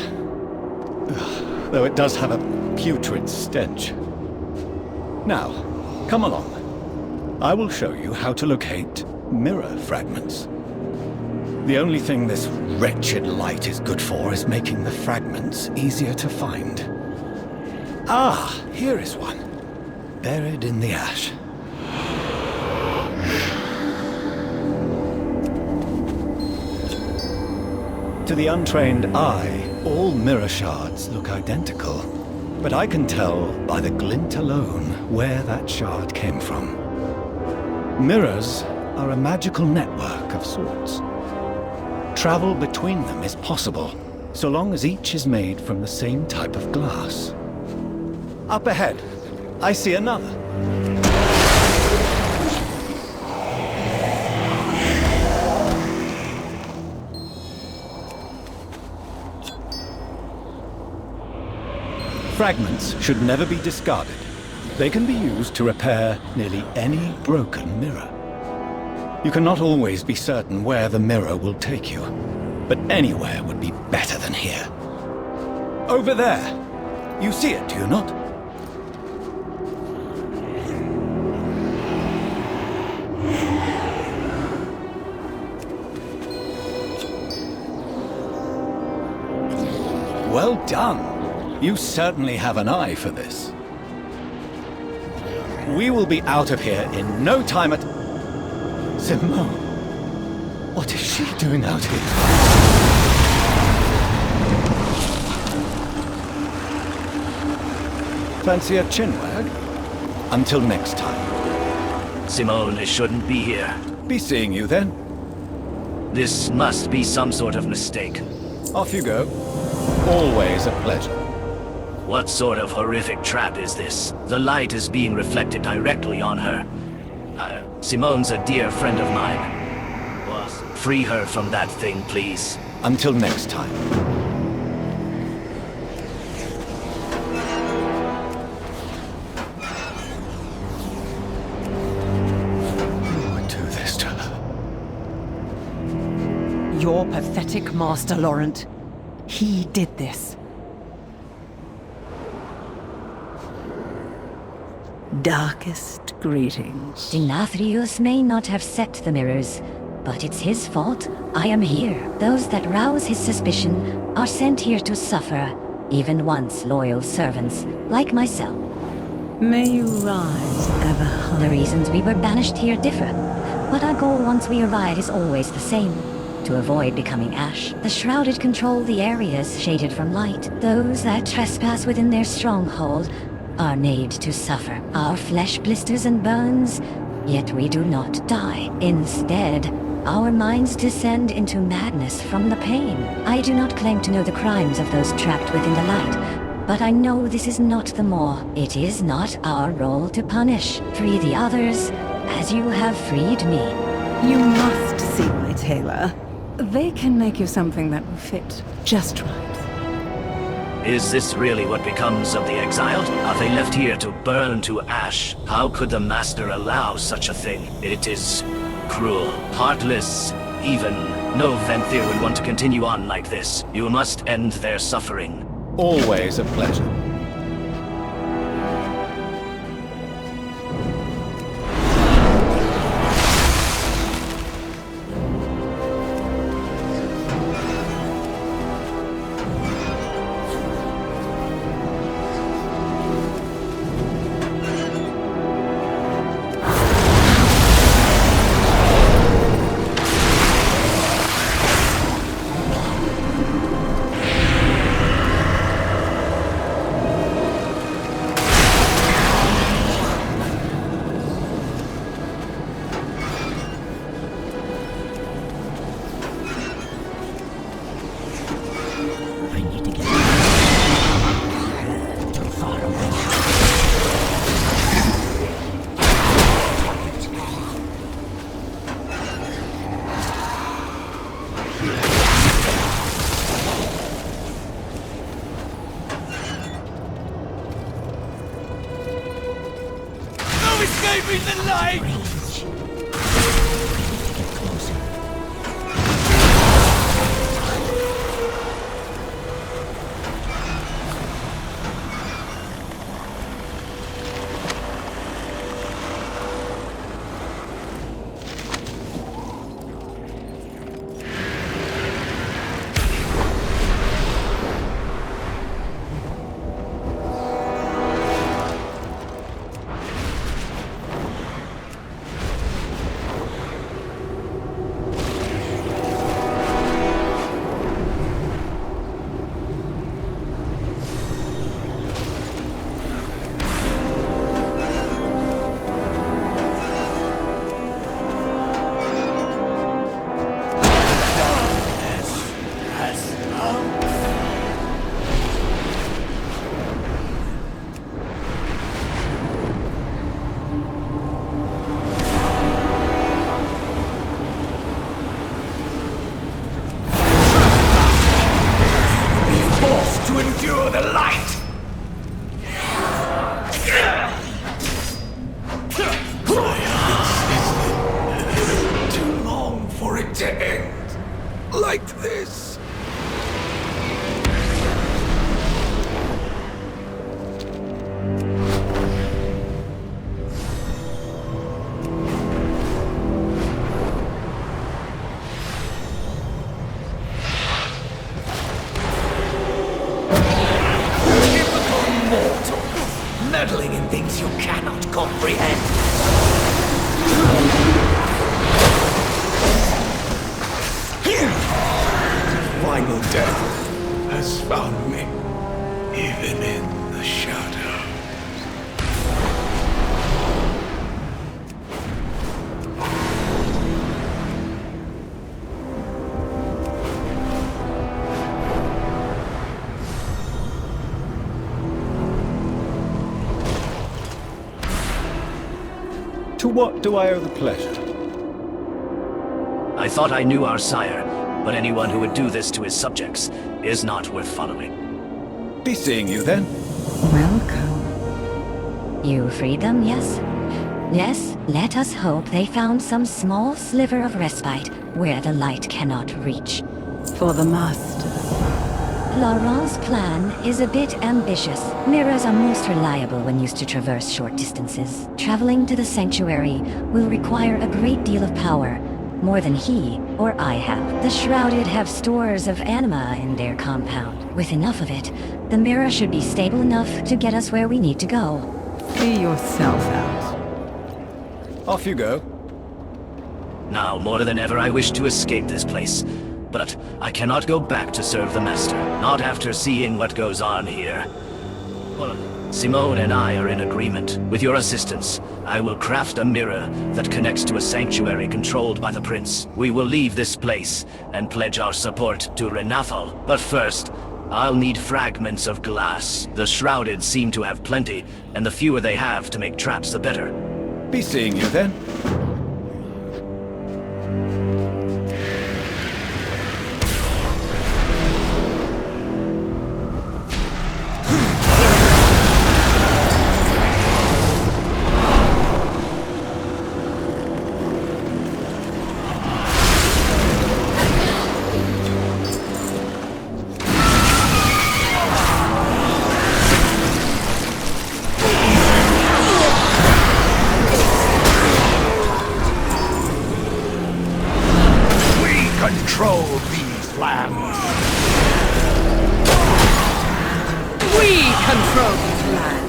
Ugh, though it does have a putrid stench. Now, come along. I will show you how to locate mirror fragments. The only thing this wretched light is good for is making the fragments easier to find. Ah, here is one. Buried in the ash. To the untrained eye, all mirror shards look identical. But I can tell by the glint alone where that shard came from. Mirrors are a magical network of sorts. Travel between them is possible, so long as each is made from the same type of glass. Up ahead, I see another. Fragments should never be discarded. They can be used to repair nearly any broken mirror. You cannot always be certain where the mirror will take you, but anywhere would be better than here. Over there! You see it, do you not? Well done! You certainly have an eye for this. We will be out of here in no time at... Simone, what is she doing out here? Fancy a chinwag? Until next time. Simone shouldn't be here. Be seeing you then. This must be some sort of mistake. Off you go. Always a pleasure. What sort of horrific trap is this? The light is being reflected directly on her. Simone's a dear friend of mine. Boss, free her from that thing, please. Until next time. Who would do this to her? Your pathetic master, Laurent. He did this. Darkest greetings. Denathrius may not have set the mirrors, but it's his fault. I am here. Those that rouse his suspicion are sent here to suffer, even once loyal servants, like myself. May you rise ever high. The reasons we were banished here differ, but our goal once we arrive is always the same. To avoid becoming ash, the Shrouded control the areas shaded from light. Those that trespass within their stronghold are made to suffer. Our flesh blisters and burns, yet we do not die. Instead, our minds descend into madness from the pain. I do not claim to know the crimes of those trapped within the light, but I know this is not the Maw. It is not our role to punish. Free the others, as you have freed me. You must see my tailor. They can make you something that will fit just right. Is this really what becomes of the exiled? Are they left here to burn to ash? How could the Master allow such a thing? It is cruel, heartless, even. No Venthyr would want to continue on like this. You must end their suffering. Always a pleasure. Give me the light! Meddling in things you cannot comprehend. Final death has found me, even in the shadow. To what do I owe the pleasure? I thought I knew our sire, but anyone who would do this to his subjects is not worth following. Be seeing you then. Welcome. You freed them, yes? Yes, let us hope they found some small sliver of respite where the light cannot reach. For the Master. Laurent's plan is a bit ambitious. Mirrors are most reliable when used to traverse short distances. Traveling to the Sanctuary will require a great deal of power, more than he or I have. The Shrouded have stores of anima in their compound. With enough of it, the mirror should be stable enough to get us where we need to go. See yourself out. Off you go. Now, more than ever, I wish to escape this place. But I cannot go back to serve the Master, not after seeing what goes on here. Well, Simone and I are in agreement. With your assistance, I will craft a mirror that connects to a sanctuary controlled by the Prince. We will leave this place and pledge our support to Renathal. But first, I'll need fragments of glass. The Shrouded seem to have plenty, and the fewer they have to make traps, the better. Be seeing you then. Control these lands. We control these lands.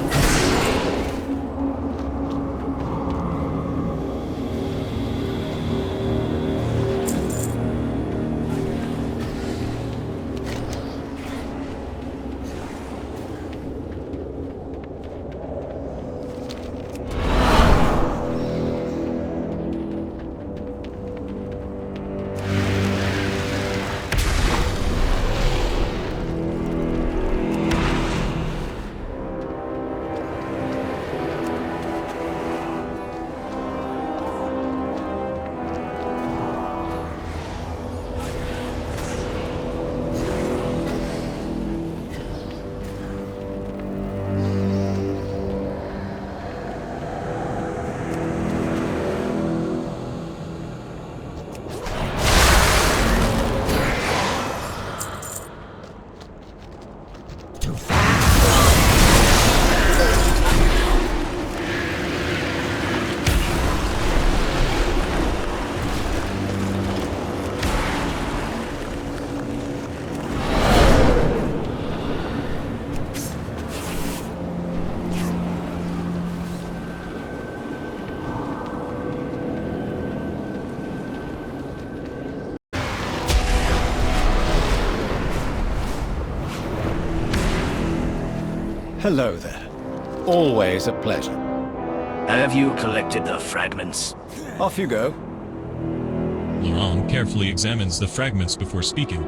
Hello there. Always a pleasure. Have you collected the fragments? Off you go. Laurent carefully examines the fragments before speaking.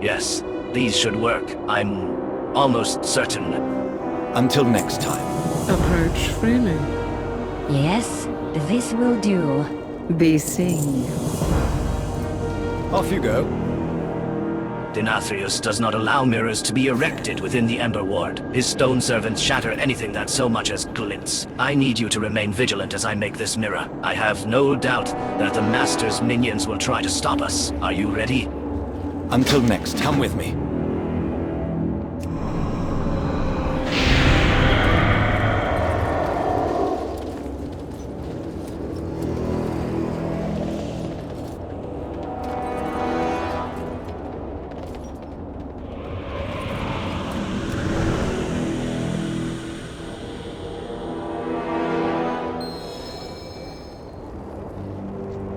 Yes, these should work. I'm almost certain. Until next time. Approach freely. Yes, this will do. Be seeing you. Off you go. Denathrius does not allow mirrors to be erected within the Ember Ward. His stone servants shatter anything that so much as glints. I need you to remain vigilant as I make this mirror. I have no doubt that the Master's minions will try to stop us. Are you ready? Until next, come with me.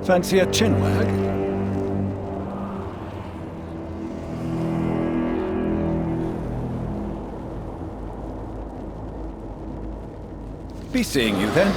Fancy a chinwag? Be seeing you then.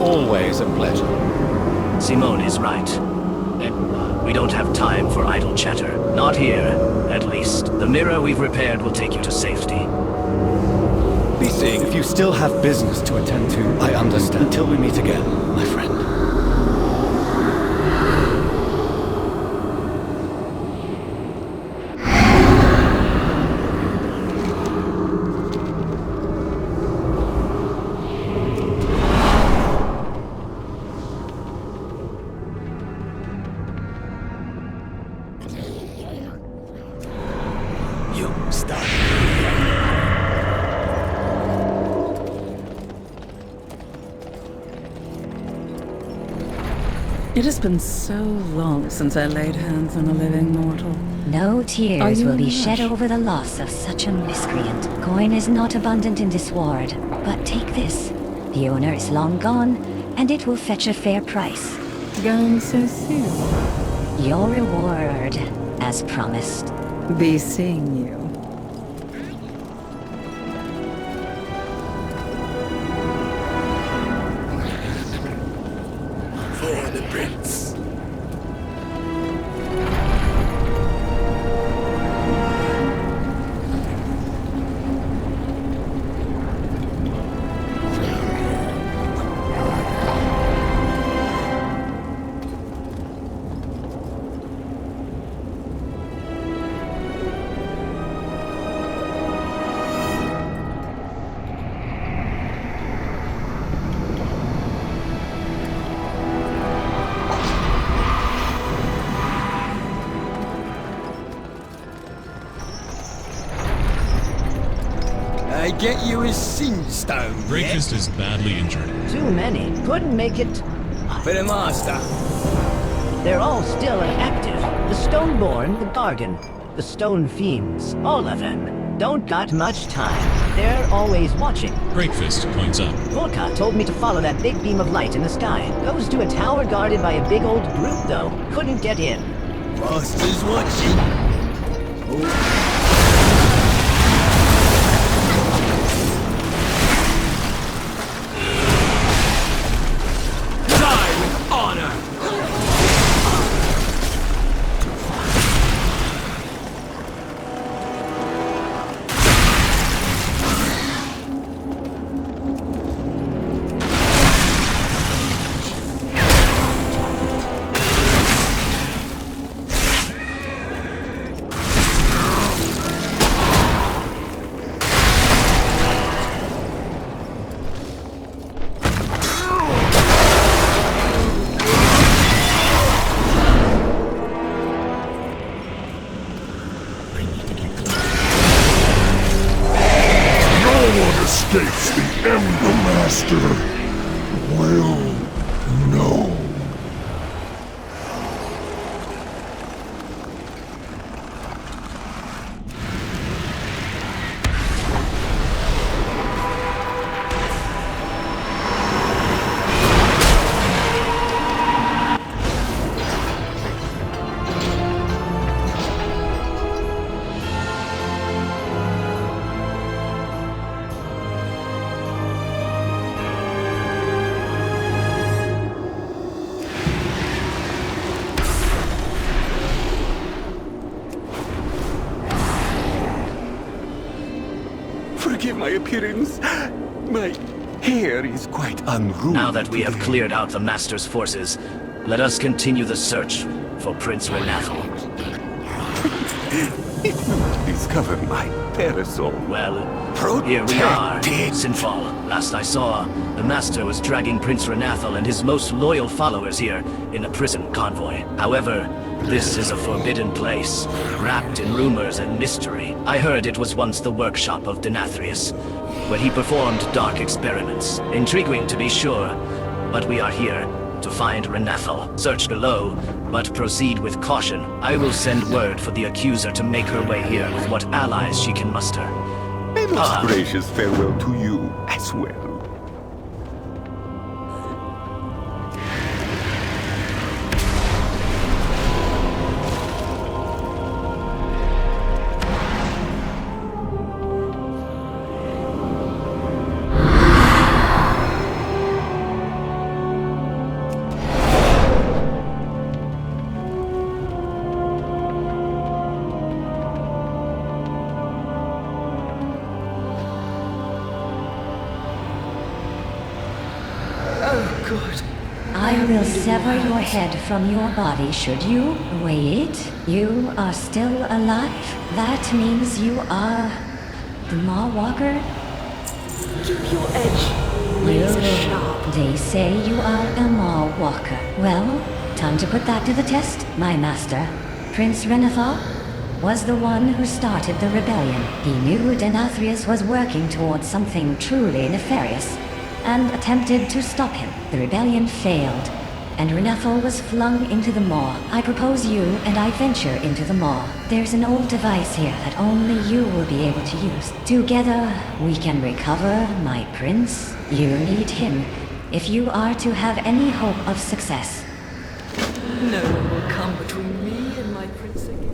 Always a pleasure. Simone is right. We don't have time for idle chatter. Not here, at least. The mirror we've repaired will take you to safety. Be seeing if you still have business to attend to. I understand. Until we meet again, my friend. It has been so long since I laid hands on a living mortal. No tears will be rushed? shed over the loss of such a miscreant. Coin is not abundant in this ward, but take this. The owner is long gone, and it will fetch a fair price. Going so soon? Your reward, as promised. Be seeing you. For the prince. I get you as Sinstone. Breakfast is badly injured. Too many. Couldn't make it. For the master. They're all still active. The Stoneborn, the Gargan, the Stone Fiends, all of them. don't got much time. They're always watching. Breakfast points up. Volka told me to follow that big beam of light in the sky. Goes to a tower guarded by a big old brute, though. Couldn't get in. Master's watching. Die with honor! Escapes the Ember Master will know. Forgive my appearance. My hair is quite unruly. Now that we have cleared out the Master's forces, let us continue the search for Prince Renathal. Discover my parasol. Well, here we are, Sinfall. Last I saw, the Master was dragging Prince Renathal and his most loyal followers here in a prison convoy. However, this is a forbidden place, wrapped in rumors and mystery. I heard it was once the workshop of Denathrius, where he performed dark experiments. Intriguing to be sure, but we are here to find Renathal. Search below, but proceed with caution. I will send word for the Accuser to make her way here with what allies she can muster. A most gracious farewell to you as well. I will sever your head from your body should you. Wait, you are still alive? That means you are the Maw Walker? Keep your edge razor sharp. They say you are a Maw Walker. Well, time to put that to the test, my master. Prince Renathal was the one who started the rebellion. He knew Denathrius was working towards something truly nefarious, and attempted to stop him. The rebellion failed, and Renathal was flung into the Maw. I propose you and I venture into the Maw. There's an old device here that only you will be able to use. Together, we can recover my prince. You need him if you are to have any hope of success. No one will come between me and my prince again.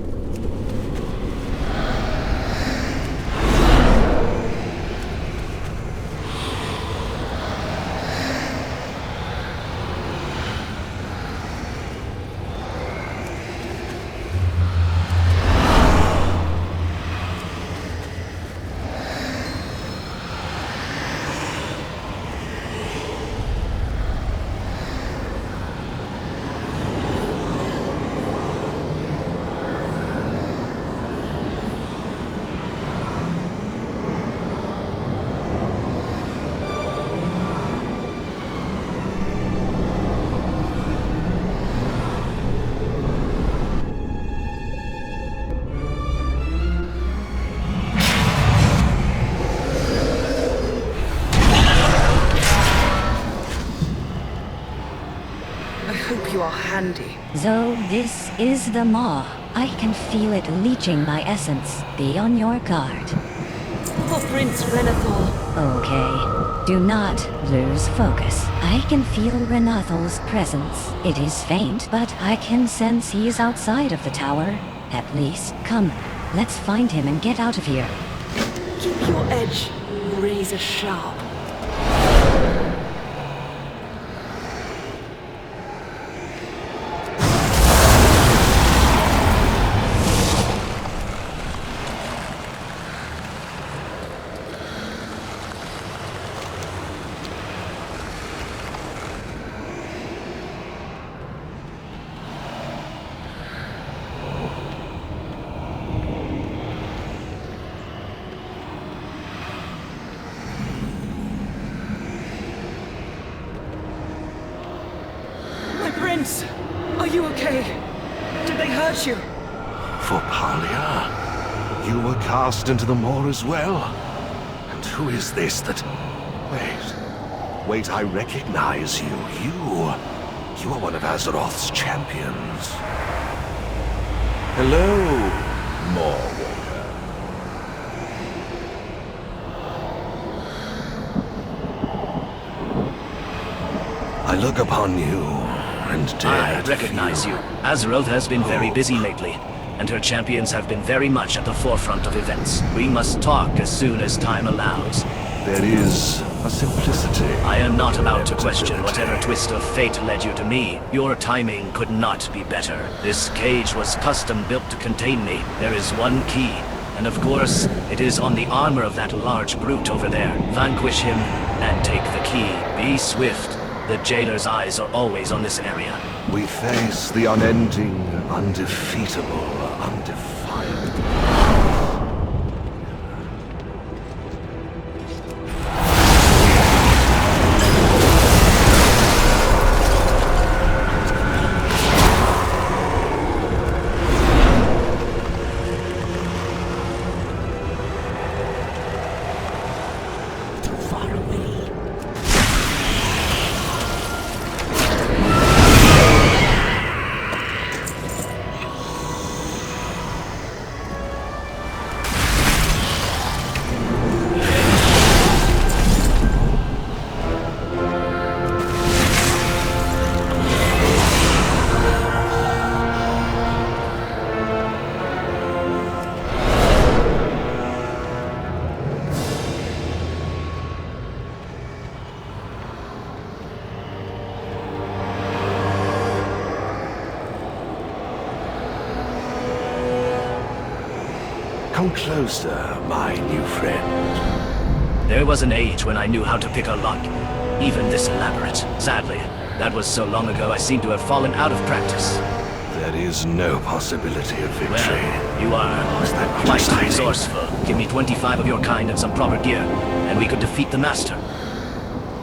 You are handy. So this is the Maw. I can feel it leeching my essence. Be on your guard. Prince Renathal. Okay. Do not lose focus. I can feel Renathal's presence. It is faint, but I can sense he is outside of the tower. At least. Come, let's find him and get out of here. Keep your edge razor sharp. Prince, are you okay? Did they hurt you? Palia, you were cast into the maw as well? And who is this that... Wait, I recognize you. You are one of Azeroth's champions. Hello, Maw Walker. I look upon you, and dare I recognize you. Azeroth has been very busy lately, and her champions have been very much at the forefront of events. We must talk as soon as time allows. There is a simplicity. I am not about to question whatever twist of fate led you to me. Your timing could not be better. This cage was custom built to contain me. There is one key, and of course, it is on the armor of that large brute over there. Vanquish him, and take the key. Be swift. The jailer's eyes are always on this area. We face the unending, undefeatable, undefined. Come closer, my new friend. There was an age when I knew how to pick a lock, even this elaborate. Sadly, that was so long ago I seem to have fallen out of practice. There is no possibility of victory. Well, you are quite resourceful. Give me 25 of your kind and some proper gear, and we could defeat the Master.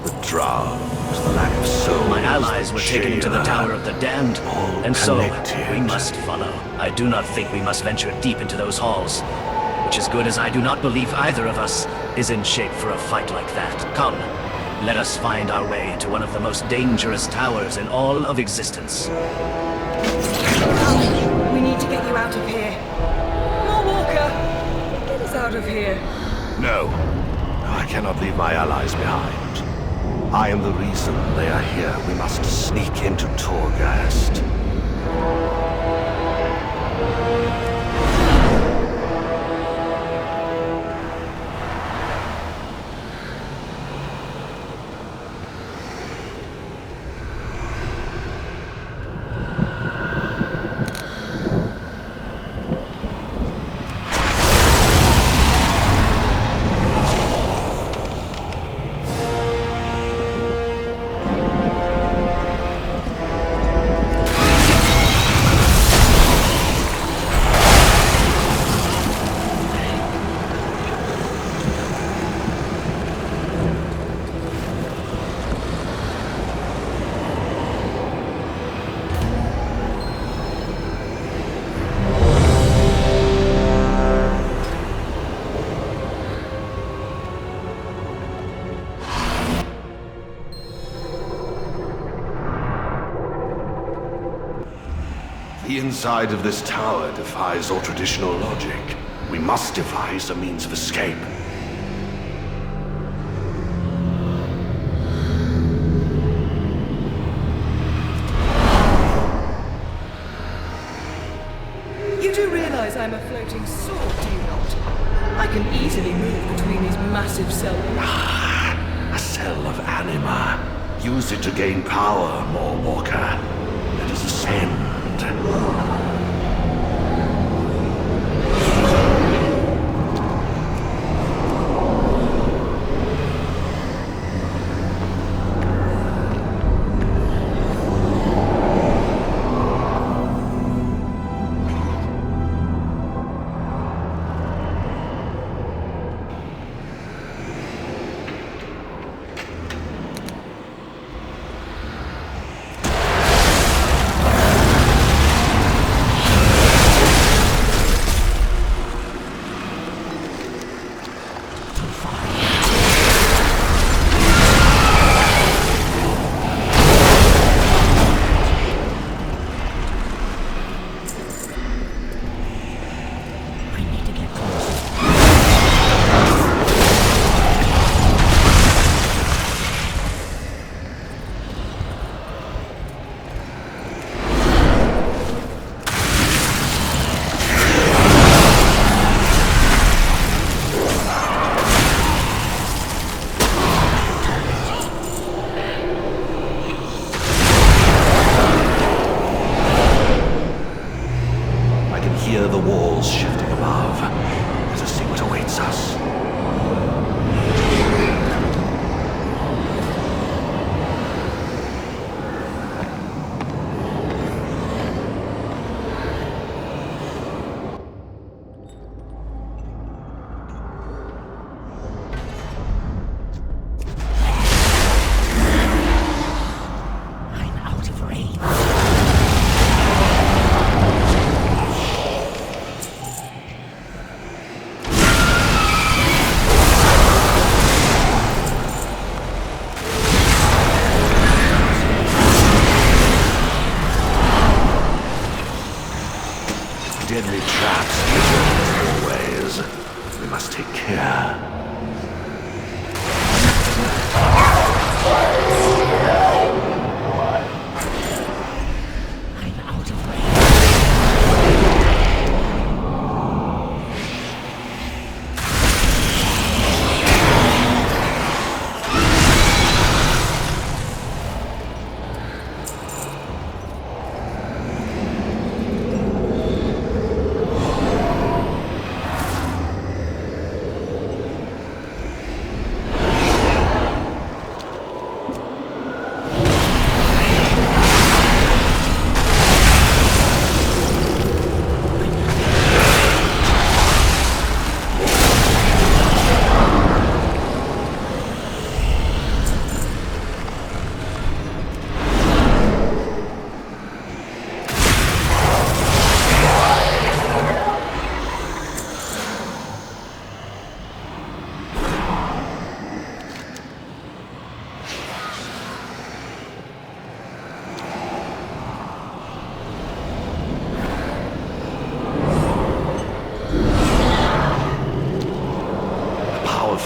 The drought, the lack of soul. My allies were taken into the Tower of the Damned, and so we must follow. I do not think we must venture deep into those halls, which is good as I do not believe either of us is in shape for a fight like that. Come, let us find our way to one of the most dangerous towers in all of existence. We need to get you out of here. Maw Walker, get us out of here. No, I cannot leave my allies behind. I am the reason they are here. We must sneak into Torghast. The inside of this tower defies all traditional logic. We must devise a means of escape. I'm a floating sword, do you not? I can easily move between these massive cells. A cell of anima. Use it to gain power, Maw Walker. Let us ascend. Deadly traps always. We must take care.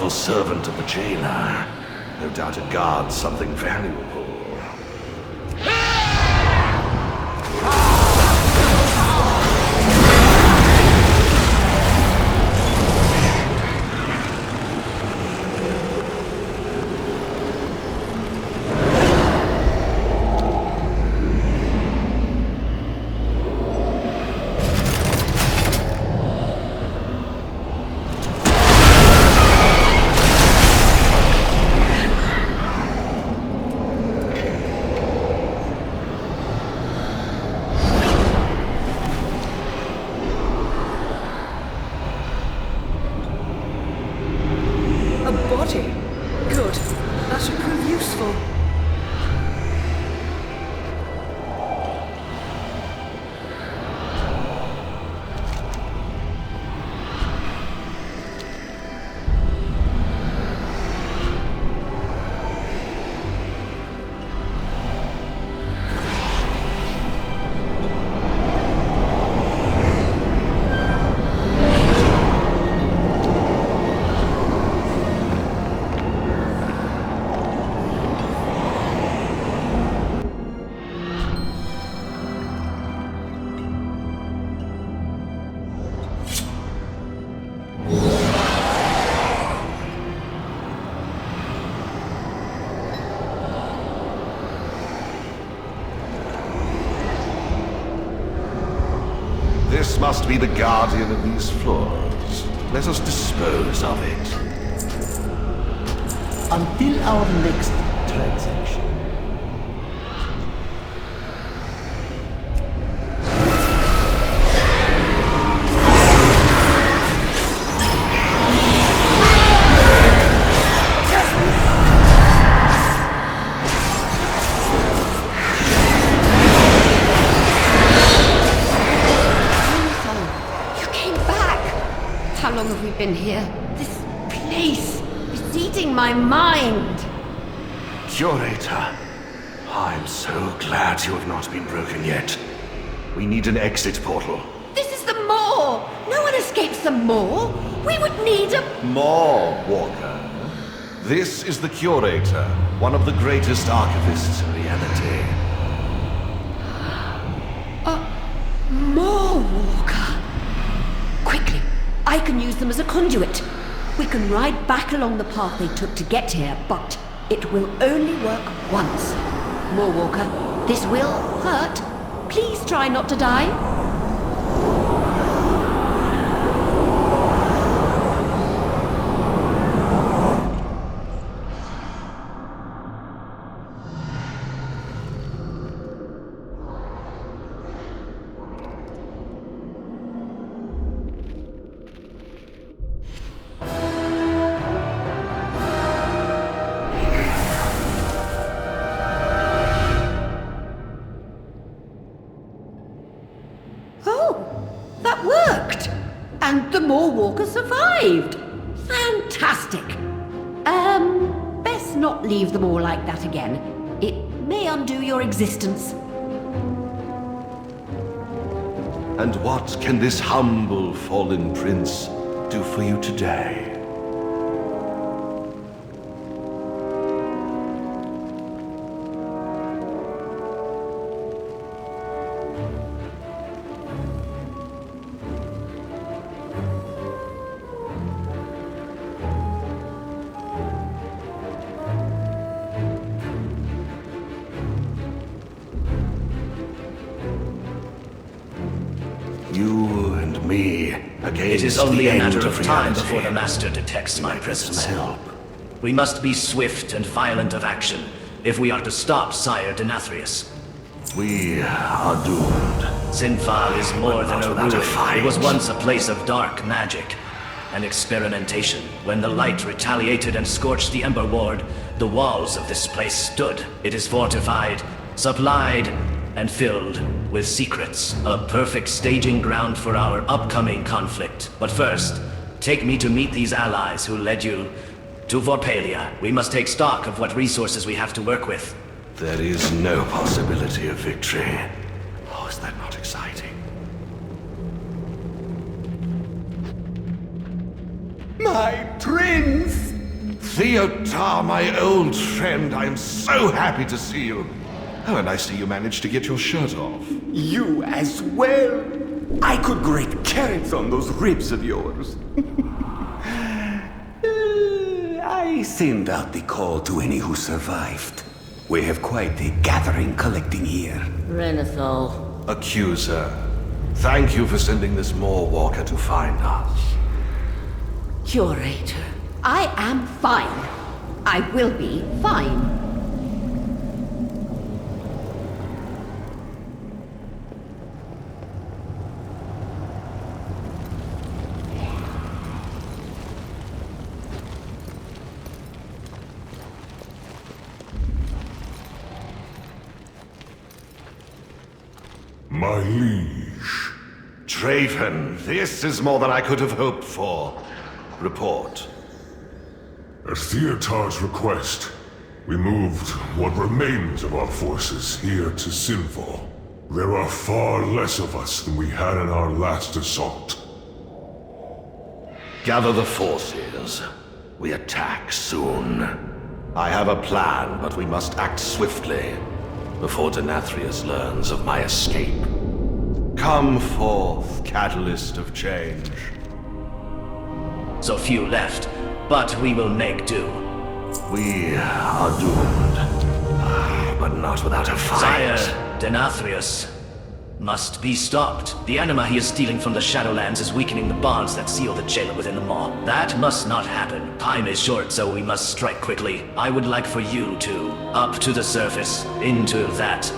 Servant of the jailer. No doubt it guards something valuable. This must be the guardian of these floors. Let us dispose of it. Until our next transaction. How long have we been here? This place is eating my mind. Curator, I'm so glad you have not been broken yet. We need an exit portal. This is the Maw. No one escapes the Maw. We would need a... Maw Walker. This is the Curator, one of the greatest archivists in reality. Maw Walker. Quickly. I can use them as a conduit. We can ride back along the path they took to get here, but it will only work once. Maw Walker, this will hurt. Please try not to die. Survived! Fantastic! Best not leave them all like that again. It may undo your existence. And what can this humble fallen prince do for you today? It is only a matter of time before the Master detects my presence. We must be swift and violent of action if we are to stop Sire Denathrius. We are doomed. Sinfal is more than a ruin. It was once a place of dark magic and experimentation. When the light retaliated and scorched the Ember Ward, the walls of this place stood. It is fortified, supplied, and filled with secrets. A perfect staging ground for our upcoming conflict. But first, take me to meet these allies who led you to Vorpalia. We must take stock of what resources we have to work with. There is no possibility of victory. Oh, is that not exciting? My prince! Theotar, my old friend, I am so happy to see you. Oh, and I see you managed to get your shirt off. You as well? I could grate carrots on those ribs of yours. I send out the call to any who survived. We have quite a gathering collecting here. Renathal. Accuser, thank you for sending this Maw Walker to find us. Curator, I am fine. I will be fine. My liege. Draven, this is more than I could have hoped for. Report. At Theotar's request, we moved what remains of our forces here to Sinfal. There are far less of us than we had in our last assault. Gather the forces. We attack soon. I have a plan, but we must act swiftly before Denathrius learns of my escape. Come forth, catalyst of change. So few left, but we will make do. We are doomed, but not without a fight. Sire Denathrius, must be stopped. The anima he is stealing from the Shadowlands is weakening the bonds that seal the jailer within the Maw. That must not happen. Time is short, so we must strike quickly. I would like for you to, up to the surface, into that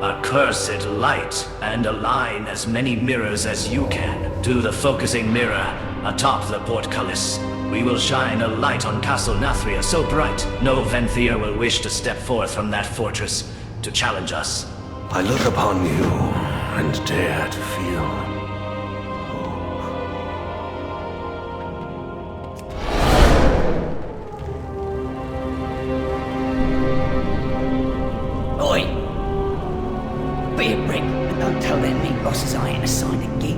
accursed light, and align as many mirrors as you can to the focusing mirror atop the portcullis. We will shine a light on Castle Denathrius so bright, no Venthyr will wish to step forth from that fortress to challenge us. I look upon you and dare to feel hope. Oi! Be a brick, and don't tell them meat bosses I ain't assigned a gig.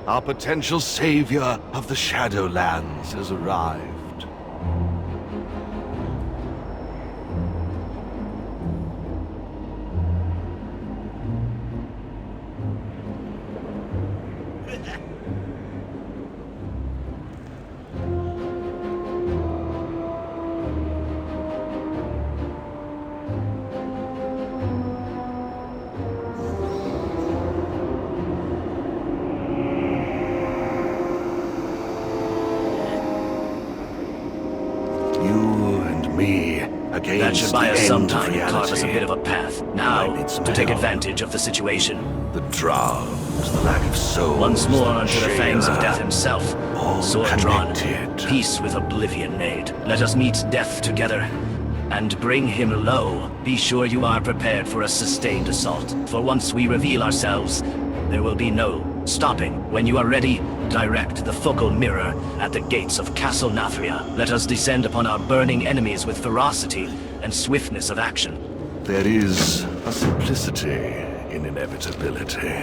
Our potential savior of the Shadowlands has arrived. That should buy us some time and carve us a bit of a path. Now, to take advantage of the situation. The drought, the lack of soul. Once more unto the fangs of death himself. Sword drawn, peace with oblivion made. Let us meet death together, and bring him low. Be sure you are prepared for a sustained assault. For once we reveal ourselves, there will be no stopping. When you are ready, direct the focal mirror at the gates of Castle Denathrius. Let us descend upon our burning enemies with ferocity and swiftness of action. There is a simplicity in inevitability.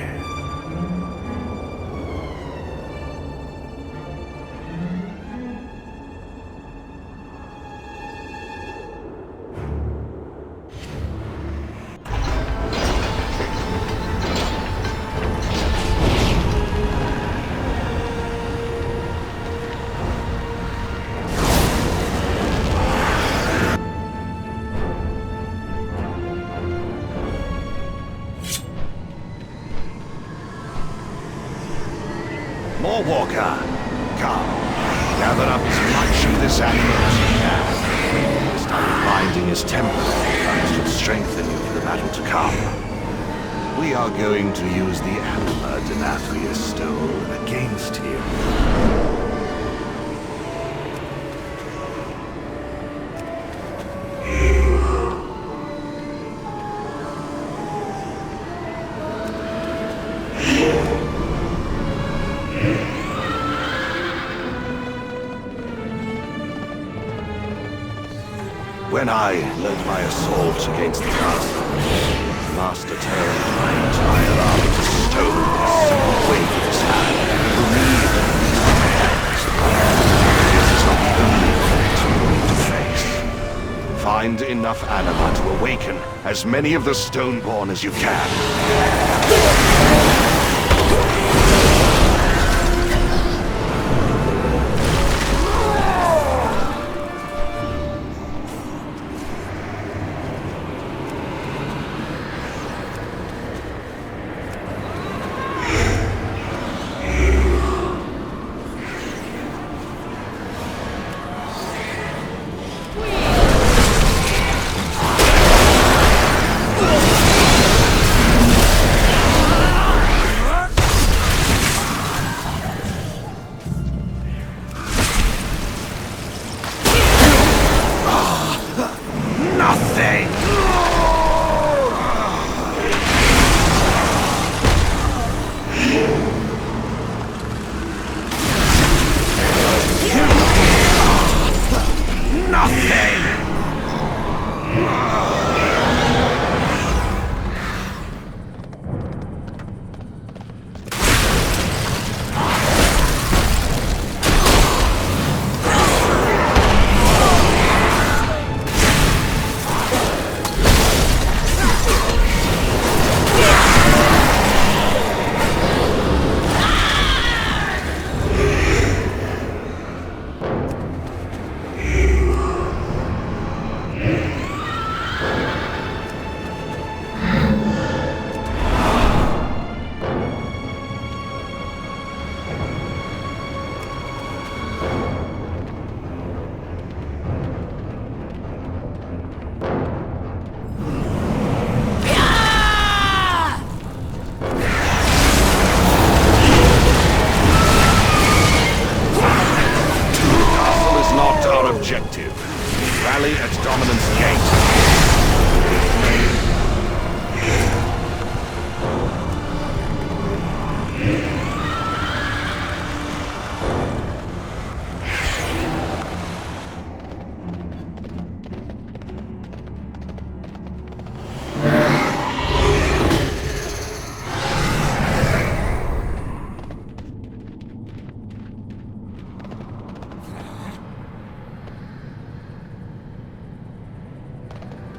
Maw Walker, come. Gather up as much of this anima as you can. Start binding his temple. That should strengthen you for the battle to come. We are going to use the anima Denathrius stole against him. When I led my assault against the castle, the Master turned my entire army to stone with a simple wave of his hand, relieved of these hands. This is not the only threat we need to face. Find enough anima to awaken as many of the Stoneborn as you can.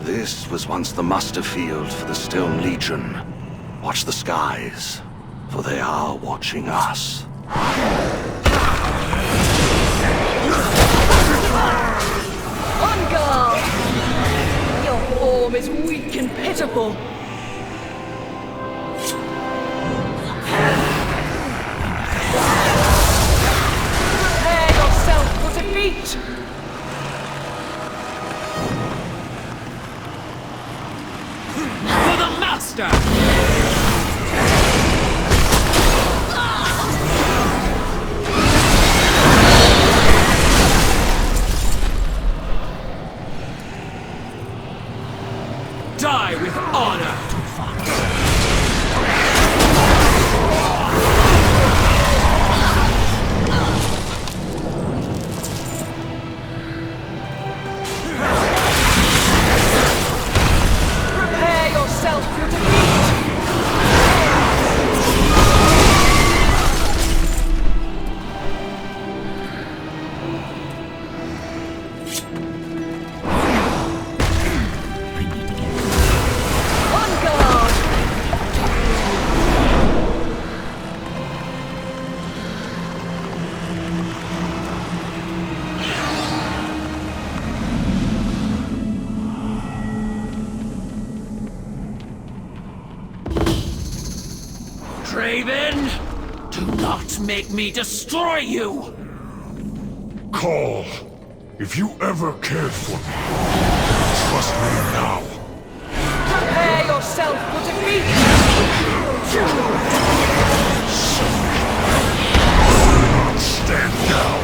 This was once the muster field for the Stone Legion. Watch the skies, for they are watching us. On guard! Your form is weak and pitiful. Prepare yourself for defeat! For the Master! Die with honor! Prepare yourself for defeat! On guard! Draven! Do not make me destroy you! Call. If you ever cared for me, trust me now. Prepare yourself for defeat! Stand down.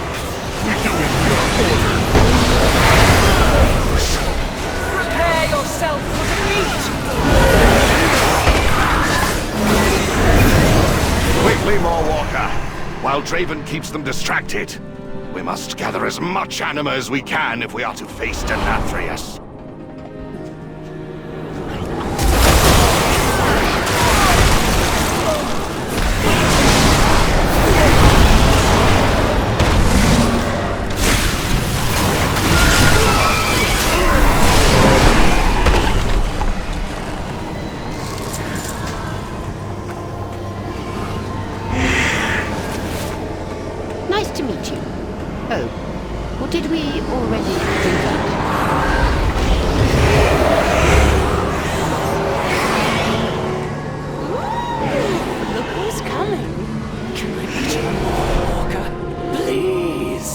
We do it your order. Prepare yourself for defeat! Quickly, Maw Walker, while Draven keeps them distracted. We'll We must gather as much anima as we can if we are to face Denathrius. Nice to meet you. Oh, or did we already do that? Ooh, look who's coming. Can I meet you, Maw Walker? Please.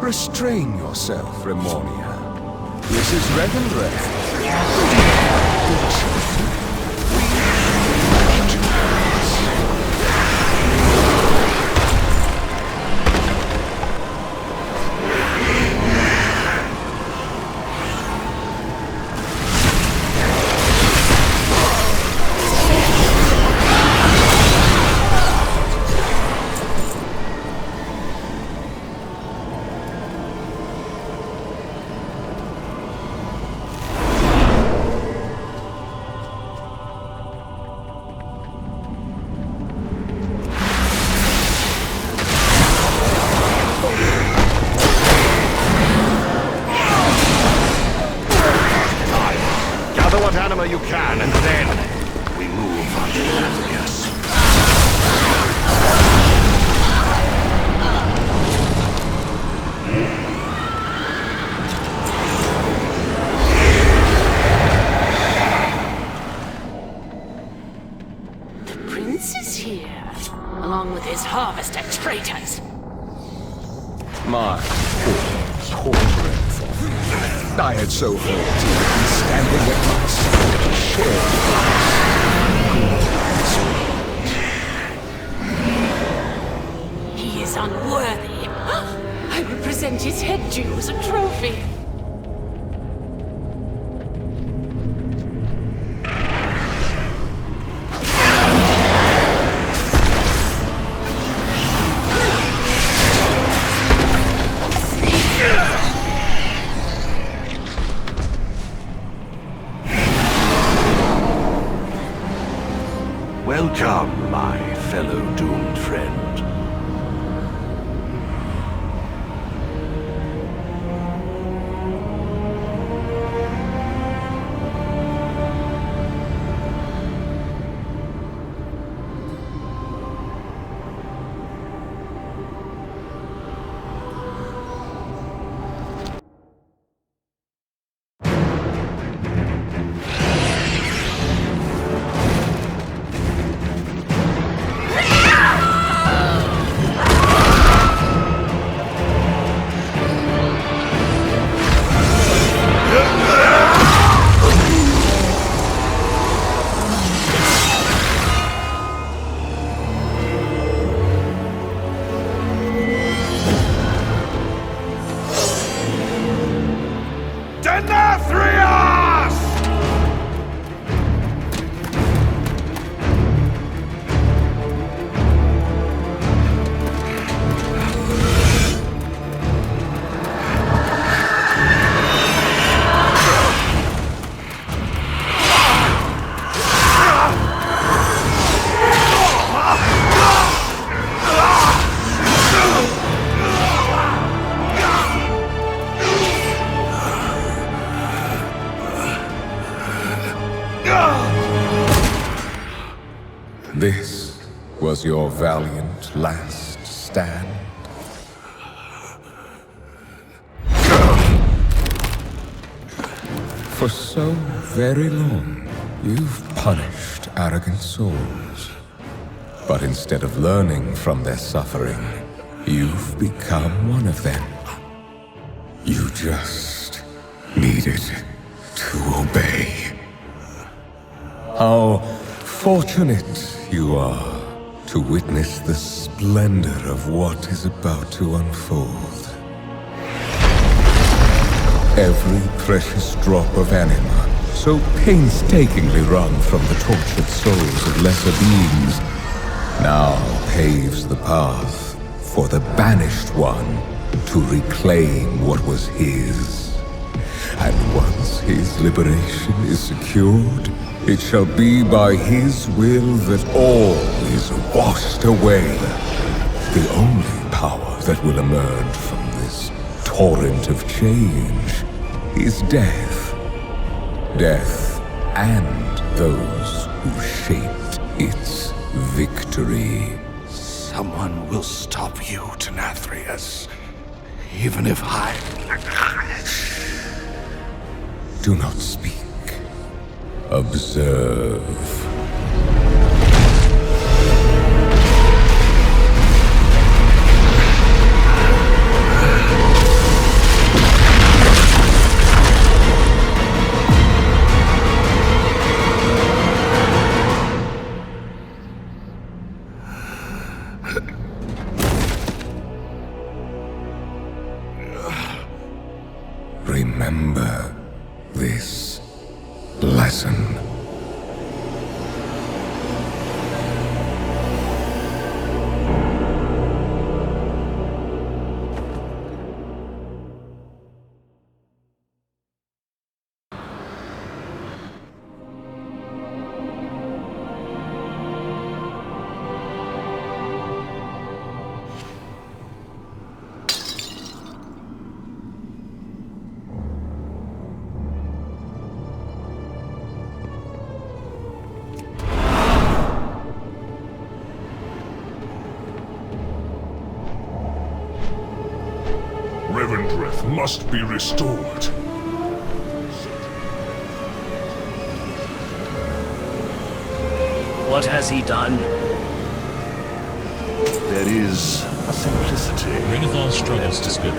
Restrain yourself, Remonia. This is Revendreth. Gather what anima you can, and then we move on to Deathlord. The prince is here, along with his harvest of traitors. My poor Renathal. I had so hoped he would be standing at my side to share He is unworthy. I will present his head to you as a trophy. Welcome, my fellow doomed friend. Denathrius! This was your valiant last stand? For so very long, you've punished arrogant souls. But instead of learning from their suffering, you've become one of them. You just needed to obey. How fortunate you are to witness the splendor of what is about to unfold. Every precious drop of anima, so painstakingly wrung from the tortured souls of lesser beings, now paves the path for the Banished One to reclaim what was his. And once his liberation is secured, it shall be by his will that all is washed away. The only power that will emerge from this torrent of change is death. Death and those who shaped its victory. Someone will stop you, Denathrius. Even if I... Do not speak. Observe. Remember this lesson. Revendreth must be restored. What has he done? There is a simplicity. Renathal struggles to speak,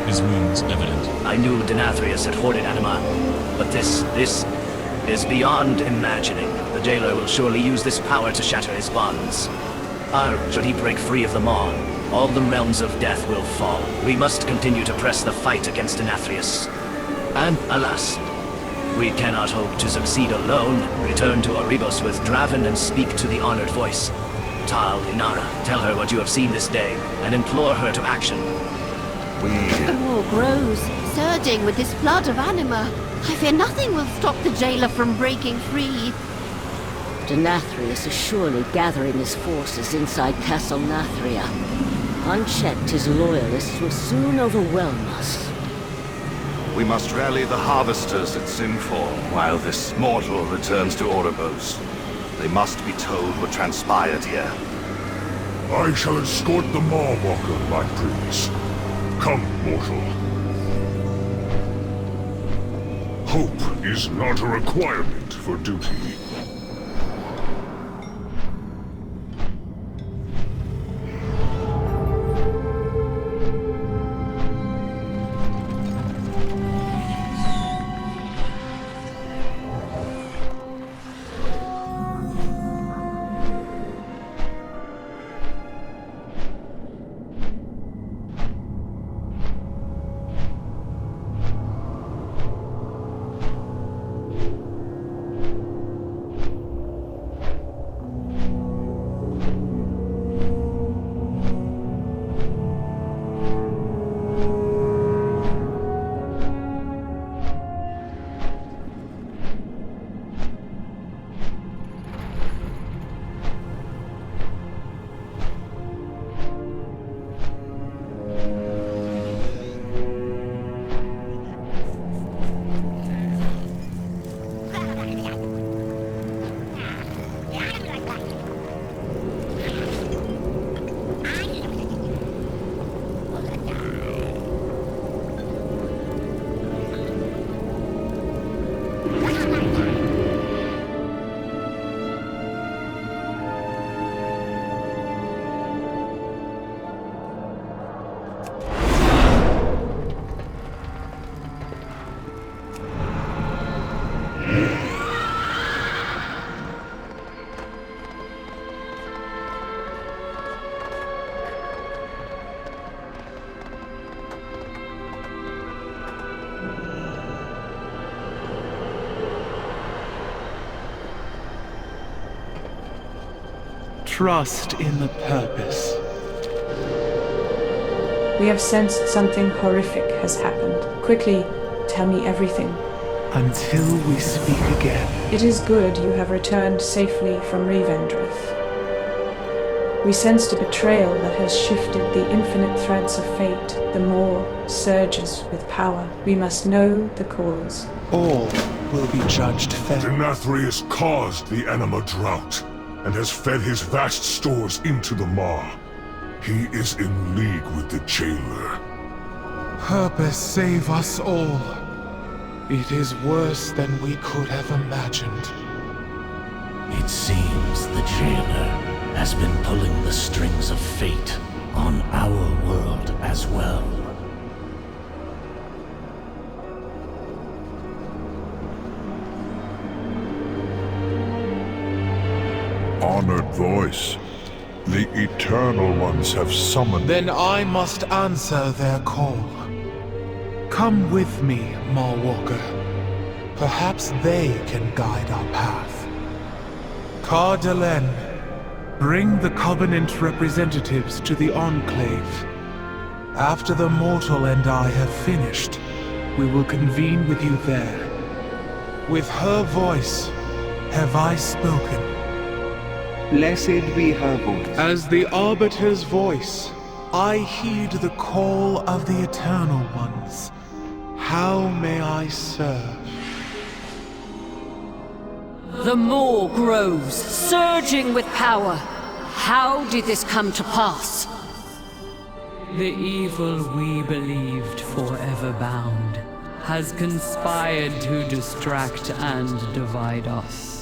his wounds evident. I knew Denathrius had hoarded anima, but this is beyond imagining. The jailer will surely use this power to shatter his bonds. Should he break free of the Maw, all the realms of death will fall. We must continue to press the fight against Denathrius. And, alas, we cannot hope to succeed alone. Return to Oribos with Draven and speak to the honored voice. Tal Inara, tell her what you have seen this day, and implore her to action. The war grows, surging with this flood of anima. I fear nothing will stop the jailer from breaking free. Denathrius is surely gathering his forces inside Castle Nathria. Unchecked, his loyalists will soon overwhelm us. We must rally the harvesters at Sinfall while this mortal returns to Oribos. They must be told what transpired here. I shall escort the Maw Walker, my prince. Come, mortal. Hope is not a requirement for duty. Trust in the purpose. We have sensed something horrific has happened. Quickly, tell me everything. Until we speak again. It is good you have returned safely from Revendreth. We sensed a betrayal that has shifted the infinite threads of fate. The Maw surges with power. We must know the cause. All will be judged fair. Denathrius caused the anima drought, and has fed his vast stores into the Maw. He is in league with the Jailer. Purpose save us all. It is worse than we could have imagined. It seems the Jailer has been pulling the strings of fate on our world as well. Honored voice. The Eternal Ones have summoned... Then I must answer their call. Come with me, Maw Walker. Perhaps they can guide our path. Cardelen, bring the Covenant representatives to the Enclave. After the mortal and I have finished, we will convene with you there. With her voice have I spoken. Blessed be her voice. As the Arbiter's voice, I heed the call of the Eternal Ones. How may I serve? The Maw grows, surging with power. How did this come to pass? The evil we believed forever bound has conspired to distract and divide us.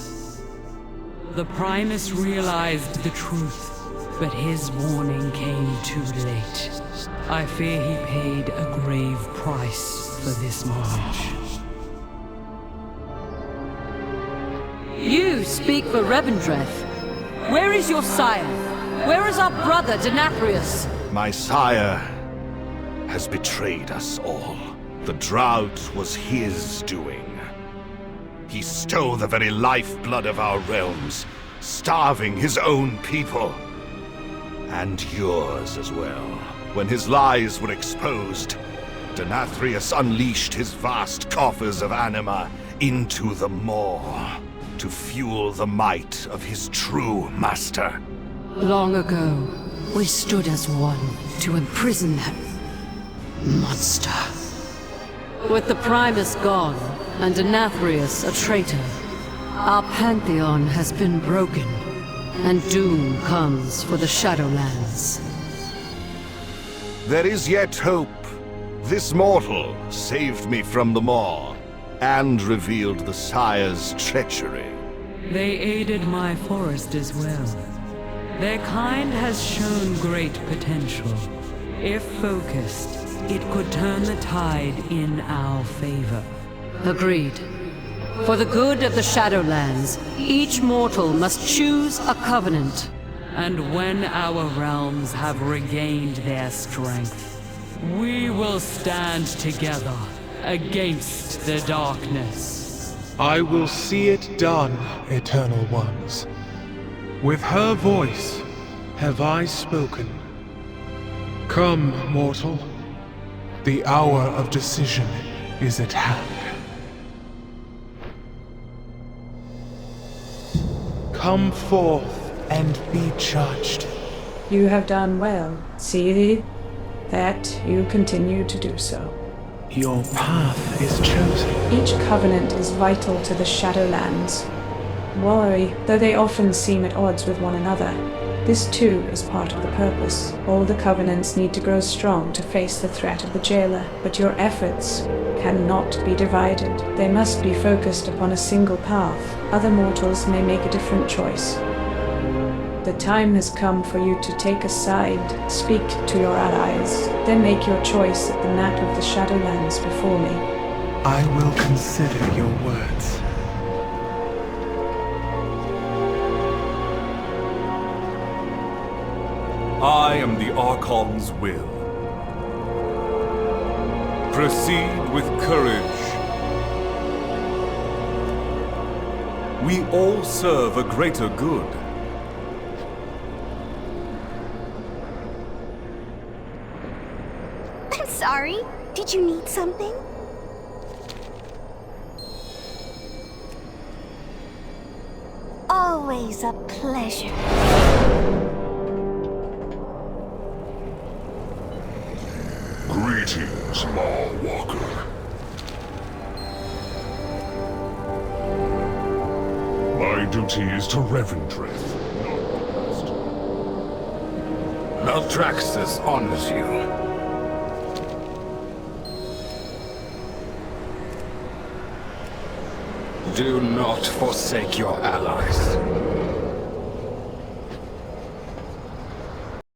The Primus realized the truth, but his warning came too late. I fear he paid a grave price for this knowledge. You speak for Revendreth. Where is your sire? Where is our brother, Denathrius? My sire has betrayed us all. The drought was his doing. He stole the very lifeblood of our realms, starving his own people. And yours as well. When his lies were exposed, Denathrius unleashed his vast coffers of anima into the Maw to fuel the might of his true master. Long ago, we stood as one to imprison that monster. With the Primus gone, and Denathrius a traitor, our pantheon has been broken, and doom comes for the Shadowlands. There is yet hope. This mortal saved me from the Maw, and revealed the Sire's treachery. They aided my forest as well. Their kind has shown great potential. If focused, it could turn the tide in our favor. Agreed. For the good of the Shadowlands, each mortal must choose a covenant. And when our realms have regained their strength, we will stand together against the darkness. I will see it done, Eternal Ones. With her voice have I spoken. Come, mortal. The hour of decision is at hand. Come forth and be judged. You have done well. See that you continue to do so. Your path is chosen. Each covenant is vital to the Shadowlands. Worry, though they often seem at odds with one another. This too is part of the purpose. All the covenants need to grow strong to face the threat of the Jailer, but your efforts cannot be divided. They must be focused upon a single path. Other mortals may make a different choice. The time has come for you to take a side, speak to your allies, then make your choice at the mat of the Shadowlands before me. I will consider your words. I am the Archon's will. Proceed with courage. We all serve a greater good. sorry. Did you need something? Always a pleasure. Greetings, Maw Walker. My duty is to Revendreth, not past. Maltraxus honors you. Do not forsake your allies.